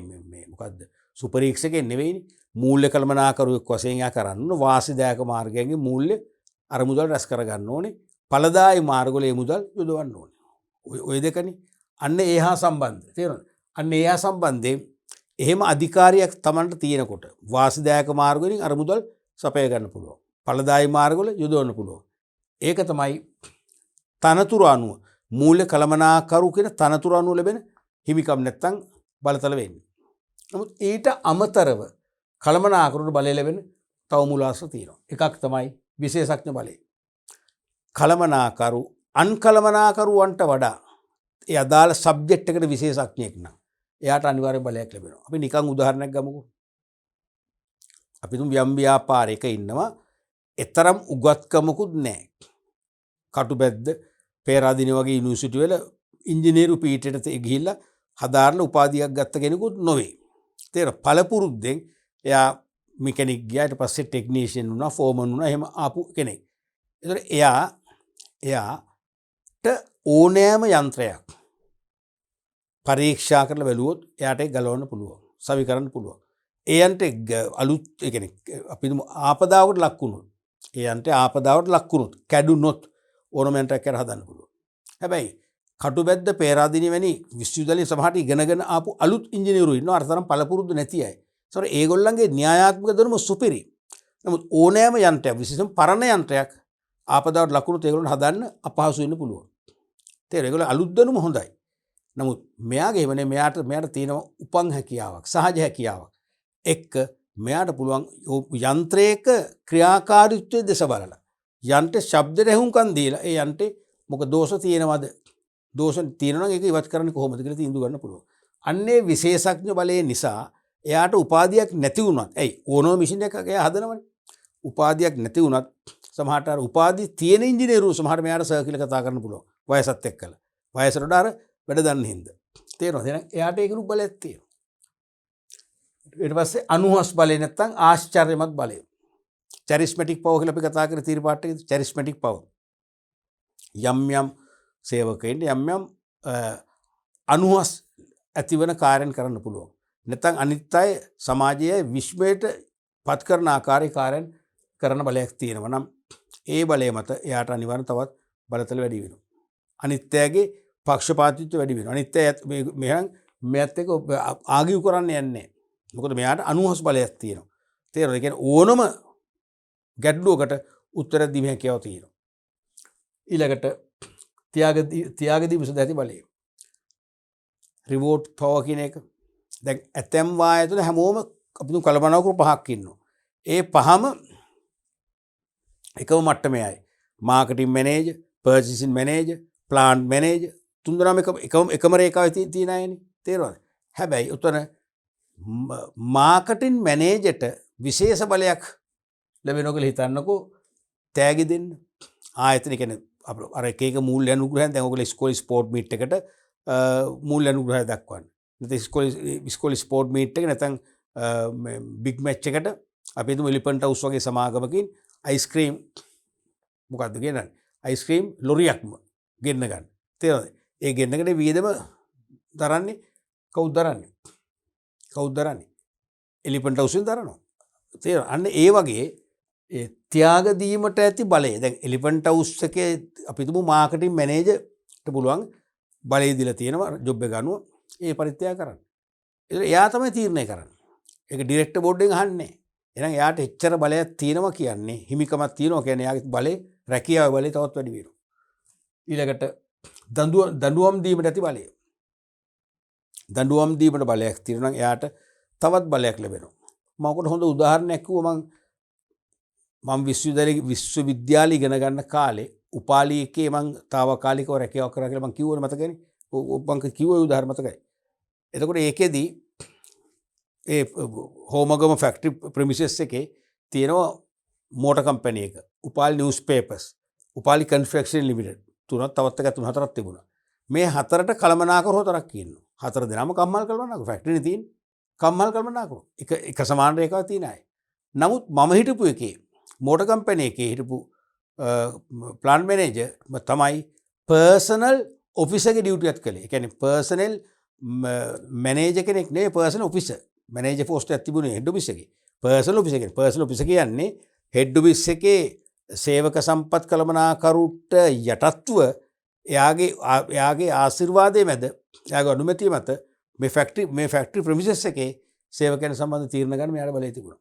මොකද්ද? සුපරීක්ෂකෙන් නෙවෙයිනේ. මූල්‍ය කළමනාකරුවෙක් වශයෙන් යා කරන්න වාසිදායක මාර්ගයෙන් මූල්‍ය අර මුදල් රැස් කරගන්න ඕනේ. ඵලදායි මාර්ගවල ඒ මුදල් යොදවන්න ඕනේ. ඔය දෙකනේ. අන්න ඒ හා සම්බන්ධ. තේරෙනවද? අන්න ඒ හා සම්බන්ධයෙන් එහෙම අධිකාරියක් Tamanට තියෙනකොට වාසිදායක මාර්ග වලින් අර මුදල් සපය ගන්න පුළුවන්. ඵලදායි මාර්ගවල යොදවන්න පුළුවන්. ඒක තමයි තනතුර අනුව මූල්‍ය කළමනාකරු කියන තනතුර අනුව ලැබෙන හිමිකම් නැත්තම් බලතල වෙන්නේ. නමුත් ඊට අමතරව කළමනාකරුට බලය ලැබෙන තව මූලාශ්‍ර තියෙනවා. එකක් තමයි විශේෂඥ බලය. කළමනාකරු අන්කළමනාකරුවන්ට වඩා ඒ අදාළ සබ්ජෙක්ට් එකට විශේෂඥයෙක් නම් එයාට අනිවාර්ය බලයක් ලැබෙනවා. අපි නිකන් උදාහරණයක් ගමුකෝ. අපි තුන් ව්‍යාපාරයක ඉන්නවා. එතරම් උගත්කමකුත් නැහැ. කටුබැද්ද පේරාදෙණිය වගේ යුනිවර්සිටි වල ඉංජිනේරු පීඨයට ගිහිල්ලා හදාarලා උපාධියක් ගත්ත කෙනෙකුත් නොවේ. තේර පළපුරුද්දෙන් එයා මෙකැනික් ගියා. ඊට පස්සේ ටෙක්නීෂියන් වුණා, ෆෝමන් වුණා. එහෙම ආපු කෙනෙක්. ඒතර එයාට ඕනෑම යන්ත්‍රයක් පරීක්ෂා කරලා බැලුවොත් එයාට ඒක ගලවන්න පුළුවන්. සවි කරන්න පුළුවන්. ඒ යන්ත්‍රේ අලුත් ඒ කියන්නේ අපි ආපදාවකට ලක් වුණොත්, ඒ යන්ත්‍රේ ආපදාවට ලක් වුණොත්, කැඩුනොත් ඕනම යන්ත්‍රයක් කරලා හදන්න පුළුවන්. හැබැයි කටුබැද්ද පේරාදෙණිය වැනි විශ්වවිද්‍යාලයේ සමහරට ඉගෙනගෙන ආපු අලුත් ඉංජිනේරු ඉන්නවා. අර තරම් පළපුරුදු නැති අය. ඒතර ඒගොල්ලන්ගේ න්‍යායාත්මක දැනුම සුපිරි. නමුත් ඕනෑම යන්ත්‍රයක් විශේෂයෙන් පරණ යන්ත්‍රයක් ආපදාවට ලක් වුණොත් ඒගොල්ලන් හදන්න අපහසු වෙන්න පුළුවන්. තේරෙයි? ඒගොල්ලෝ අලුත් දැනුම හොඳයි. නමුත් මෙයාගේ එහෙම නෙමෙයි. මෙයාට තියෙන උපන් හැකියාවක්, සහජ හැකියාවක්. එක්ක මෙයාට පුළුවන් යන්ත්‍රයක ක්‍රියාකාරීත්වයේ දෙස බලලා යන්ට ශබ්ද රැහුම්කන් දීලා ඒ යන්ට මොක දෝෂ තියෙනවද දෝෂ තියෙනවා නම් ඒක ඉවත් කරන්න කොහොමද කියලා තීන්දුව ගන්න පුළුවන්. අන්නේ විශේෂඥ බලය නිසා එයාට උපාධියක් නැති වුණත් ඇයි ඕනම මැෂින් එකක් එයා හදනවනේ. උපාධියක් නැති වුණත් සමහරට අර උපාධි තියෙන ඉංජිනේරු සමහර මෙයාට සර් කියලා කතා කරන්න පුළුවන්. වයසත් එක්කලා. වයසට වඩා අර වැඩ දන්න හින්දා. තේරෙනවද? එහෙනම් එයාට ඒකලු බලයක් තියෙනවා. ඊට පස්සේ අනුහස් බලය නැත්තම් ආශ්චර්යමත් බලය. චැරිස්මැටික් පවර් කියලා අපි කතා කරේ තීර පාට් එකේ චැරිස්මැටික් පවර්. යම් යම් සේවකයින්ට යම් යම් අනුහස් ඇතිවන කාර්යයන් කරන්න පුළුවන්. නැත්තම් අනිත් අය සමාජයේ විශ්වයට පත් කරන ආකාරයේ කාර්යයන් කරන බලයක් තියෙනවා නම් ඒ බලය මත එයාට අනිවාර්යෙන් තවත් බලතල වැඩි වෙනවා. අනිත් අයගේ පක්ෂපාතීත්වය වැඩි වෙනවා. අනිත් අය මෙයත් එක්ක ආගියු කරන්න යන්නේ නැහැ. මොකද මෙයාට අනුහස් බලයක් තියෙනවා. තේරෙනවද? ඒ කියන්නේ ඕනම ගැටලුවකට උත්තර දීමේ හැකියාව තියෙනවා. ඊළඟට ත්‍යාගදී විසඳ ඇති බලය. රිවෝට් පවර් කියන එක. දැන් ඇතැම් වාය තුළ හැමෝම අපි කල්පනා කරු පහක් ඉන්නවා. ඒ පහම එකම මට්ටමේයි. Marketing manager, purchasing manager, plant manager තුන්දෙනාම එකම රේඛාවේ තියෙන අයනේ. තේරුණාද? හැබැයි උතන මාකටිං මැනේජර්ට විශේෂ බලයක් ලැබෙනවා කියලා හිතන්නකෝ. තෑගි දෙන්න. ආයතන කියන්නේ අර එක එක මූල්‍ය අනුග්‍රහයන් දැන් ඔයගොල්ලෝ ඉස්කෝලේ ස්පෝර්ට් මීට් එකට මූල්‍ය අනුග්‍රහය දක්වන්න. නැත්නම් ඉස්කෝලේ ස්පෝර්ට් මීට් එක නැත්නම් බිග් මැච් එකට අපි හිතමු එලිෆන්ට් හවුස් වගේ සමාගමකින් අයිස්ක්‍රීම් මොකද්ද කියන්නේ? අයිස්ක්‍රීම් ලොරියක්ම ගෙන්න ගන්න. තේරෙනවද? ඒ ගෙන්නගෙන වියදම දරන්නේ කවුද දරන්නේ? කවුද දරන්නේ? එලිෆන්ට් හවුස් එකෙන් දරනවා. තේරෙනවද? අන්න ඒ වගේ ඒ ත්‍යාග දීමට ඇති බලය. දැන් එලිෆන්ට් හවුස් එකේ අපි හිතමු මාකටිං මැනේජර්ට පුළුවන් බලය දීලා තියෙනවා ජොබ් එක අනුව ඒ පරිත්‍යාග කරන්න. ඒක එයා තමයි තීරණය කරන්නේ. ඒක ඩිරෙක්ටර් බෝඩ් එකෙන් අහන්නේ. එහෙනම් එයාට එච්චර බලයක් තියෙනවා කියන්නේ හිමිකමක් තියෙනවා කියන්නේ එයාගේ බලේ රැකියාවේ බලේ තවත් වැඩි වෙනවා. ඊළඟට දඬුවම් දීමට ඇති බලය. දඬුවම් දීමට බලයක් තියෙනවා නම් එයාට තවත් බලයක් ලැබෙනවා. මම ඔකට හොඳ උදාහරණයක් කිව්වා මම විශ්වවිද්‍යාලේ ඉගෙන ගන්න කාලේ උපාලි එකේ මම తాවකාලිකව රැකියාවක් කරා කියලා මම කිව්වනේ මතකනේ. මම කිව්ව උදාහරණ මතකයි. එතකොට ඒකෙදි ඒ හෝමගම ෆැක්ටරි ප්‍රමිසස් එකේ තියෙනවා මෝටර් කම්පැනි එක. Upali news papers, Upali confection limited තුනක් තවත් එකක් තුන හතරක් තිබුණා. මේ හතරට කළමනාකර හතරක් ඉන්නවා. හතර දෙනාම කම්මල් කළමනාකර ෆැක්ටරිනේ තියෙන්නේ. කම්මල් කළමනාකර. එක සමාන රේඛාවක් තියෙන අය. නමුත් මම හිටපු එකේ මෝටර් කම්පැනි එකේ හිටපු ප්ලාන්ට් මැනේජර් තමයි පර්සනල් ඔෆිසර් ගේ ඩියුටි එකක් කළේ. ඒ කියන්නේ පර්සනල් මැනේජර් කෙනෙක් නෙවෙයි පර්සනල් ඔෆිසර්. මැනේජර් පෝස්ට් එකක් තිබුණේ හෙඩ් ඔෆිස් එකේ. පර්සනල් ඔෆිසර් කියන්නේ පර්සනල් ඔෆිසර් කියන්නේ හෙඩ් ඔෆිස් එකේ සේවක සම්පත් කළමනාකරුට යටත්ව එයාගේ ආශිර්වාදයේ මැද එයාගේ අනුමැතිය මත මේ ෆැක්ටරි ප්‍රමිසස් එකේ සේවකයන් සම්බන්ධ තීරණ ගන්න මෙයාට බලය තිබුණා.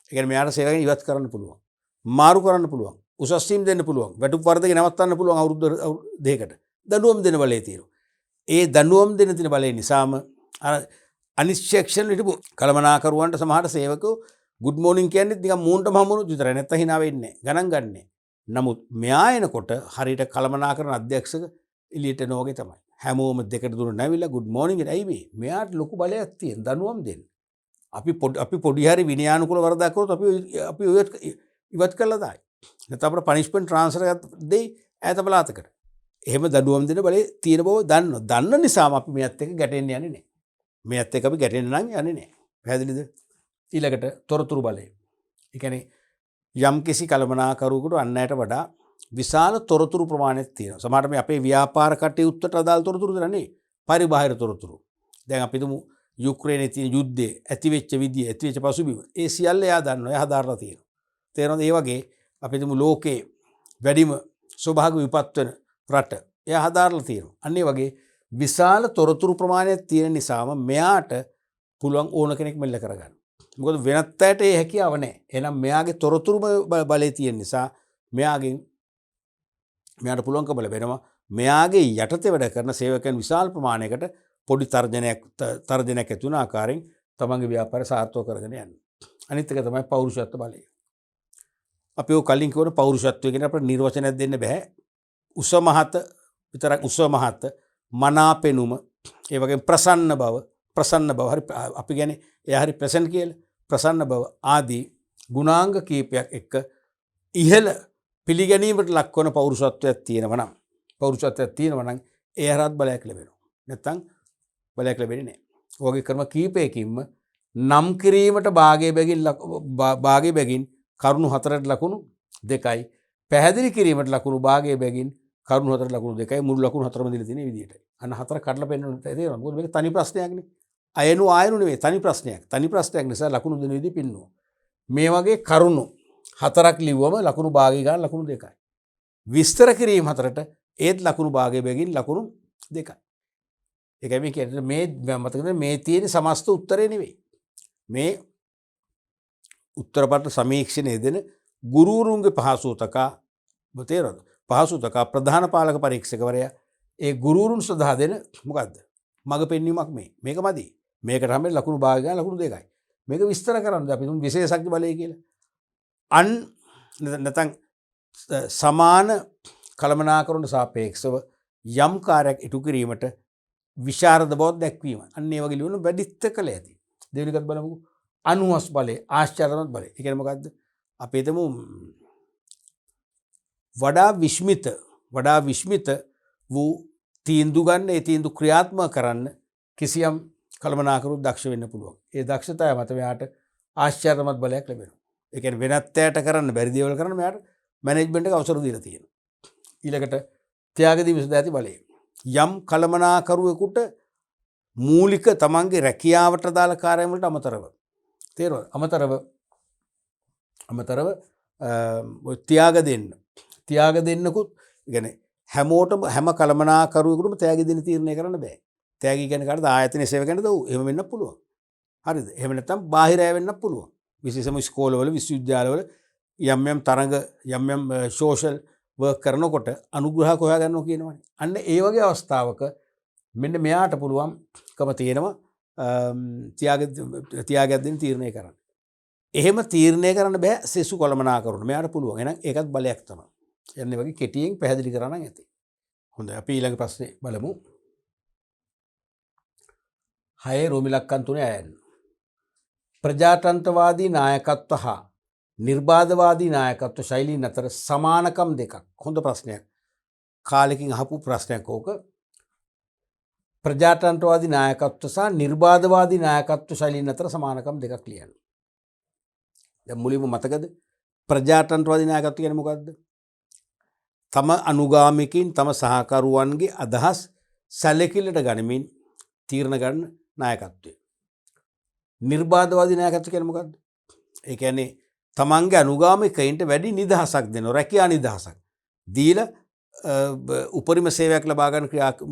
ඒ කියන්නේ මෙයාට සේවකයන් ඉවත් කරන්න පුළුවන්. මාරු කරන්න පුළුවන්. උසස් වීම දෙන්න පුළුවන්. වැටුප් වර්ධක නවත්තන්න පුළුවන් අවුරුදු දෙකකට. දඬුවම් දෙන බලය තියෙනවා. ඒ දඬුවම් දෙන තියෙන බලය නිසාම අර අනිත් සෙක්ෂන් හිටපු කළමනාකරුවන්ට සමහර සේවකෝ ගුඩ් මෝර්නින් කියන්නේ නිකන් මූණට මහමුණු විතරයි නැත්නම් hina වෙන්නේ ගණන් ගන්නෑ. නමුත් මෙයා එනකොට හරියට කළමනාකරන අධ්‍යක්ෂක එළියට එනවා වගේ තමයි. හැමෝම දෙකට තුනට නැවිලා ගුඩ් මෝර්නින් කියලා. ඇයි මේ? මෙයාට ලොකු බලයක් තියෙන දඬුවම් දෙන්න. අපි පොඩි හරි විනයානුකූල වරදක් කරොත් අපි ඉවත් කළා දායි. නැත්නම් අපිට පනිෂ්මන්ට් ට්‍රාන්ස්ෆර් එකක් දෙයි ඈත පළාතකට. එහෙම දඬුවම් දෙන බලේ තියෙන බව දන්නවා. දන්න නිසාම අපි මෙයත් එක්ක ගැටෙන්න යන්නේ නැහැ. මෙයත් එක්ක අපි ගැටෙන්න නම් යන්නේ නැහැ. පැහැදිලිද? ඊළඟට තොරතුරු බලය. ඒ කියන්නේ යම් කිසි කළමනාකරුවෙකුට අන්නයට වඩා විශාල තොරතුරු ප්‍රමාණයක් තියෙනවා. සමහරට මේ අපේ ව්‍යාපාර කටයුත්තට අදාළ තොරතුරු දෙන්නේ පරිබාහිර තොරතුරු. දැන් අපි තුමු යුක්‍රේනයේ තියෙන යුද්ධයේ ඇතිවෙච්ච විදිය, ඇතිවෙච්ච පසුබිම. ඒ සියල්ල එයා දන්නවා. එයා හදාarලා තියෙනවා. තේරෙනවද? ඒ වගේ අපි තුමු ලෝකේ වැඩිම ස්වභාවික විපත් වෙන රට එයා හදාarලා තියෙනවා. අන්න ඒ වගේ විශාල තොරතුරු ප්‍රමාණයක් තියෙන නිසාම මෙයාට පුළුවන් ඕන කෙනෙක් මෙල්ල කරගන්න. මොකද වෙනත් අයට ඒ හැකියාව නැහැ. එහෙනම් මෙයාගේ තොරතුරු බලය තියෙන නිසා මෙයාට පුළුවන්කම ලැබෙනවා මෙයාගේ යටතේ වැඩ කරන සේවකයන් විශාල ප්‍රමාණයකට පොඩි තර්ජනයක් ඇති වෙන ආකාරයෙන් තමන්ගේ ව්‍යාපාරය සාර්ථක කරගෙන යන්න. අනිත් එක තමයි පෞරුෂත්ව බලය. අපි ඔය කලින් කිව්වනේ පෞරුෂත්වය කියන අපිට නිර්වචනයක් දෙන්න බෑ. උස මහත විතරක් උස මහත මනාපෙනුම ඒ වගේම ප්‍රසන්න බව හරි අපි කියන්නේ එයා හරි ප්‍රසන්න කියලා ප්‍රසන්න බව ආදී ගුණාංග කීපයක් එක්ක ඉහළ පිළිගැනීමට ලක්වන පෞරුෂත්වයක් තියෙනවා නම් ඒ හරහත් බලයක් ලැබෙනවා. නැත්තම් බලයක් ලැබෙන්නේ නැහැ. ඔයගේ ක්‍රම කීපයකින්ම නම් කිරීමට භාගයේ බැගින් කරුණු 4ට ලකුණු 2යි. පැහැදිලි කිරීමට ලකුණු භාගයේ බැගින් කරුණු 4ට ලකුණු 2යි. මුළු ලකුණු 4ම දීලා තියෙන විදිහට. අන්න 4 කඩලා පෙන්නන්න තේරෙනවා. මොකද මේක තනි ප්‍රශ්නයක්නේ. අයනු නෙවෙයි තනි ප්‍රශ්නයක්. තනි ප්‍රශ්නයක් නිසා ලකුණු දෙන විදිහ පින්නුවා. මේ වගේ කරුණු 4ක් ලිව්වම ලකුණු භාගය ගන්න ලකුණු 2යි. විස්තර කිරීම 4ට ඒත් ලකුණු භාගයේ බැගින් ලකුණු 2යි. ඒකයි මේ කියන්නේ මේ මතකද මේ තියෙන සමස්ත උත්තරේ නෙවෙයි. මේ උත්තරපත්‍ර සමීක්ෂණයේ දෙන ගුරුවරුන්ගේ පහසුතකා තේරෙනවද? පහසුතකා ප්‍රධාන පාලක පරීක්ෂකවරයා ඒ ගුරුවරුන් සදා දෙන මොකද්ද? මඟ පෙන්වීමක් මේක මදි. මේකට හැම ලකුණු භාගය ගන්න ලකුණු 2යි. මේක විස්තර කරන්න අපි තුන් විශේෂඥ බලය කියලා. නැත්නම් සමාන කළමනාකරණ සාපේක්ෂව යම් කාර්යයක් ඉටු කිරීමට විශාරද බව දැක්වීම. අන්න ඒ වගේ ලියන වැඩිත්ත කළ ඇති. දෙවෙනි එකත් බලමුකෝ. අනුහස් බලය, ආශ්චර්යමත් බලය. ඒ කියන්නේ මොකද්ද? අපි හිතමු වඩා විශ්මිත වූ තීන්දුව ගන්න, ඒ තීන්දුව ක්‍රියාත්මක කරන්න කිසියම් කළමනාකරුවෙක් දක්ෂ වෙන්න පුළුවන්. ඒ දක්ෂතාවය මත මෙයාට ආශ්චර්යමත් බලයක් ලැබෙනවා. ඒ කියන්නේ වෙනත් අයට කරන්න බැරි දේවල් කරන්න මෙයාට මැනේජ්මන්ට් එක අවසර දීලා තියෙනවා. ඊළඟට ත්‍යාගදී විසඳ ඇති බලය. යම් කළමනාකරුවෙකුට මූලික තමන්ගේ රැකියාවට දාල කාර්යයන් වලට අමතරව තේරෙනවද? අමතරව ත්‍යාග දෙන්නකුත් කියන්නේ හැමෝටම හැම කළමනාකරුවෙකුටම ත්‍යාග දෙන්න තීරණය කරන්න බෑ. ත්‍යාගී කියන්නේ කාටද? ආයතන සේවකයන්ට දව්. එහෙම වෙන්න පුළුවන්. හරිද? එහෙම නැත්නම් බාහිර අය වෙන්න පුළුවන්. විශේෂම ඉස්කෝලවල විශ්වවිද්‍යාලවල යම් තරඟ යම් සෝෂල් වර්ක් කරනකොට අනුග්‍රහක හොයාගන්නවා කියනවනේ. අන්න ඒ වගේ අවස්ථාවක මෙන්න මෙයාට පුළුවන්කම තියෙනවා ත්‍යාගයක් දෙන්න තීරණය කරන්න. එහෙම තීරණය කරන්න බෑ සෙසු කළමනාකරුවන්ට. මෙයාට පුළුවන්. එහෙනම් ඒකත් බලයක් තමයි. යන්නේ වගේ කෙටියෙන් පැහැදිලි කරා නම් ඇති. හොඳයි අපි ඊළඟ ප්‍රශ්නේ බලමු. 6 රෝමි ලක්කන් 3 අයන්න. ප්‍රජාතන්ත්‍රවාදී නායකත්ව හා නිර්බාධවාදී නායකත්ව ශෛලීන් අතර සමානකම් දෙකක්. හොඳ ප්‍රශ්නයක්. කාලෙකින් අහපු ප්‍රශ්නයක් ඕක. ප්‍රජාතන්ත්‍රවාදී නායකත්ව සහ නිර්බාධවාදී නායකත්ව ශෛලීන් අතර සමානකම් දෙකක් ලියන්න. දැන් මුලින්ම මතකද? ප්‍රජාතන්ත්‍රවාදී නායකත්ව කියන්නේ මොකද්ද? තම අනුගාමිකින් තම සහකරුවන්ගේ අදහස් සැලකිල්ලට ගනිමින් තීරණ ගන්න නායකත්වය. නිර්බාධවාදී නායකත්වය කියන්නේ මොකද්ද? ඒ කියන්නේ තමන්ගේ අනුගාමිකයින්ට වැඩි නිදහසක් දෙනවා, රැකියා නිදහසක් දීලා උපරිම සේවයක් ලබා ගන්න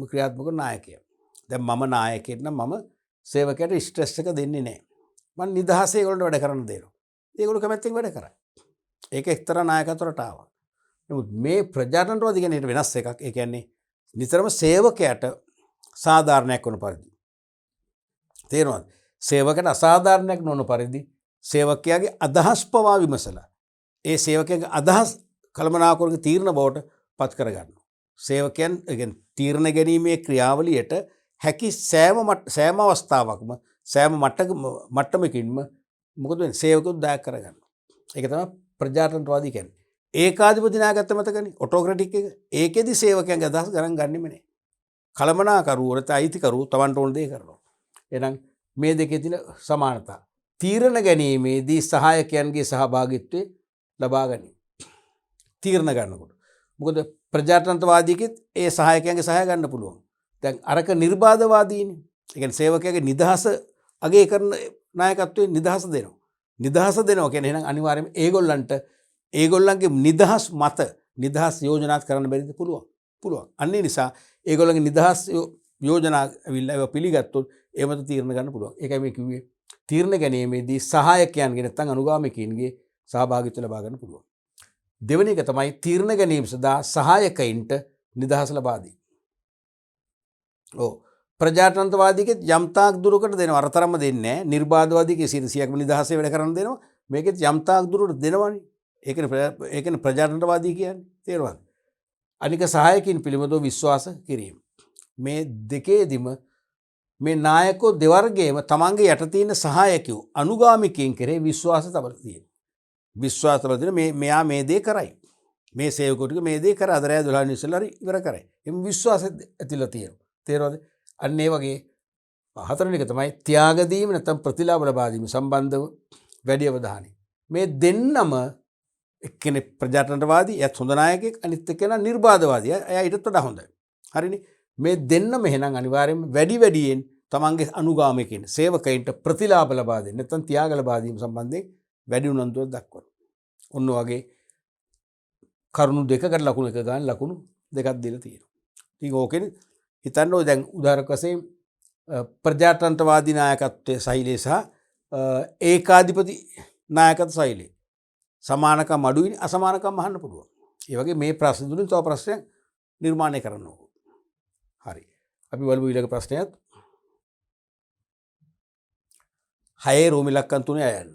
ක්‍රියාත්මක නායකයා. දැන් මම නායකයෙක් නම් මම සේවකයට ස්ට්‍රෙස් එක දෙන්නේ නැහැ. මම නිදහසේ ඒගොල්ලන්ට වැඩ කරන්න දෙනවා. ඒගොල්ලෝ කැමැත්තෙන් වැඩ කරා. ඒක එක්තරා නායකත්වයට ආවා. නමුත් මේ ප්‍රජාතන්ත්‍රවාදී කියන්නේ වෙනස් එකක්. ඒ කියන්නේ නිතරම සේවකයට සාධාරණයක් වන පරිදි. තේරෙනවද? සේවකයට අසාධාරණයක් නොවන පරිදි සේවකයාගේ අදහස් පවා විමසලා ඒ සේවකයාගේ අදහස් කළමනාකරුවන්ගේ තීරණ බවට පත් කරගන්නවා. සේවකයන් තීරණ ගැනීමේ ක්‍රියාවලියට හැකි සෑම අවස්ථාවකම සෑම මට්ටමකින්ම මොකද වෙන්නේ? සේවකයෝ දායක කරගන්නවා. ඒක තමයි ප්‍රජාතන්ත්‍රවාදී කියන්නේ. ඒකාධිපති නායකත්වය මතකනේ ඔටෝක්‍රැටික් එක. ඒකෙදි සේවකයන්ගේ අදහස් ගණන් ගන්නෙම නැහැ. කළමනාකරුවෝ අයිතිකරුවෝ තවන්ට ඕන දේ කරනවා. එහෙනම් මේ දෙකේ තියෙන සමානතා තීරණ ගැනීමේදී සහායකයන්ගේ සහභාගීත්වය ලබා ගැනීම. තීරණ ගන්නකොට. මොකද ප්‍රජාතන්ත්‍රවාදීකෙත් ඒ සහායකයන්ගේ සහාය ගන්න පුළුවන්. දැන් අරක නිර්බාධවාදීනේ. ඒ කියන්නේ සේවකයාගේ නිදහස අගය කරන නායකත්වයේ නිදහස දෙනවා. නිදහස දෙනවා කියන්නේ එහෙනම් අනිවාර්යයෙන්ම ඒගොල්ලන්ගේ නිදහස් මත නිදහස් යෝජනාත් කරන්න බැරිද? පුළුවන්. අන්නේ නිසා ඒගොල්ලන්ගේ නිදහස් යෝජනා ඇවිල්ලා ඒවා පිළිගත්තොත් ඒ මත තීරණ ගන්න පුළුවන්. ඒකයි මේ කිව්වේ තීරණ ගැනීමේදී සහායකයන්ගේ නැත්නම් අනුගාමිකයින්ගේ සහභාගීත්වය ලබා ගන්න පුළුවන්. දෙවෙනි එක තමයි තීරණ ගැනීම සඳහා සහායකයින්ට නිදහස ලබා දී. ප්‍රජාතන්ත්‍රවාදීකෙත් යම්තාක් දුරකට දෙනවා. අරතරම්ම දෙන්නේ නැහැ. නිර්බාධවාදීකේ 100%ක්ම නිදහසේ වැඩ කරන්න දෙනවා. මේකෙත් යම්තාක් දුරකට දෙනවනේ. ඒකන ප්‍රජාතන්ත්‍රවාදී කියන්නේ තේරුණාද? අනික සහායකින් පිළිබඳව විශ්වාස කිරීම. මේ දෙකේදීම මේ නායකෝ දෙවර්ගයේම තමන්ගේ යට තියෙන සහායකයෝ අනුගාමිකයින් කෙරේ විශ්වාස තබලා තියෙනවා. විශ්වාස තබලා තියෙන මෙයා මේ දේ කරයි. මේ සේවකෝ ටික මේ දේ කර අද රෑ 12 ඉස්සෙල්ලා හරි ඉවර කරයි. එම් විශ්වාසෙ ඇතිලා තියෙනවා. තේරෙනවද? අන්න ඒ වගේ හතරවෙනි එක තමයි ත්‍යාග දීම නැත්නම් ප්‍රතිලාභ ලබා දීම සම්බන්ධව වැඩි අවධානය. මේ දෙන්නම එක්කෙනෙක් ප්‍රජාතන්ත්‍රවාදී, එයාත් හොඳ නායකයෙක්, අනිත් එක්කෙනා නිර්බාධවාදී. එයා ඊටත් වඩා හොඳයි. හරිනේ? මේ දෙන්නම එහෙනම් අනිවාර්යයෙන්ම වැඩියෙන් තමන්ගේ අනුගාමිකයින්, සේවකයින්ට ප්‍රතිලාභ ලබා දෙන්න නැත්නම් ත්‍යාග ලබා දීම සම්බන්ධයෙන් වැඩි උනන්දුවක් දක්වනවා. ඔන්න වගේ කරුණු දෙකකට ලකුණු එක ගන්න ලකුණු දෙකක් දීලා තියෙනවා. ඉතින් ඕකෙන් හිතන්න ඔය දැන් උදාහරණයක් වශයෙන් ප්‍රජාතන්ත්‍රවාදී නායකත්වයේ ශෛලිය සහ ඒකාධිපති නායකත්ව ශෛලිය සමානකම් අඩුයි, අසමානකම් අහන්න පුළුවන්. ඒ වගේ මේ ප්‍රශ්න තුලින් තව ප්‍රශ්නයක් නිර්මාණය කරන්න ඕන. හරි. අපි බලමු ඊළඟ ප්‍රශ්නයත්. 6 රෝම ඉලක්කම් 3 අයන්න.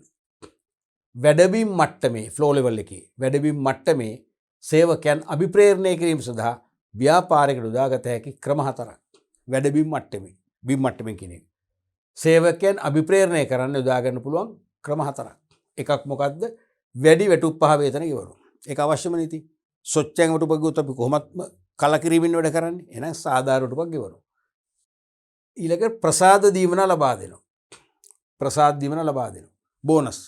වැඩබිම් මට්ටමේ ෆ්ලෝ ලෙවල් එකේ වැඩබිම් මට්ටමේ සේවකයන් අභිප්‍රේරණය කිරීම සඳහා ව්‍යාපාරයකට යොදාගත හැකි ක්‍රම 4ක්. වැඩබිම් මට්ටමේ බිම් මට්ටමේ කියන එක. සේවකයන් අභිප්‍රේරණය කරන්න යොදා ගන්න පුළුවන් ක්‍රම 4ක්. එකක් මොකද්ද? වැඩි වැටුප් පහ වේතන ගෙවනවා. ඒක අවශ්‍යම නීති. සොච්චෙන් වැටුපක් ගියොත් අපි කොහොමත්ම කලකිරීමෙන් වැඩ කරන්නේ. එහෙනම් සාධාරණ වැටුපක් ගෙවනවා. ඊළඟට ප්‍රසාද දීමන ලබා දෙනවා. ප්‍රසාද දීමන ලබා දෙනවා. බෝනස්.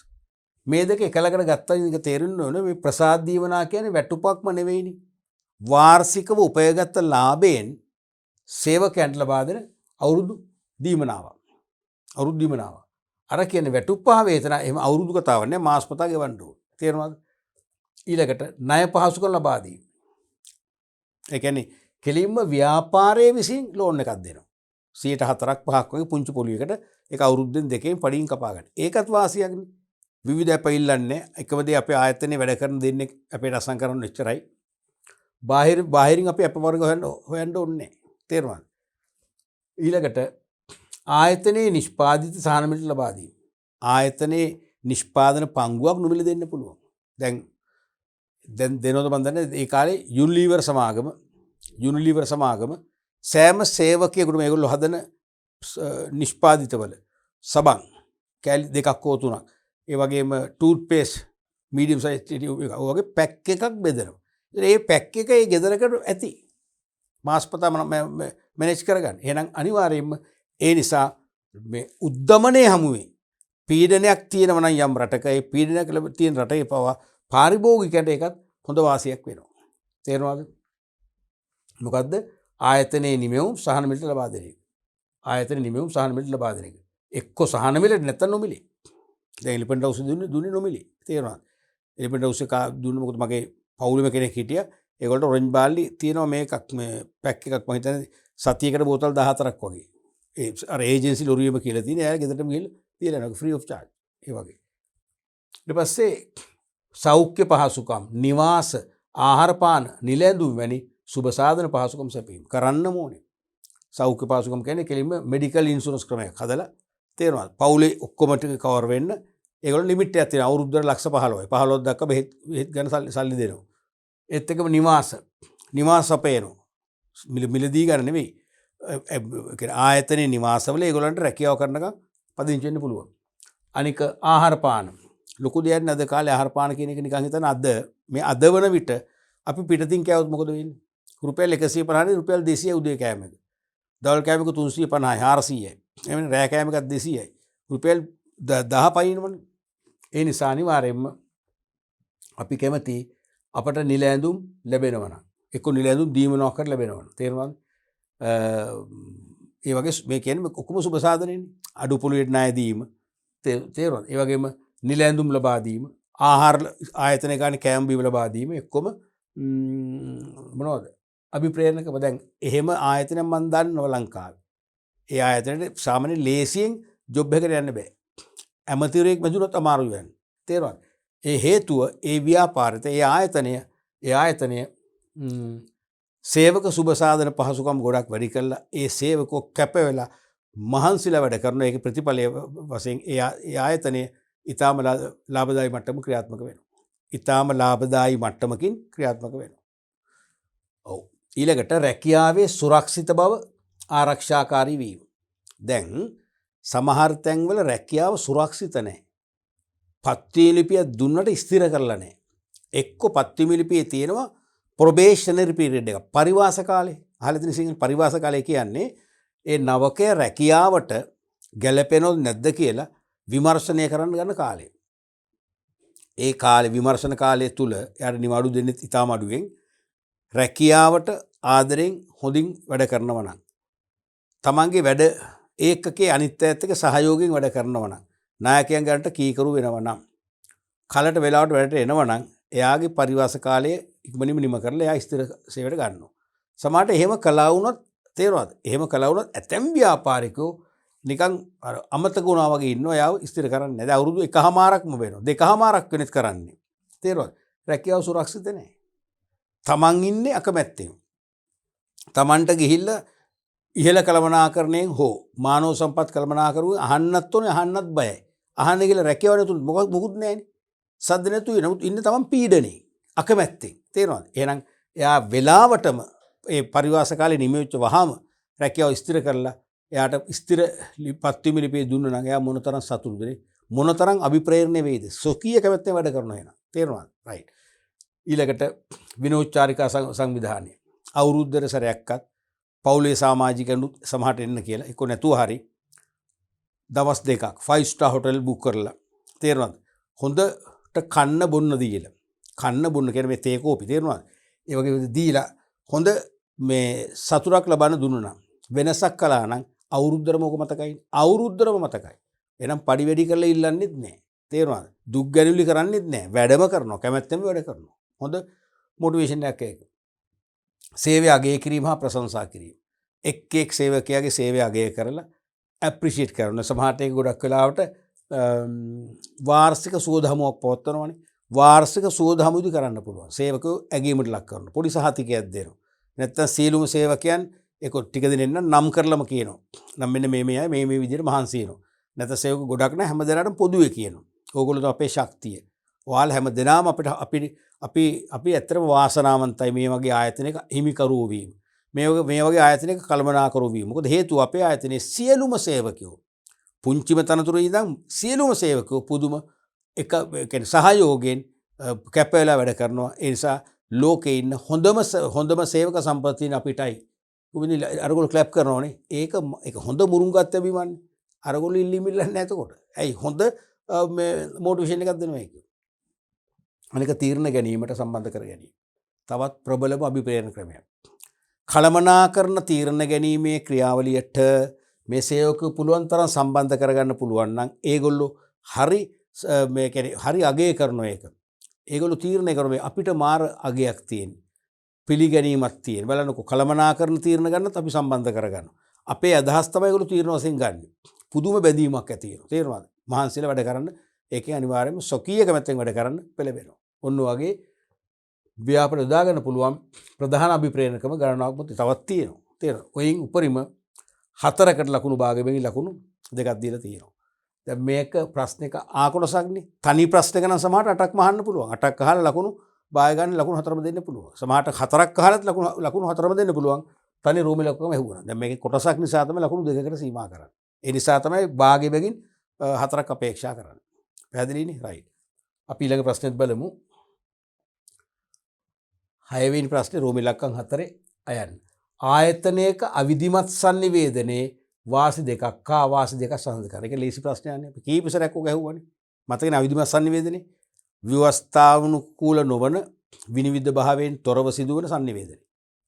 මේ දෙක එකලකට ගත්තා ඉතින් තේරෙන්න ඕනේ මේ ප්‍රසාද දීමනා කියන්නේ වැටුපක්ම නෙවෙයිනේ. වාර්ෂිකව උපයගත් ලාභයෙන් සේවකයන්ට ලබා දෙන අවුරුදු දීමනාවක්. අවුරුදු දීමනාවක්. අර කියන්නේ වැටුප් පහ වේතන එහෙම අවුරුදු කතාවක් නෑ, මාස පතා ගෙවන්න ඕනේ. තේරුණාද? ඊළඟට ණය පහසුකම් ලබා දීම. ඒ කියන්නේ කෙලින්ම ව්‍යාපාරයේ විසින් ලෝන් එකක් දෙනවා. 4ක් 5ක් වගේ පුංචි පොලියකට ඒක අවුරුද්දෙන් දෙකෙන් පඩින් කපා ගන්න. ඒකත් වාසියක්නේ. විවිධ අප ඉල්ලන්නේ එකම දේ අපේ ආයතනයේ වැඩ කරන දෙන්නේ අපේ රසම් කරන එච්චරයි. බාහිරින් අපි අප වර්ග හොයන්න ඕනේ. තේරුණාද? ඊළඟට ආයතනයේ නිෂ්පාදිත සහන මිල ලබා දීම. ආයතනයේ නිෂ්පාදන පංගුවක් නොමිල දෙන්න පුළුවන්. දැන් දෙනවද මන් දන්නේ ඒ කාලේ යුනිලිවර් සමාගම සෑම සේවකයෙකුටම ඒගොල්ලෝ හදන නිෂ්පාදිතවල සබන් කෑලි 2ක් හෝ 3ක් ඒ වගේම ටූත් පේස්ට් මීඩියම් සයිස් වගේ පැක් එකක් බෙදනවා. ඒ පැක් එක ඒ ගෙදරකට ඇති මාස් පතා මැනේජ් කරගන්න. එහෙනම් අනිවාර්යයෙන්ම ඒ නිසා මේ උද්දමනයේ හමුවේ පීඩනයක් තියෙනවා නම් යම් රටක ඒ පීඩනයක් තියෙන රටේ පවා පාරිභෝගිකයන්ට ඒකත් හොඳ වාසියක් වෙනවා. තේරෙනවද? මොකද්ද? ආයතනයේ නිමෙවුම් සහන මිලට ලබා දෙන එක. ආයතනයේ නිමෙවුම් සහන මිලට ලබා දෙන එක. එක්ක සහන මිලට නැත්නම් නොමිලේ. දැන් එලිෆන්ට් හවුස් දුන්නේ නොමිලේ. තේරෙනවද? එලිෆන්ට් හවුස් එක දුන්නේ මොකද මගේ පවුලෙම කෙනෙක් හිටියා. ඒගොල්ලෝ ඔරෙන්ජ් බාල්ලි තියෙනවා මේකක් මේ පැක් එකක් මම හිතන්නේ සතියකට බෝතල් 14ක් වගේ. ඒ අර ඒජන්සි ලොරියෙම කියලා තියෙන. එයා ගෙදරටම ගිහලා තියලා යනවා ෆ්‍රී ඔෆ් චාර්ජ්. ඒ වගේ. ඊට පස්සේ සෞඛ්‍ය පහසුකම්, නිවාස, ආහාර පාන, නිල ඇඳුම් වැනි සුබ සාධන පහසුකම් සැපීම කරන්න ඕනේ. සෞඛ්‍ය පහසුකම් කියන්නේ කෙලින්ම මෙඩිකල් ඉන්ෂුරන්ස් ක්‍රමයක් හදලා තේරෙනවද? පවුලේ ඔක්කොම ටික කවර් වෙන්න ඒගොල්ලෝ ලිමිට් එකක් තියෙනවා. අවුරුද්දට ලක්ෂ 15යි. 15 දක්වා බෙහෙත් ගන්න සල්ලි දෙනවා. ඒත් එක්කම නිවාස අපේනවා. මිලදී ගන්න නෙවෙයි. ආයතනයේ නිවාසවල ඒගොල්ලන්ට රැකියාව කරනකම් පදිංචි වෙන්න පුළුවන්. අනික ආහාර පාන ලොකු දෙයක් නේද? අද කාලේ ආහාර පාන කියන එක නිකන් හිතන අද වන විට අපි පිටතින් කෑවොත් මොකද වෙන්නේ? රුපියල් 150 රුපියල් 200 උදේ කෑම එක. දවල් කෑම එක 350යි 400යි. එමෙන්න රෑ කෑම එකක් 200යි. රුපියල් 10 පයින්නවනේ. ඒ නිසා අනිවාර්යයෙන්ම අපි කැමති අපට නිල ඇඳුම් ලැබෙනවා නම් එක්ක නිල ඇඳුම් දීමනාවක් කර ලැබෙනවා නම් තේරුණාද? ඒ වගේ මේ කියන්නේ ඔක්කොම සුබ සාධනෙන්නේ. අඩු පොළොවේ ණය දීම තේරුණාද? ඒ වගේම නිල ඇඳුම් ලබා දීම, ආහාර ආයතන ගන්න කෑම බීම ලබා දීම එක්කම මොනවද? අභිප්‍රේරණකම. දැන් එහෙම ආයතනයක් මම දන්නවා ලංකාවේ. ඒ ආයතනෙට සාමාන්‍ය ලේසියෙන් ජොබ් එකකට යන්න බෑ. ඇමතිවරයෙක් මැදුනොත් අමාරුයි යන්නේ. තේරුණාද? ඒ හේතුව ඒ ව්‍යාපාරිත ඒ ආයතනය සේවක සුබ සාධන පහසුකම් ගොඩක් වැඩි කරලා ඒ සේවකෝ කැප වෙලා මහන්සිලා වැඩ කරන ඒක ප්‍රතිඵලය වශයෙන් ඒ ආයතනය ඊටාම ලාභදායී මට්ටම ක්‍රියාත්මක වෙනවා. ඊටාම ලාභදායී මට්ටමකින් ක්‍රියාත්මක වෙනවා. ඔව්. ඊළඟට රැකියාවේ සුරක්ෂිත බව ආරක්ෂාකාරී වීම. දැන් සමහර තැන්වල රැකියාව සුරක්ෂිත නැහැ. පත්වීලිපිය දුන්නට ස්ථිර කරලා නැහැ. එක්ක පත්වීලිපියේ තියෙනවා ප්‍රොබේෂනරි පීරියඩ් එක. පරිවාස කාලේ. අහලා තියෙන සිංහල පරිවාස කාලය කියන්නේ ඒ නවකය රැකියාවට ගැලපෙනවද නැද්ද කියලා විමර්ශනය කරන්න ගන්න කාලය. ඒ කාලේ විමර්ශන කාලය තුල යාට නිවාඩු දෙන්නේ ඉතාම අඩුවෙන් රැකියාවට ආදරෙන් හොඳින් වැඩ කරනවා නම් තමන්ගේ වැඩ ඒකකේ අනිත් අයත් එක්ක සහයෝගයෙන් වැඩ කරනවා නම් නායකයන් ගන්නට කීකරු වෙනවා නම් කලට වෙලාවට වැඩට එනවා නම් එයාගේ පරිවාස කාලය ඉක්මනින්ම නිම කරලා එයා ස්ථිර සේවයට ගන්නවා. සමහරට එහෙම කළා වුණොත් තේරෙනවද? එහෙම කළා වුණොත් ඇතැම් ව්‍යාපාරිකයෝ නිකන් අර අමතක වුණා වගේ ඉන්නවා. එයාව ස්ථිර කරන්නේ නැහැ. දැන් අවුරුදු 1කමාරක්ම වෙනවා. 2කමාරක් වෙනෙත් කරන්නේ. තේරෙනවද? රැකියාව සුරක්ෂිත නැහැ. තමන් ඉන්නේ අකමැත්තෙන්. තමන්ට ගිහිල්ලා ඉහළ කළමනාකරණයෙන් හෝ මානව සම්පත් කළමනාකරුවෙන් අහන්නත් ඕනේ අහන්නත් බයයි. අහන්න කියලා රැකියාව නැතුව මොකුත් නැහැනේ. සද්ද නැතුව නමුත් ඉන්නේ තමන් පීඩනේ. අකමැත්තෙන්. තේරෙනවද? එහෙනම් එයා වෙලාවටම ඒ පරිවාස කාලේ නිමෙච්ච වහම රැකියාව ස්ථිර කරලා එයාට ස්ථිර පත්වීම ලිපිය දුන්න නම් එයා මොනතරම් සතුටුද නේ? මොනතරම් අභිප්‍රේරණය වෙයිද? සොකීය කැමැත්තෙන් වැඩ කරනවා එහෙනම්. තේරෙනවද? රයිට්. ඊළඟට විනෝදචාරිකා සංවිධානය. අවුරුද්දට සැරයක්වත් පවුලේ සමාජිකයන්ු සමහරට එන්න කියලා එක්ක නැතුව හරි දවස් දෙකක් 5 star hotel book කරලා තේරෙනවද? හොඳට කන්න බොන්න දීලා. කන්න බොන්න කියන්නේ මේ තේ කෝපි තේරෙනවද? ඒ වගේ දීලා හොඳ මේ සතුටක් ලබන්න දුන්නා. වෙනසක් කළා නම් අවුරුද්දරම ඔක මතකයි. අවුරුද්දරම මතකයි. එහෙනම් පඩි වැඩි කරලා ඉල්ලන්නෙත් නැහැ. තේරෙනවද? දුක් ගැනවිලි කරන්නෙත් නැහැ. වැඩම කරනවා. කැමැත්තෙන්ම වැඩ කරනවා. හොඳ මොටිවේෂන් එකක් ඒක. සේවය අගය කිරීම හා ප්‍රශංසා කිරීම. එක් සේවකයාගේ සේවය අගය කරලා ඇප්‍රීෂিয়েට් කරනවා. සමහරට ඒක ගොඩක් වෙලාවට වාර්ෂික සුවදහමුවක් පවත්වනවානේ. වාර්ෂික සුවදහමුදි කරන්න පුළුවන්. සේවකයෝ ඇගීමට ලක් කරනවා. පොඩි සහතිකයක් දෙනවා. නැත්තම් සියලුම සේවකයන් ඒක ටික දිනෙන්න නම් කරලම කියනවා. නම් මෙන්න මේ අය මේ විදිහට මහන්සි වෙනවා. නැත්නම් සේවක ගොඩක් නැහැ හැමදෙනාටම පොදුවේ කියනවා. ඕගොල්ලෝ අපේ ශක්තිය. ඔයාලා හැමදෙනාම අපි ඇත්තටම වාසනාවන්තයි මේ වගේ ආයතනයක හිමිකරුවෝ වීම. මේ වගේ ආයතනයක කළමනාකරුවෝ වීම. මොකද හේතුව අපේ ආයතනයේ සියලුම සේවකයෝ පුංචිම තනතුරේ ඉඳන් සියලුම සේවකයෝ පුදුම එක කියන්නේ සහයෝගයෙන් කැප වෙලා වැඩ කරනවා. ඒ නිසා ලෝකේ ඉන්න හොඳම සේවක සම්පත්තිය අපිටයි. උඹනි අරගොල්ලෝ ක්ලැප් කරනෝනේ. ඒක හොඳ මුරුංගත් ලැබීමන්නේ. අරගොල්ලෝ ඉල්ලීමිල්ලන්නේ නැතකොට. ඇයි හොඳ මේ මොටිවේෂන් එකක් දෙනවා ඒක. අනික තීරණ ගැනීමට සම්බන්ධ කර ගැනීම. තවත් ප්‍රබලම අභිප්‍රේරණ ක්‍රමයක්. කළමනාකරන තීරණ ගැනීමේ ක්‍රියාවලියට මේ සේවකයෝ පුළුවන් තරම් සම්බන්ධ කරගන්න පුළුවන් නම් ඒගොල්ලෝ හරි මේ කියන්නේ හරි අගය කරනවා ඒක. ඒගොල්ලෝ තීරණය කරනවා අපිට මාර අගයක් තියෙන. පිළිගැනීමක් තියෙන. බලන්නකෝ කළමනාකරන තීරණ ගන්නත් අපි සම්බන්ධ කරගන්නවා. අපේ අදහස් තමයි ඒගොල්ලෝ තීරණ වශයෙන් ගන්න. පුදුම බැඳීමක් ඇති වෙනවා. තේරෙනවද? මහන්සියලා වැඩ කරන්න ඒකේ අනිවාර්යයෙන්ම සොකීය කැමැත්තෙන් වැඩ කරන්න පෙළඹෙනවා. ඔන්න වගේ ව්‍යාපාර යොදාගන්න පුළුවන් ප්‍රධාන අභිප්‍රේරණකම ගණනාවක් තවත් තියෙනවා. තේරෙනවද? ඔයින් උපරිම 4කට ලකුණු භාගයෙන් ලකුණු 2ක් දීලා තියෙනවා. දැන් මේක ප්‍රශ්නයක ආ කොටසක්නේ. තනි ප්‍රශ්නයක නම් සමහරට 8ක්ම අහන්න පුළුවන්. 8ක් අහලා ලකුණු බාය ගන්න ලකුණු 4ම දෙන්න පුළුවන්. සමහරට 4ක් අහලත් ලකුණු 4ම දෙන්න පුළුවන්. තනි රෝමේ ලකුණම ඇහුවා. දැන් මේකේ කොටසක් නිසා තමයි ලකුණු 2කට සීමා කරන්නේ. ඒ නිසා තමයි භාගය බැගින් 4ක් අපේක්ෂා කරන්නේ. පැහැදිලිනේ? රයිට්. අපි ඊළඟ ප්‍රශ්නෙත් බලමු. 6 වෙනි ප්‍රශ්නේ රෝමේ ලක්කම් 4 අයන්න. ආයතනයක අවිධිමත් sannivedanaye වාසි දෙකක් කා වාසි දෙකක් සඳහන් කරනවා. ඒක ලේසි ප්‍රශ්නයක් නේ. අපි කීප සැරයක් ඔක ඇහුවානේ. මතකනේ අවිධිමත් sannivedanaye ව්‍යවස්ථානුකූල නොවන විනිවිද භාවයෙන් තොරව සිදුවන sannivedanaye.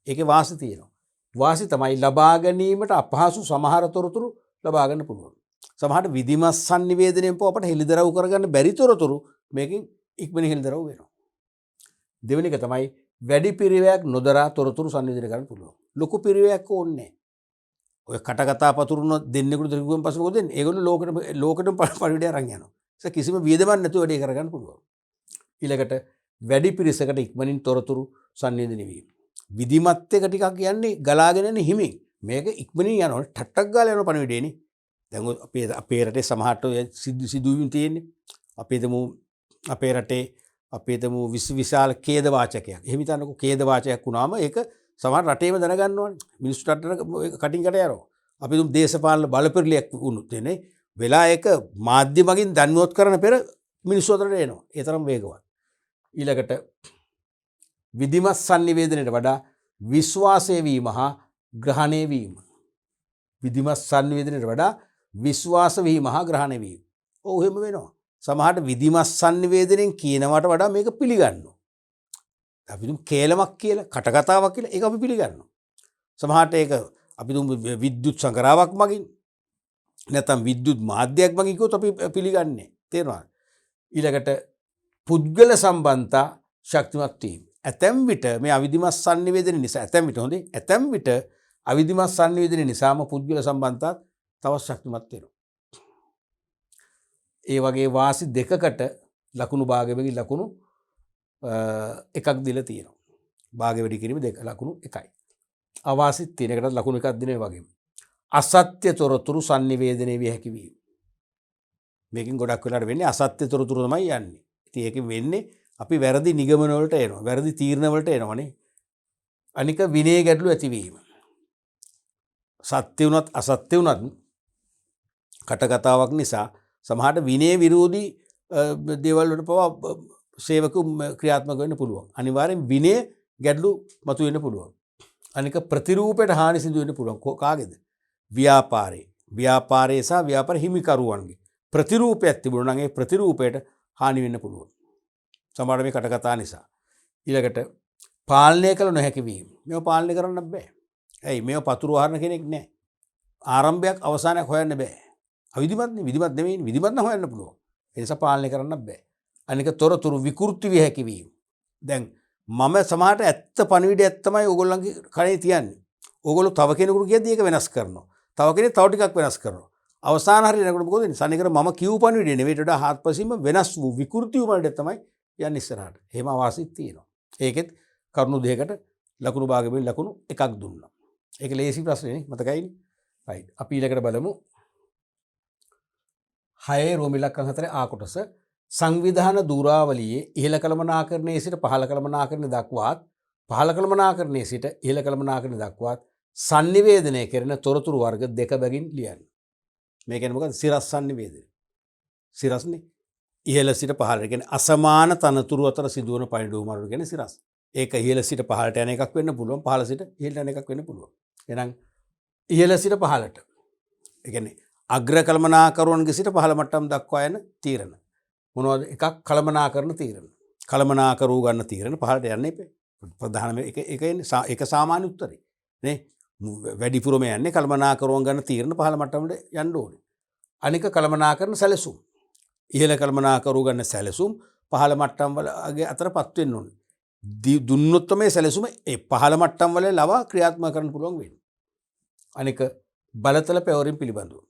ඒකේ වාසි තියෙනවා. වාසි තමයි ලබා ගැනීමට අපහසු සමහර තොරතුරු ලබා ගන්න පුළුවන්. සමහරට විධිමත් sannivedanayen අපට හෙළිදරව් කරගන්න බැරි තොරතුරු මේකෙන් ඉක්මනින් හෙළිදරව් වෙනවා. දෙවෙනි එක තමයි වැඩි පිරිවැයක් නොදරා තොරතුරු sannivedana කරන්න පුළුවන්. ලොකු පිරිවැයක් ඕනේ. ඔය කටකතා පතුරුන දෙන්නෙකුට දරුවෙන් පස්සේ මොකද දෙන්නේ? ඒගොල්ලෝ ලෝකෙටම පරිවිඩය අරන් යනවා. ඒක කිසිම වියදමක් නැතුව වැඩේ කරගන්න පුළුවන්. ඊළඟට වැඩි පිරිසකට ඉක්මනින් තොරතුරු sannivedana වීම. විධිමත් එක ටිකක් කියන්නේ ගලාගෙන යන හිමින්. මේක ඉක්මනින් යනවා. ටට්ටක් ගාලා යන පණිවිඩේනේ. දැන් අපේ රටේ සමහරට සිදුවීම් තියෙන්නේ. අපේ රටේ අපි හිතමු විශාල ඛේද වාචකයක්. එහෙම හිතන්නකෝ ඛේද වාචකයක් වුණාම ඒක සමහර රටේම දැනගන්න ඕනේ. මිනිස්සුන්ට රටට කටින් කට යනවා. අපි දුම් දේශපාලන බලපෙරලියක් වුණොත් එනේ වෙලා ඒක මාධ්‍ය මගින් දැනුවත් කරන පෙර මිනිස්සු අතරට එනවා. ඒ තරම් වේගවත්. ඊළඟට විධිමත් sannivedanයට වඩා විශ්වාසය වීම හා ග්‍රහණය වීම. විධිමත් sannivedanයට වඩා විශ්වාස වීම හා ග්‍රහණය වීම. ඔව් එහෙම වෙනවා. සමහරට විධිමත් sannivedanen කියනවට වඩා මේක පිළිගන්නවා. අපි දුම් කේලමක් කියලා, කටකතාවක් කියලා ඒක අපි පිළිගන්නවා. සමහරට ඒක අපි දුම් විද්‍යුත් සංගරාවක් මගින් නැත්නම් විද්‍යුත් මාධ්‍යයක් මගින් කිව්වොත් අපි පිළිගන්නේ. තේරෙනවද? ඊළඟට පුද්ගල සම්බන්ධතා ශක්තිමත් වීම. ඇතැම් විට මේ අවිධිමත් sannivedana නිසා ඇතැම් විට අවිධිමත් sannivedana නිසාම පුද්ගල සම්බන්ධතා තවත් ශක්තිමත් වෙනවා. ඒ වගේ වාසි දෙකකට ලකුණු භාගයකින් ලකුණු එකක් දීලා තියෙනවා. භාගය වැඩි කිරීම දෙක ලකුණු එකයි. අවාසිත් තියෙන එකටත් ලකුණු එකක් දෙනවා වගේම. අසත්‍ය තොරතුරු sannivedanaya විය හැකි වීම. මේකෙන් ගොඩක් වෙලාට වෙන්නේ අසත්‍ය තොරතුරු තමයි යන්නේ. ඉතින් ඒකෙන් වෙන්නේ අපි වැරදි නිගමන වලට එනවා. වැරදි තීරණ වලට එනවනේ. අනික විනය ගැටලු ඇතිවීම. සත්‍ය වුණත් අසත්‍ය වුණත් කටකතාවක් නිසා සමහරට විනය විරෝධී දේවල් වලට පවා සේවකු ක්‍රියාත්මක වෙන්න පුළුවන්. අනිවාර්යෙන් විනය ගැටලු මතුවෙන්න පුළුවන්. අනික ප්‍රතිරූපයට හානි සිදු වෙන්න පුළුවන්. කාගේද? ව්‍යාපාරයේ සහ ව්‍යාපාර හිමිකරුවන්ගේ ප්‍රතිරූපයක් තිබුණා නම් ඒ ප්‍රතිරූපයට හානි වෙන්න පුළුවන්. සමහර මේ කටකතා නිසා. ඊළඟට පාලනය කළ නොහැකි වීම. මේව පාලනය කරන්න බෑ. ඇයි මේව පතුරු වහරන කෙනෙක් නැහැ. ආරම්භයක් අවසානයක් හොයන්න බෑ. අවිධිමත්නේ විධිමත් නෙවෙයි විධිමත් නම් හොයන්න පුළුවන්. ඒ නිසා පාලනය කරන්න බෑ. අනික තොරතුරු විකෘති විය හැකි වීම. දැන් මම සමහරට ඇත්ත පණිවිඩයක් තමයි ඕගොල්ලන්ගේ කනේ තියන්නේ. ඕගොල්ලෝ තව කෙනෙකුට කියද්දි ඒක වෙනස් කරනවා. තව කෙනෙක් තව ටිකක් වෙනස් කරනවා. අවසාන හරියට නේද මොකද වෙන්නේ? සනිකර මම කියූ පණිවිඩය නෙවෙයි වඩා හාත්පසින්ම වෙනස් වූ විකෘති වූ පණිවිඩය තමයි යන්නේ ඉස්සරහට. එහෙම අවාසිත් තියෙනවා. ඒකෙත් කරුණු දෙකකට ලකුණු භාගයෙන් ලකුණු එකක් දුන්නා. ඒක ලේසි ප්‍රශ්නේ මතකයිනේ. රයිට්. අපි ඊළඟට බලමු. 6 රෝම ඉලක්කම් 4 ආ කොටස සංවිධාන දූරාවලියේ ඉහළ කළමනාකරණයේ සිට පහළ කළමනාකරණය දක්වාත් පහළ කළමනාකරණයේ සිට ඉහළ කළමනාකරණය දක්වාත් sannivedanaya කරන තොරතුරු වර්ග දෙක බැගින් ලියන්න. මේ කියන්නේ මොකද්ද? සිරස් sannivedanaya. සිරස්නේ ඉහළ සිට පහළට කියන්නේ අසමාන තනතුරු අතර සිදුවන පරිණාම මාර්ග කියන්නේ සිරස්. ඒක ඉහළ සිට පහළට යන එකක් වෙන්න පුළුවන්, පහළ සිට ඉහළට යන එකක් වෙන්න පුළුවන්. එහෙනම් ඉහළ සිට පහළට. ඒ කියන්නේ අග්‍ර කළමනාකරුවන්ගේ සිට පහළ මට්ටම් දක්වා යන තීරණ. මොනවද? එකක් කළමනාකරන තීරණ. කළමනාකරුව ගන්න තීරණ පහළට යන්න එපා. ප්‍රධානම ඒක සාමාන්‍ය උත්තරේ. නේ? වැඩිපුරම යන්නේ කළමනාකරුවන් ගන්න තීරණ පහළ මට්ටමට යන්න ඕනේ. අනික කළමනාකරන සැලසුම්. ඉහළ කළමනාකරුව ගන්න සැලසුම් පහළ මට්ටම් වල අතරපත් වෙන්න ඕනේ. දුන්නොත් තමයි සැලසුම ඒ පහළ මට්ටම් වල ලවා ක්‍රියාත්මක කරන්න පුළුවන් වෙන්නේ. අනික බලතල පැවරීම පිළිබඳව.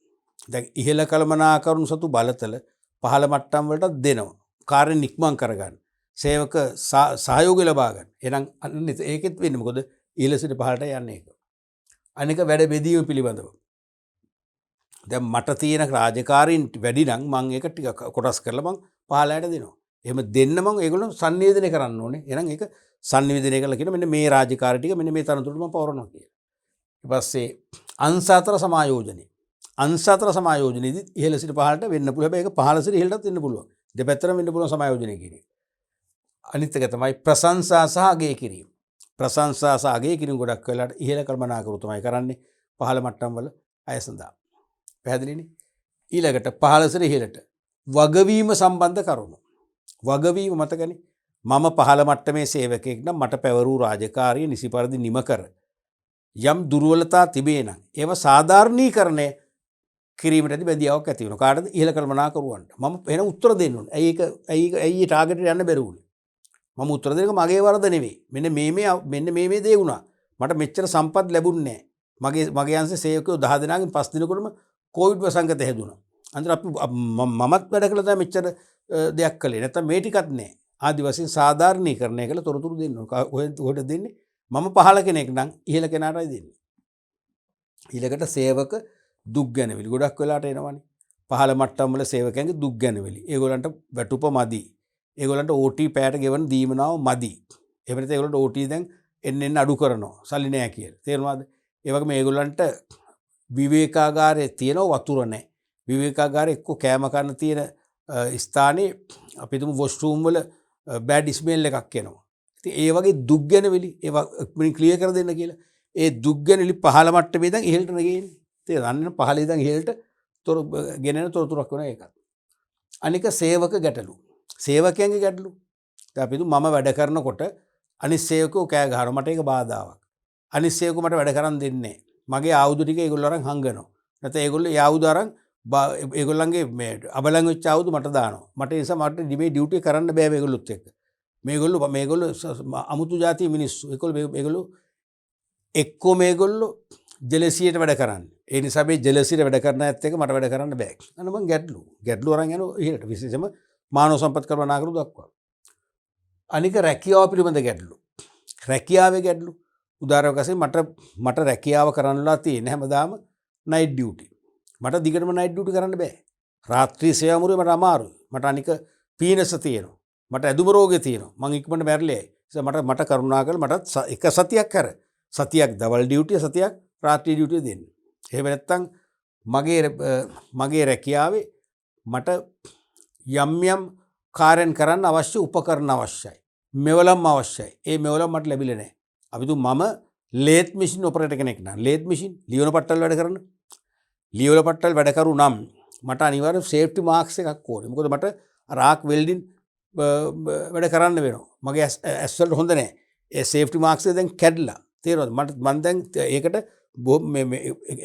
දැන් ඉහළ කළමනාකරුන් සතු බලතල පහළ මට්ටම් වලට දෙනවා. කාර්ය නික්මන් කරගන්න. සේවක සහයෝගය ලබා ගන්න. එහෙනම් ඒකෙත් වෙන්නේ මොකද? ඉහළ සිට පහළට යන්නේ ඒක. අනික වැඩ බෙදීම පිළිබඳව. දැන් මට තියෙන රාජකාරීන් වැඩි නම් මම ඒක ටික කොටස් කරලා මම පහළට දෙනවා. එහෙම දෙන්න මම ඒගොල්ලෝ sannivedanaya කරන්න ඕනේ. එහෙනම් ඒක sannivedanaya කරලා කියන මෙන්න මේ රාජකාරී ටික මෙන්න මේ තරතුරට මම පවරනවා කියලා. ඊට පස්සේ අංශ අතර සමායෝජනය. අංශ අතර සමායෝජනයේදී ඉහළ සිට පහළට වෙන්න පුළුවන්. හැබැයි ඒක පහළ සිට ඉහළටත් වෙන්න පුළුවන්. දෙපැත්තටම වෙන්න පුළුවන් සමායෝජනය කියන්නේ. අනිත් එක තමයි ප්‍රශංසා සහ අගය කිරීම. ප්‍රශංසා සහ අගය කිරීම ගොඩක් වෙලාට ඉහළ කළමනාකරු තමයි කරන්නේ පහළ මට්ටම් වල අය සඳහා. පැහැදිලිනේ? ඊළඟට පහළ සිට ඉහළට වගවීම සම්බන්ධ කරුණු. වගවීම මතකනේ. මම පහළ මට්ටමේ සේවකයෙක් නම් මට පැවරූ රාජකාරිය නිසි පරිදි නිම කර යම් දුර්වලතා තිබේ නම් ඒව සාධාරණීකරණය කිරීමට බැදියාවක් ඇති වෙනවා. කාටද? ඉහළ කළමනාකරුවන්ට. මම එහෙනම් උත්තර දෙන්න ඕනේ. ඇයි ඒ ටාගට් එකට යන්න බැරි වුනේ? මම උත්තර දෙනක මගේ වරද නෙවෙයි. මෙන්න මේ දේ වුණා. මට මෙච්චර සම්පත් ලැබුණේ නැහැ. මගේ අංශේ සේවකයෝ 10 දෙනාගෙන් 5 දිනකටම කොවිඩ් වසංගතය හැදුණා. අන්තර අපි මමත් වැඩ කළා තමයි මෙච්චර දෙයක් කළේ. නැත්තම් මේ ටිකත් නැහැ. ආදි වශයෙන් සාධාරණීකරණය කළ තොරතුරු දෙන්න ඕනේ. කොහෙද දෙන්නේ? මම පහළ කෙනෙක් නම් ඉහළ කෙනාටයි දෙන්නේ. ඊළඟට සේවක දුක් ගැනවිලි ගොඩක් වෙලාට එනවනේ. පහළ මට්ටම් වල සේවකයන්ගේ දුක් ගැනවිලි. ඒගොල්ලන්ට වැටුප මදි. ඒගොල්ලන්ට OT පැයට ගෙවන දීමනාව මදි. එහෙම නැත්නම් ඒගොල්ලන්ට OT දැන් එන්න අඩු කරනවා. සල්ලි නැහැ කියලා. තේරුණාද? ඒ වගේම ඒගොල්ලන්ට විවේකාගාරයේ තියෙන වතුර නැහැ. විවේකාගාරයේ එක්ක කෑම කන්න තියෙන ස්ථානයේ අපි තුමු වොෂ්රූම් වල බෑඩ් ස්මෙල් එකක් එනවා. ඉතින් ඒ වගේ දුක් ගැනවිලි ඒවා ක්ලියර් කර දෙන්න කියලා. ඒ දුක් ගැනවිලි පහළ මට්ටමේ ඉඳන් ඉහළට නැගෙන්නේ. තේරෙන්නේ? පහළ ඉඳන් ඉහළට ගෙනෙන තොරතුරක් වෙනවා ඒකත්. අනික සේවක ගැටලු. සේවකයන්ගේ ගැටලු. දැන් අපි මම වැඩ කරනකොට අනිත් සේවකෝ කෑ ගහනවා. මට ඒක බාධාවක්. අනිත් සේවකෝ මට වැඩ කරන් දෙන්නේ නැහැ. මගේ ආයුධ ටික ඒගොල්ලෝ අරන් හංගනවා. නැත්නම් ඒගොල්ලෝ ඒ ආයුධ අරන් ඒගොල්ලන්ගේ මේ අබලන් වෙච්ච ආයුධ මට දානවා. මට ඒ නිසා මට මේ ඩියුටි කරන්න බෑ මේගොල්ලොත් එක්ක. මේගොල්ලෝ අමුතු ಜಾති මිනිස්සු. ඒගොල්ලෝ එක්කෝ මේගොල්ලෝ ජෙලසියට වැඩ කරන්නේ. ඒ නිසා මේ ජෙලසියට වැඩ කරන ඇත්ත එක මට වැඩ කරන්න බෑ. අන්න මං ගැටලු අරන් යනවා ඉහළට. විශේෂයෙන්ම මානව සම්පත් කළමනාකරු දක්වා. අනික රැකියාව පිළිබඳ ගැටලු. රැකියාවේ ගැටලු. උදාහරණයක් වශයෙන් මට රැකියාව කරන්නලා තියෙන හැමදාම නයිට් ඩියුටි. මට දිගටම නයිට් ඩියුටි කරන්න බෑ. රාත්‍රී සේවාමුරේ මට අමාරුයි. මට අනික පීනස තියෙනවා. මට ඇදුම රෝගේ තියෙනවා. මං ඉක්මනට මැරෙලා යයි. ඒ නිසා මට කරුණාකරලා මට එක සතියක් කර. සතියක් දවල් ඩියුටිය සතියක් රාත්‍රී ඩියුටිය දෙන්න. එහෙම නැත්නම් මගේ රැකියාවේ මට යම් කාර්යයන් කරන්න අවශ්‍ය උපකරණ අවශ්‍යයි. මෙවලම් අවශ්‍යයි. ඒ මෙවලම් මට ලැබිලා නැහැ. අපි මම ලේත් මැෂින් ඔපරේටර් කෙනෙක් නා. ලේත් මැෂින් ලියවන පට්ටල් වැඩ කරන්න. ලියවන පට්ටල් වැඩ කරු නම් මට අනිවාර්යයෙන් සේෆ්ටි මාක්ස් එකක් ඕනේ. මොකද මට රාක් වෙල්ඩින් වැඩ කරන්න වෙනවා. මගේ ඇස් වලට හොඳ නැහැ. ඒ සේෆ්ටි මාක්ස් එක දැන් කැඩලා. තේරෙනවද? මම දැන් ඒකට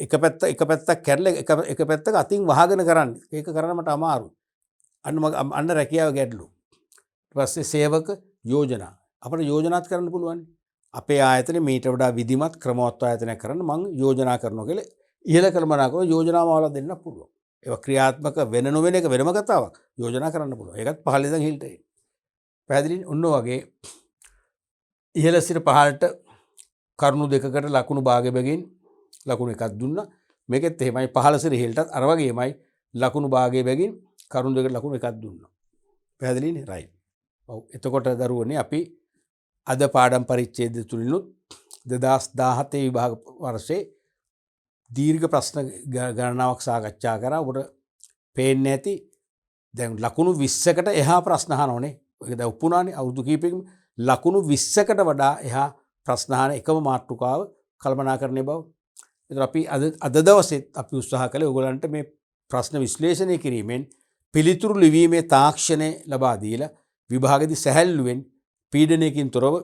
එක පැත්තක් කැඩලා එක පැත්තක අතින් වහගෙන කරන්නේ. ඒක කරන්න මට අමාරුයි. අන්න රැකියාව ගැටලු. ඊට පස්සේ සේවක යෝජනා. අපිට යෝජනාත් කරන්න පුළුවන්. අපේ ආයතනේ මීට වඩා විධිමත් ක්‍රමවත් ආයතනයක් කරන්න මම යෝජනා කරනවා කියලා ඉහළ කළමනාකරන යෝජනාවල දෙන්න පුළුවන්. ඒවා ක්‍රියාත්මක වෙන නොවන එක වෙනම කතාවක්. යෝජනා කරන්න පුළුවන්. ඒකත් පහළ ඉඳන් හිල්ට එන්නේ. පැහැදිලිනේ? ඔන්න වගේ ඉහළ සිට පහළට කරුණු දෙකකට ලකුණු භාගය බැගින් ලකුණු එකක් දුන්නා. මේකෙත් එහෙමයි පහළ සිට ඉහළටත් අර වගේමයි ලකුණු භාගය බැගින් කරුණු දෙකට ලකුණු එකක් දුන්නා. පැහැදිලිනේ? රයිට්. ඔව්. එතකොට දරුවනේ අපි අද පාඩම් පරිච්ඡේද තුලිනුත් 2017 විභාග වර්ෂයේ දීර්ඝ ප්‍රශ්න ගණනාවක් සාකච්ඡා කරා. ඔබට පේන්නේ නැති දැන් ලකුණු 20කට එහා ප්‍රශ්න අහනෝනේ. ඒක දැන් උපුණානේ අවුරුදු කීපයකින් ලකුණු 20කට වඩා එහා ප්‍රශ්න අහන එකම මාතෘකාව කල්පනාකරණය බව. ඒතර අපි අද දවසෙත් අපි උත්සාහ කළේ ඔයගලන්ට මේ ප්‍රශ්න විශ්ලේෂණය කිරීමෙන් පිළිතුරු ලිවීමේ තාක්ෂණය ලබා දීලා විභාගයේදී සැහැල්ලුවෙන් පීඩනයකින් තොරව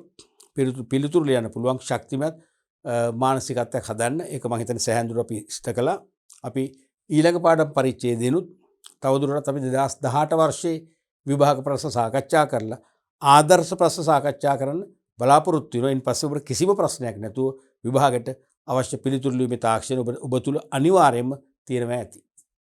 පිළිතුරු ලියන්න පුළුවන් ශක්තිමත් මානසිකත්වයක් හදන්න. ඒක මම හිතන්නේ සැහැඳුරු අපි ඉෂ්ට කළා. අපි ඊළඟ පාඩම් පරිච්ඡේදයනුත් තවදුරටත් අපි 2018 වර්ෂයේ විභාග ප්‍රශ්න සාකච්ඡා කරලා ආදර්ශ ප්‍රශ්න සාකච්ඡා කරන්න බලාපොරොත්තු වෙනවා. ඉන් පස්සේ ඔබට කිසිම ප්‍රශ්නයක් නැතුව විභාගයට අවශ්‍ය පිළිතුරු ලිවීමේ තාක්ෂණය ඔබ තුල අනිවාර්යයෙන්ම තියෙනවා ඇති.